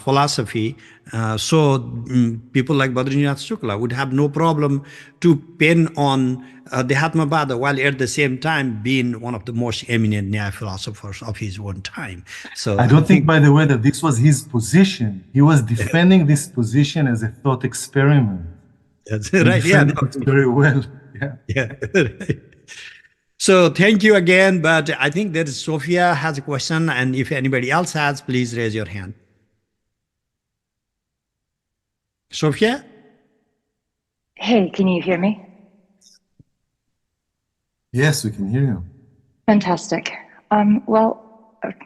philosophy. People like Badrinath Shukla would have no problem to pen on the Dhyatmavada, while at the same time being one of the most eminent Nyaya philosophers of his own time. So I don't think, by the way, that this was his position. He was defending this position as a thought experiment. That's He right. Yeah. defended it very well. Yeah. Yeah. Right. So thank you again. But I think that Sophia has a question, and if anybody else has, please raise your hand. Sophia? Hey, can you hear me? Yes, we can hear you. Fantastic.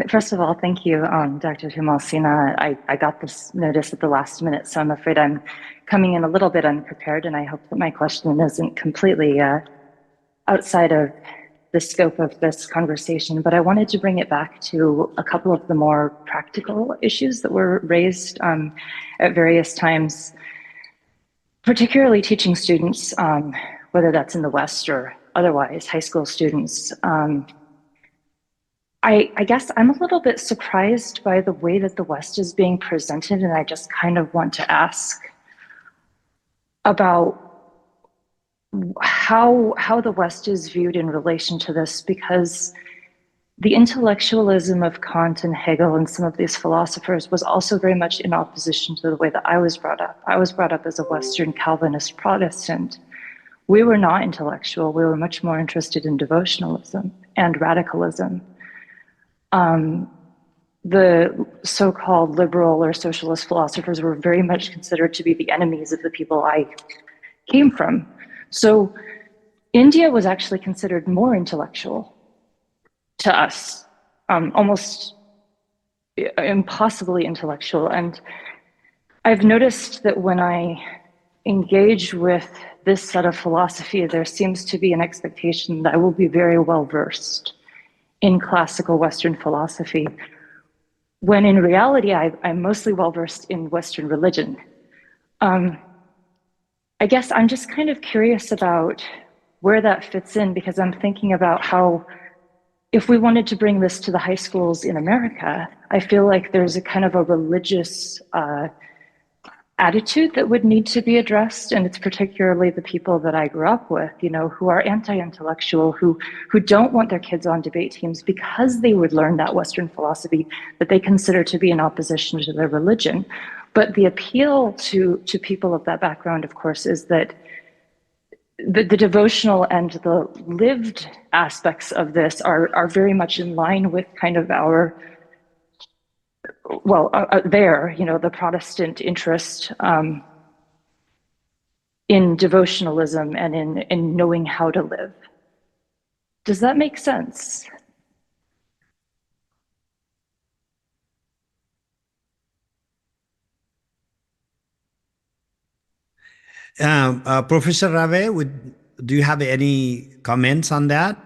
First of all, thank you, Dr. Tamal Sina. I got this notice at the last minute, so I'm afraid I'm coming in a little bit unprepared, and I hope that my question isn't completely outside of the scope of this conversation, but I wanted to bring it back to a couple of the more practical issues that were raised at various times, particularly teaching students, whether that's in the West or otherwise, high school students. I guess I'm a little bit surprised by the way that the West is being presented, and I just kind of want to ask about how the West is viewed in relation to this, because the intellectualism of Kant and Hegel and some of these philosophers was also very much in opposition to the way that I was brought up. I was brought up as a Western Calvinist Protestant. We were not intellectual. We were much more interested in devotionalism and radicalism. The so-called liberal or socialist philosophers were very much considered to be the enemies of the people I came from. So India was actually considered more intellectual to us, almost impossibly intellectual. And I've noticed that when I engage with this set of philosophy, there seems to be an expectation that I will be very well versed in classical Western philosophy, when in reality, I'm mostly well versed in Western religion. I guess I'm just kind of curious about where that fits in, because I'm thinking about how, if we wanted to bring this to the high schools in America, I feel like there's a kind of a religious attitude that would need to be addressed, and it's particularly the people that I grew up with, you know, who are anti-intellectual, who don't want their kids on debate teams because they would learn that Western philosophy that they consider to be in opposition to their religion. But the appeal to people of that background, of course, is that the devotional and the lived aspects of this are very much in line with kind of our, the Protestant interest in devotionalism and in knowing how to live. Does that make sense? Professor Rave, do you have any comments on that?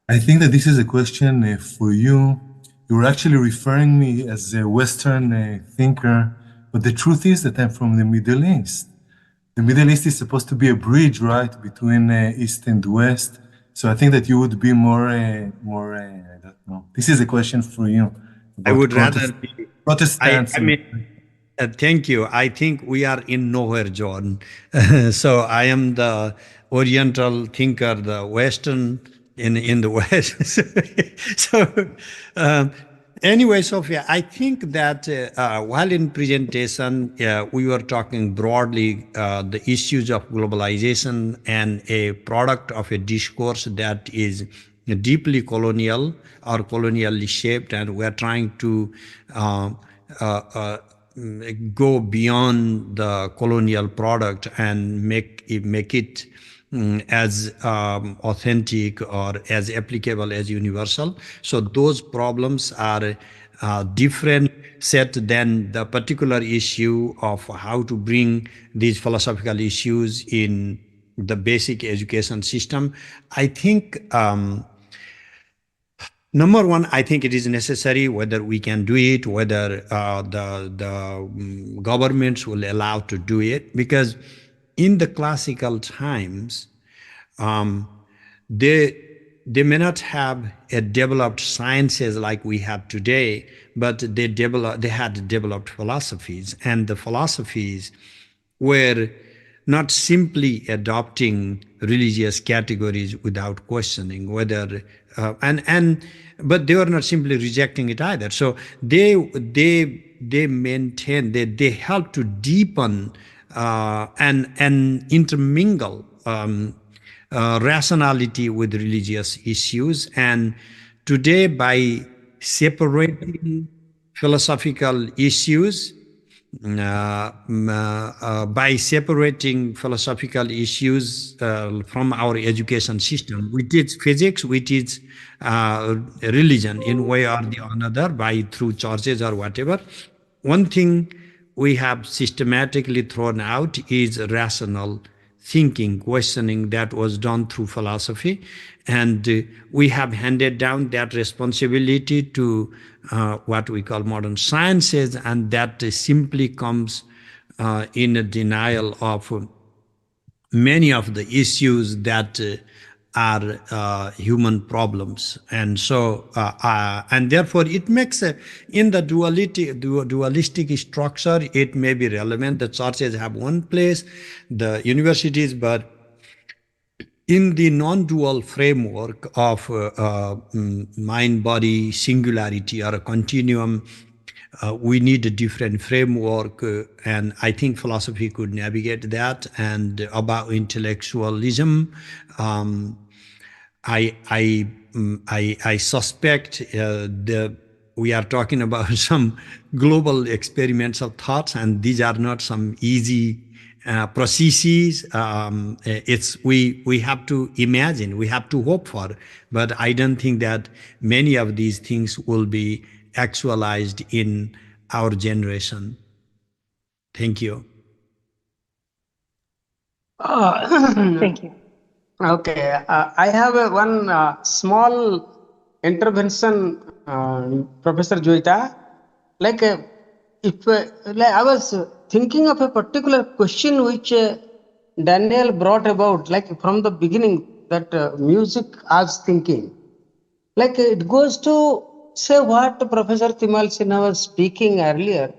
I think that this is a question for you. You're actually referring me as a Western thinker, but the truth is that I'm from the Middle East. The Middle East is supposed to be a bridge, right, between East and West. So I think that you would be more, I don't know. This is a question for you. I would rather be Protestants. Thank you. I think we are in nowhere, John. So I am the Oriental thinker, the Western in the West. Anyway, Sophia, I think that while in presentation, we were talking broadly the issues of globalization and a product of a discourse that is deeply colonial or colonially shaped, and we're trying to go beyond the colonial product and make it as authentic or as applicable as universal. So those problems are different set than the particular issue of how to bring these philosophical issues in the basic education system. I think number one, I think it is necessary, whether we can do it, whether the governments will allow to do it, because in the classical times, they may not have a developed sciences like we have today, but they had developed philosophies, and the philosophies were not simply adopting religious categories without questioning whether but they were not simply rejecting it either. So they maintain, they help to deepen and intermingle rationality with religious issues. And today, by separating philosophical issues, by separating philosophical issues from our education system, we teach physics, we teach religion in way or the another, by through churches or whatever. One thing we have systematically thrown out is rational thinking, questioning that was done through philosophy. And we have handed down that responsibility to what we call modern sciences, and that simply comes in a denial of many of the issues that are human problems. And so, and therefore it makes in the dualistic structure, it may be relevant. The churches have one place, the universities, but in the non-dual framework of mind-body singularity or a continuum, we need a different framework, and I think philosophy could navigate that. And about intellectualism, I suspect we are talking about some global experiments of thoughts, and these are not some easy processes. We have to imagine, we have to hope for, but I don't think that many of these things will be actualized in our generation. Thank you. Thank you. Okay, I have one small intervention, Professor Joita. Like, like I was thinking of a particular question which Daniel brought about, like from the beginning, that music as thinking. Like it goes to say what Professor Timal Sinha was speaking earlier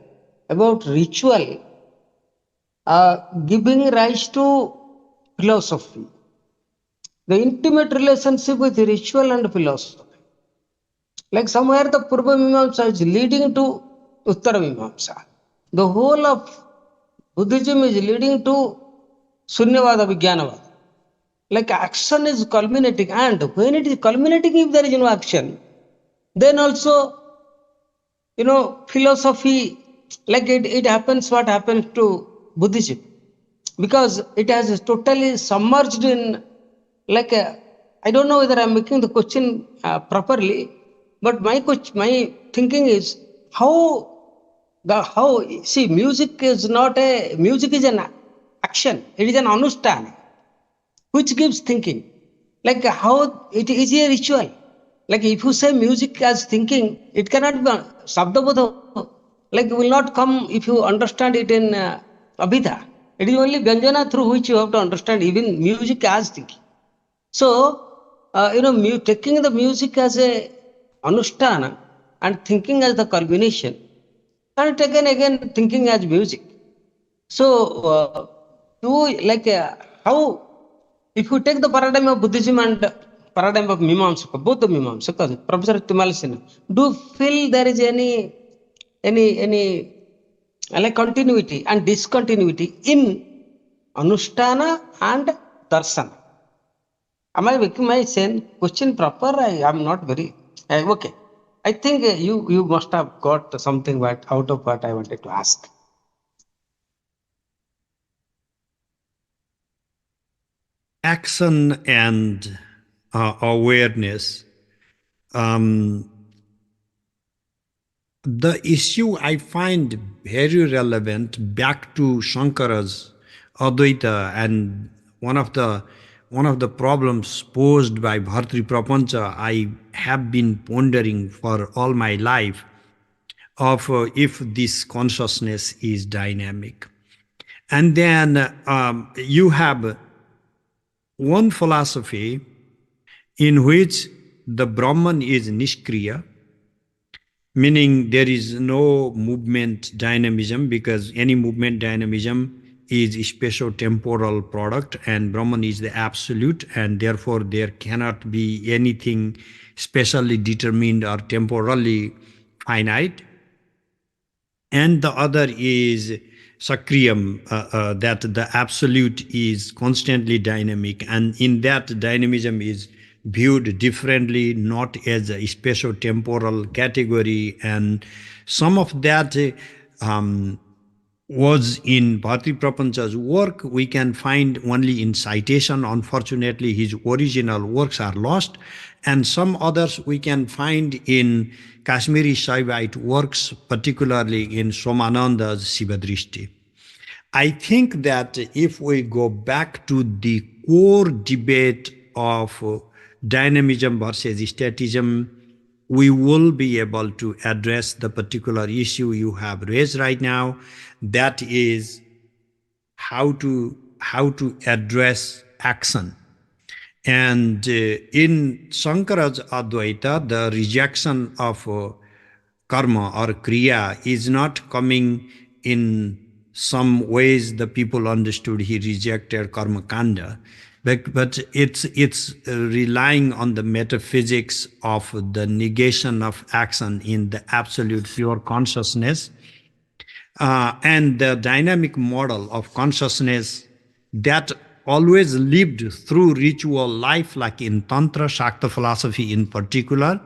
about ritual giving rise to philosophy. The intimate relationship with ritual and philosophy. Like somewhere the Purva Mimamsa is leading to Uttara Mimamsa. The whole of Buddhism is leading to Sunyavada Vijnanavada. Like action is culminating, and when it is culminating, if there is no action, then also, philosophy, like it happens what happens to Buddhism. Because it has totally submerged in, like, I don't know whether I'm making the question properly, but my thinking is see, music is an action, it is an anushtana, which gives thinking. Like how it is a ritual. Like if you say music as thinking, it cannot be Sabdabodha, like will not come if you understand it in Abhidha. It is only Vyanjana through which you have to understand even music as thinking. So, taking the music as a anushtana and thinking as the culmination, and again thinking as music. So, how, if you take the paradigm of Buddhism and paradigm of Mimamsaka, both the Mimamsakas, Professor Timal Sinha, do you feel there is any like continuity and discontinuity in Anushtana and Darsana? Am I making my question proper? I am not very okay. I think you must have got something out of what I wanted to ask. Action and awareness. the issue I find very relevant back to Shankara's Advaita, and one of the problems posed by Bhartri Prapancha I have been pondering for all my life of if this consciousness is dynamic. And then you have one philosophy in which the Brahman is Nishkriya, meaning there is no movement dynamism, because any movement dynamism is a spatio-temporal product and Brahman is the absolute, and therefore there cannot be anything specially determined or temporally finite. And the other is Sakriyam, that the absolute is constantly dynamic, and in that dynamism is viewed differently, not as a spatio-temporal category. And some of that was in Bharti Prapancha's work. We can find only in citation. Unfortunately, his original works are lost. And some others we can find in Kashmiri Shaivite works, particularly in Somananda's Sivadrishti. I think that if we go back to the core debate of dynamism versus statism, we will be able to address the particular issue you have raised right now. That is how to address action. And in Shankara's Advaita, the rejection of karma or kriya is not coming in some ways the people understood he rejected karma kanda, but it's relying on the metaphysics of the negation of action in the absolute pure consciousness, and the dynamic model of consciousness that always lived through ritual life, like in Tantra, Shakta philosophy in particular.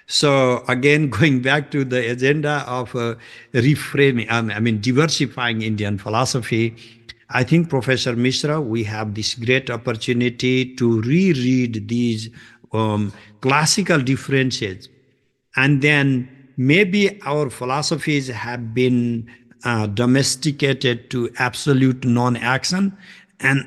So again, going back to the agenda of reframing, diversifying Indian philosophy, I think, Professor Mishra, we have this great opportunity to reread these classical differences. And then maybe our philosophies have been domesticated to absolute non-action. And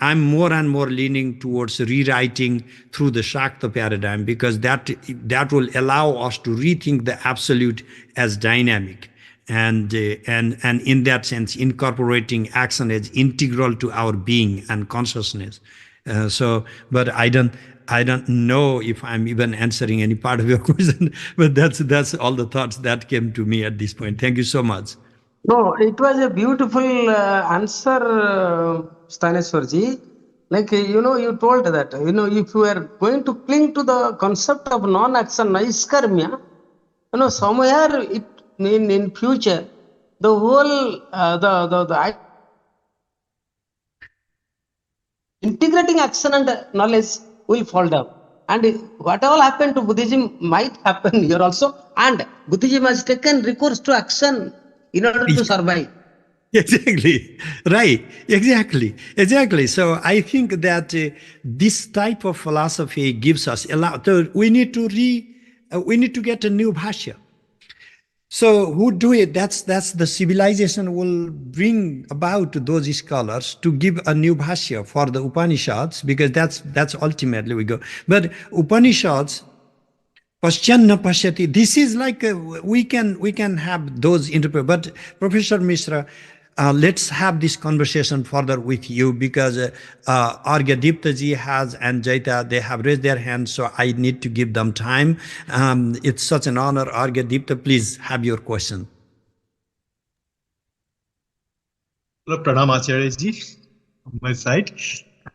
I'm more and more leaning towards rewriting through the Shakta paradigm, because that will allow us to rethink the absolute as dynamic, and in that sense incorporating action as integral to our being and consciousness. But I don't know if I'm even answering any part of your question, but that's all the thoughts that came to me at this point. Thank you so much. No, it was a beautiful answer, Staneswarji. Like, you told that, if you are going to cling to the concept of non-action, naiskarmya, somewhere in future, the whole, the integrating action and knowledge will fall down. And what all happened to Buddhism might happen here also. And Buddhism has taken recourse to action in order to survive. Exactly. Right. Exactly. So I think that this type of philosophy gives us a lot. So we need to get a new bhashya. So who do it? That's the civilization will bring about those scholars to give a new bhashya for the Upanishads, because that's ultimately we go. But Upanishads, Paschyanna Pashyati, this is like we can have those interpret. But Professor Mishra, let's have this conversation further with you, because Argya Deepta ji has and Jaita, they have raised their hands, so I need to give them time. It's such an honor. Argya Deepta, please have your question. Hello, Pranam Acharya ji on my side.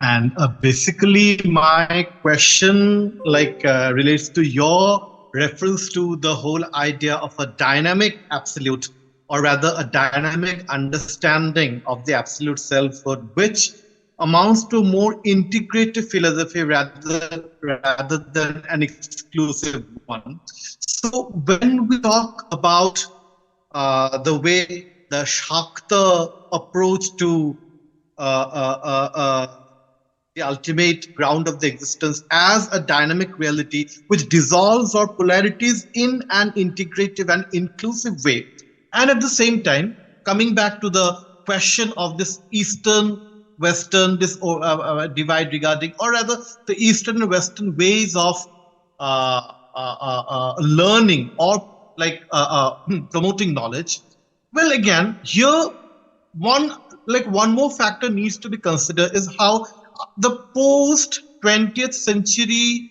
And basically my question relates to your reference to the whole idea of a dynamic absolute, or rather a dynamic understanding of the absolute selfhood, which amounts to more integrative philosophy rather than an exclusive one. So when we talk about the way the Shakta approach to the ultimate ground of the existence, as a dynamic reality which dissolves our polarities in an integrative and inclusive way. And at the same time, coming back to the question of this Eastern Western divide regarding, or rather the Eastern and Western ways of learning or promoting knowledge. Well, again, here one more factor needs to be considered is how the post 20th century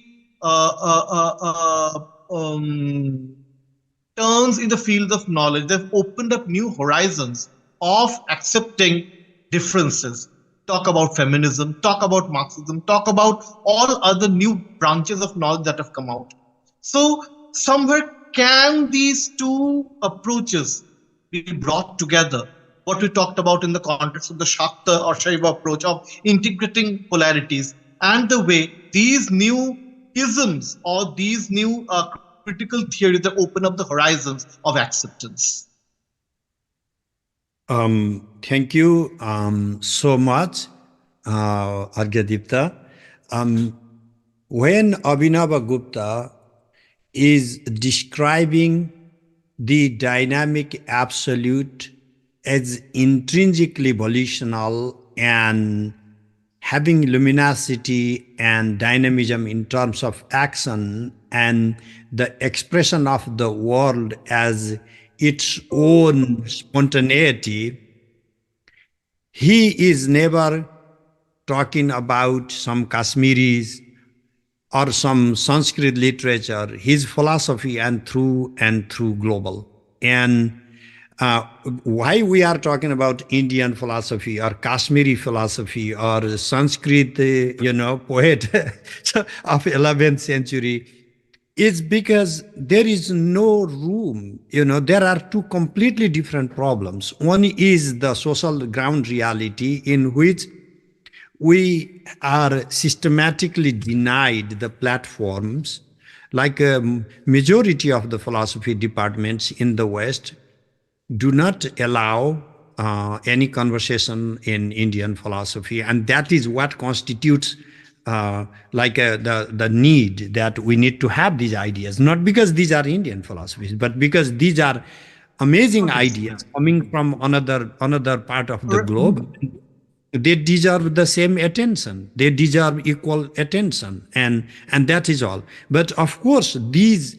turns in the field of knowledge. They've opened up new horizons of accepting differences. Talk about feminism, talk about Marxism, talk about all other new branches of knowledge that have come out. So somewhere can these two approaches be brought together? What we talked about in the context of the Shakta or Shaiva approach of integrating polarities, and the way these new isms or these new critical theories that open up the horizons of acceptance. Thank you so much, Argyadipta. When Abhinava Gupta is describing the dynamic absolute as intrinsically volitional and having luminosity and dynamism in terms of action and the expression of the world as its own spontaneity, he is never talking about some Kashmiris or some Sanskrit literature. His philosophy and through global. And why we are talking about Indian philosophy or Kashmiri philosophy or Sanskrit, poet of 11th century, is because there is no room. There are two completely different problems. One is the social ground reality in which we are systematically denied the platforms, like a majority of the philosophy departments in the West do not allow any conversation in Indian philosophy, and that is what constitutes the need that we need to have these ideas, not because these are Indian philosophies, but because these are amazing ideas coming from another part of the globe. They deserve the same attention. They deserve equal attention, and that is all. But of course, these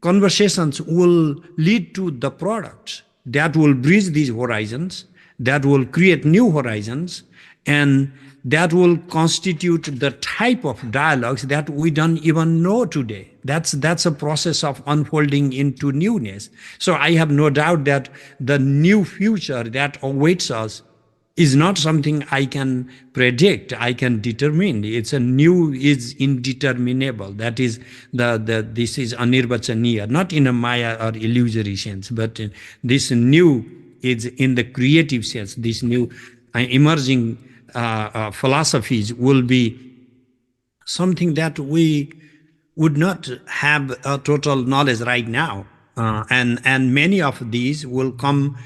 conversations will lead to the products that will bridge these horizons, that will create new horizons, and that will constitute the type of dialogues that we don't even know today. That's a process of unfolding into newness. So I have no doubt that the new future that awaits us is not something I can predict, I can determine. It's is indeterminable. That is this is anirvachaniya, not in a maya or illusory sense, but this new is in the creative sense. This new emerging philosophies will be something that we would not have a total knowledge right now, and many of these will come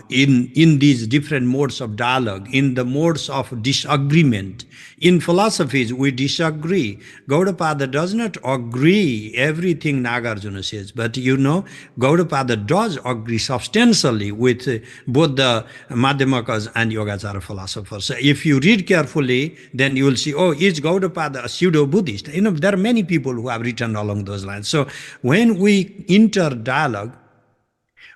in these different modes of dialogue, in the modes of disagreement. In philosophies, we disagree. Gaudapada does not agree everything Nagarjuna says, but Gaudapada does agree substantially with both the Madhyamakas and Yogacara philosophers. So if you read carefully, then you will see, is Gaudapada a pseudo-Buddhist? There are many people who have written along those lines. So when we enter dialogue,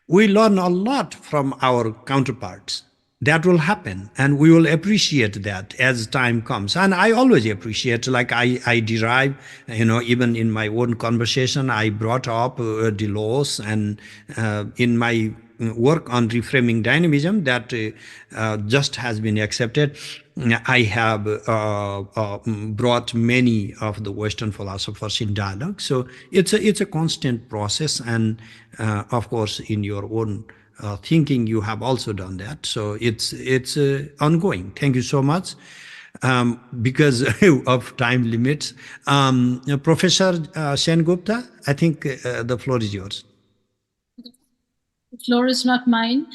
we learn a lot from our counterparts. That will happen, and we will appreciate that as time comes. And I always appreciate, like I derive, even in my own conversation, I brought up Delos, and in my work on reframing dynamism that just has been accepted, I have brought many of the Western philosophers in dialogue. So it's a constant process, and of course, in your own thinking, you have also done that. So it's ongoing. Thank you so much. Because of time limits, Professor Sengupta, I think the floor is yours. The floor is not mine.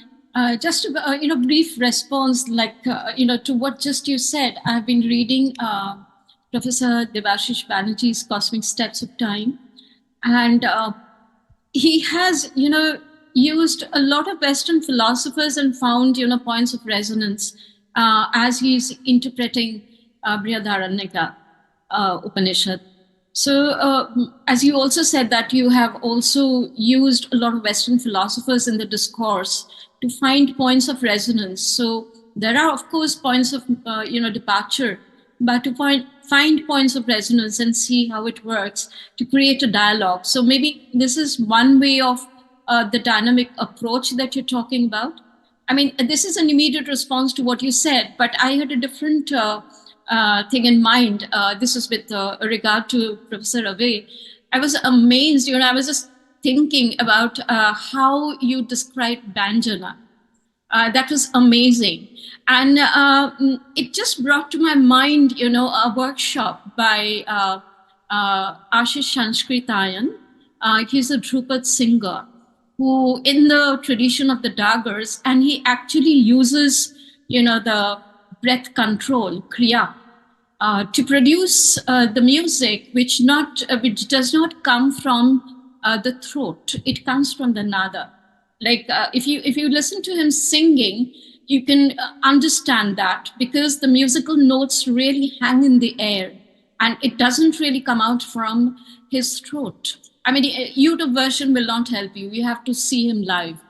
Just a brief response, to what just you said. I've been reading Professor Debashish Banerjee's Cosmic Steps of Time, and he has, used a lot of Western philosophers and found, points of resonance as he's interpreting Brihadaranyaka Upanishad. So, as you also said that you have also used a lot of Western philosophers in the discourse to find points of resonance. So there are, of course, points of departure, but to find points of resonance and see how it works to create a dialogue. So maybe this is one way of the dynamic approach that you're talking about. I mean, this is an immediate response to what you said, but I had a different thing in mind. This is with regard to Professor Ravi. I was amazed, I was just thinking about how you described Banjana. That was amazing. And it just brought to my mind, a workshop by Ashish Sanskritayan. He's a Dhrupad singer who, in the tradition of the Daggers, and he actually uses, the breath control, kriya, to produce the music, which does not come from the throat. It comes from the nada. Like if you listen to him singing, you can understand that, because the musical notes really hang in the air, and it doesn't really come out from his throat. I mean, YouTube version will not help you. You have to see him live,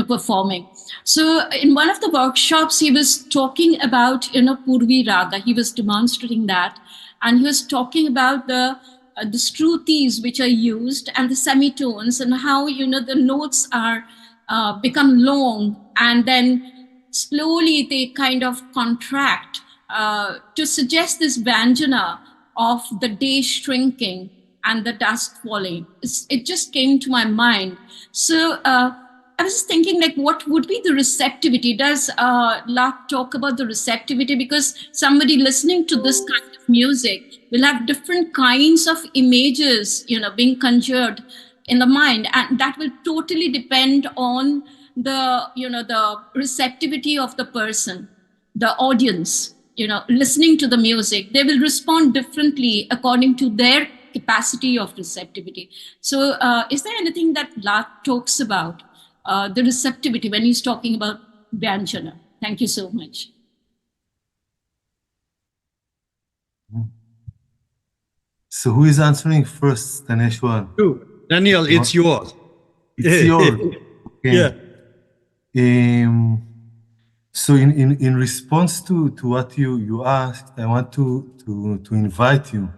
performing. So in one of the workshops, he was talking about, Purvi Raga. He was demonstrating that. And he was talking about the shrutis which are used and the semitones, and how, the notes are become long, and then slowly they kind of contract to suggest this Vyanjana of the day shrinking and the dusk falling. It just came to my mind. So I was thinking, like, what would be the receptivity? Does Locke talk about the receptivity? Because somebody listening to this kind of music will have different kinds of images, being conjured in the mind, and that will totally depend on the receptivity of the person, the audience, listening to the music. They will respond differently according to their capacity of receptivity. So is there anything that Locke talks about, the receptivity, when he's talking about Vyanjana? Thank you so much. So who is answering first, Taneshwar? You, Daniel, it's yours. It's yours. Okay. Yeah. So in response to what you asked, I want to invite you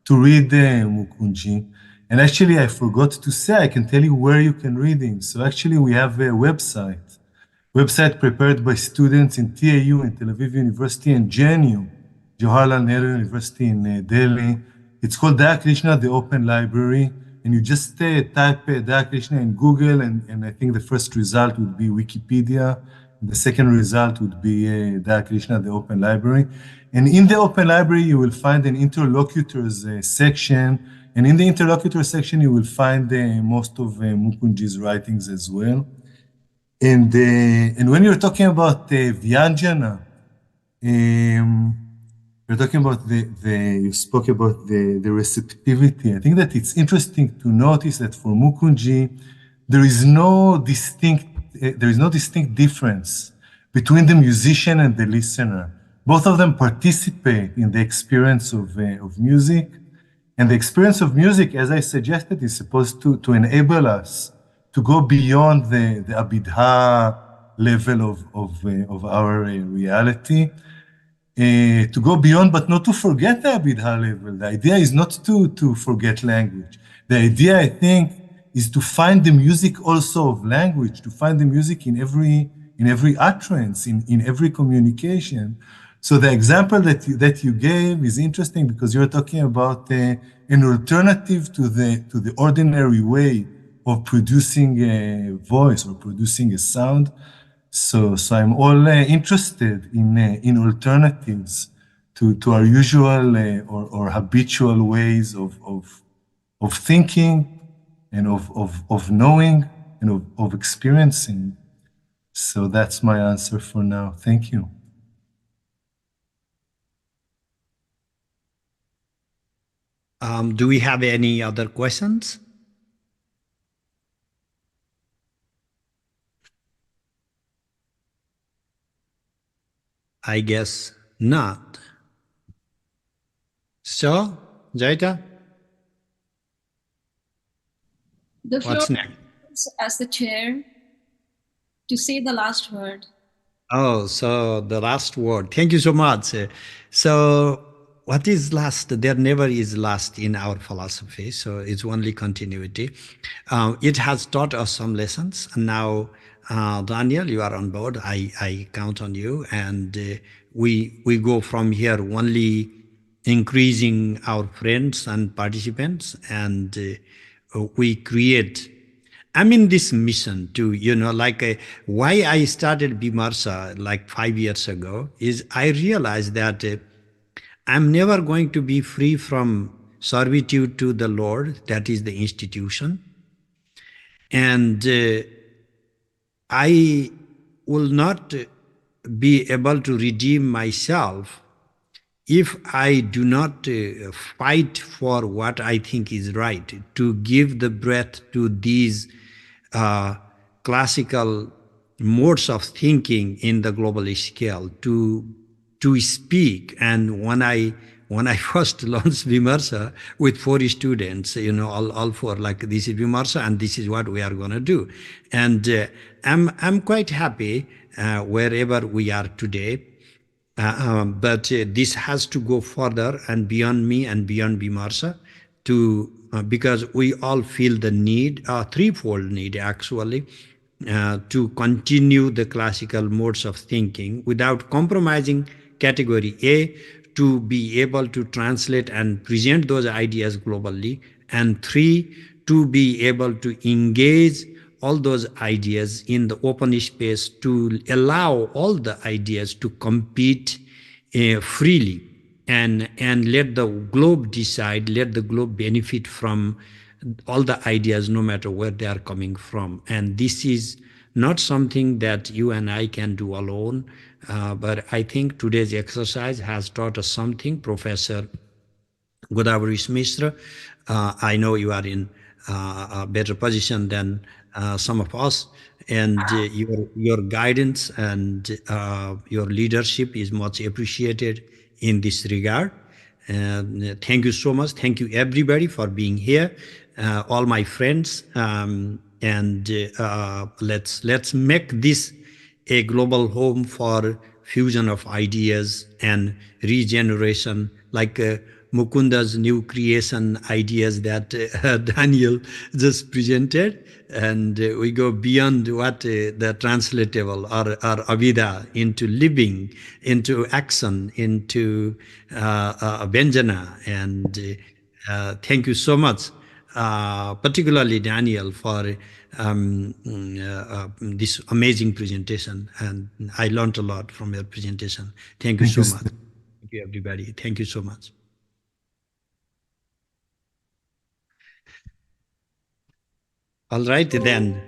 to read Mukunji. And actually, I forgot to say, I can tell you where you can read him. So actually, we have a website prepared by students in TAU in Tel Aviv University and JNU, Jawaharlal Nehru University in Delhi. It's called Daya Krishna, the Open Library. And you just type Daya Krishna in Google, and I think the first result would be Wikipedia. The second result would be Daya Krishna, the Open Library. And in the Open Library, you will find an interlocutors section. And in the interlocutor section, you will find most of Mukunji's writings as well. And when you're talking about Vyanjana, you're talking about you spoke about the receptivity. I think that it's interesting to notice that for Mukunji, there is no distinct difference between the musician and the listener. Both of them participate in the experience of music. And the experience of music, as I suggested, is supposed to enable us to go beyond the abidha level of our reality, to go beyond, but not to forget the abidha level. The idea is not to forget language. The idea, I think, is to find the music also of language, to find the music in every utterance, in every communication. So the example that you gave is interesting, because you're talking about an alternative to the ordinary way of producing a voice or producing a sound. So I'm all interested in alternatives to our usual or habitual ways of thinking and of knowing and of experiencing. So that's my answer for now. Thank you. Do we have any other questions? I guess not. So, Jaita, The floor what's next? is as the chair to say the last word. Oh, so the last word. Thank you so much. So, what is last? There never is last in our philosophy. So, it's only continuity. It has taught us some lessons. And now, Daniel, you are on board. I count on you. And we go from here only increasing our friends and participants. And we create. I'm in this mission to, why I started Bimarsa like 5 years ago is I realized that I'm never going to be free from servitude to the Lord, that is the institution. And I will not be able to redeem myself if I do not fight for what I think is right, to give the breath to these classical modes of thinking in the global scale, to speak. And when I first launched Vimarsa with 4 students, all four, like, this is Vimarsa and this is what we are going to do. And I'm quite happy wherever we are today. But this has to go further and beyond me and beyond Bimarsa because we all feel the need, threefold need actually, to continue the classical modes of thinking without compromising category A, to be able to translate and present those ideas globally, and 3, to be able to engage all those ideas in the open space, to allow all the ideas to compete freely, and let the globe decide, let the globe benefit from all the ideas, no matter where they are coming from. And this is not something that you and I can do alone, but I think today's exercise has taught us something. Professor Godavari Mishra, I know you are in a better position than some of us, and your guidance and your leadership is much appreciated in this regard. Thank you so much. Thank you everybody for being here, all my friends, and let's make this a global home for fusion of ideas and regeneration, like Mukunda's new creation ideas that Daniel just presented. And we go beyond what the translatable or Avida into living, into action, into Vyanjana. And thank you so much, particularly Daniel, for this amazing presentation. And I learned a lot from your presentation. Thank you so much. Thank you, everybody. Thank you so much. All right, then.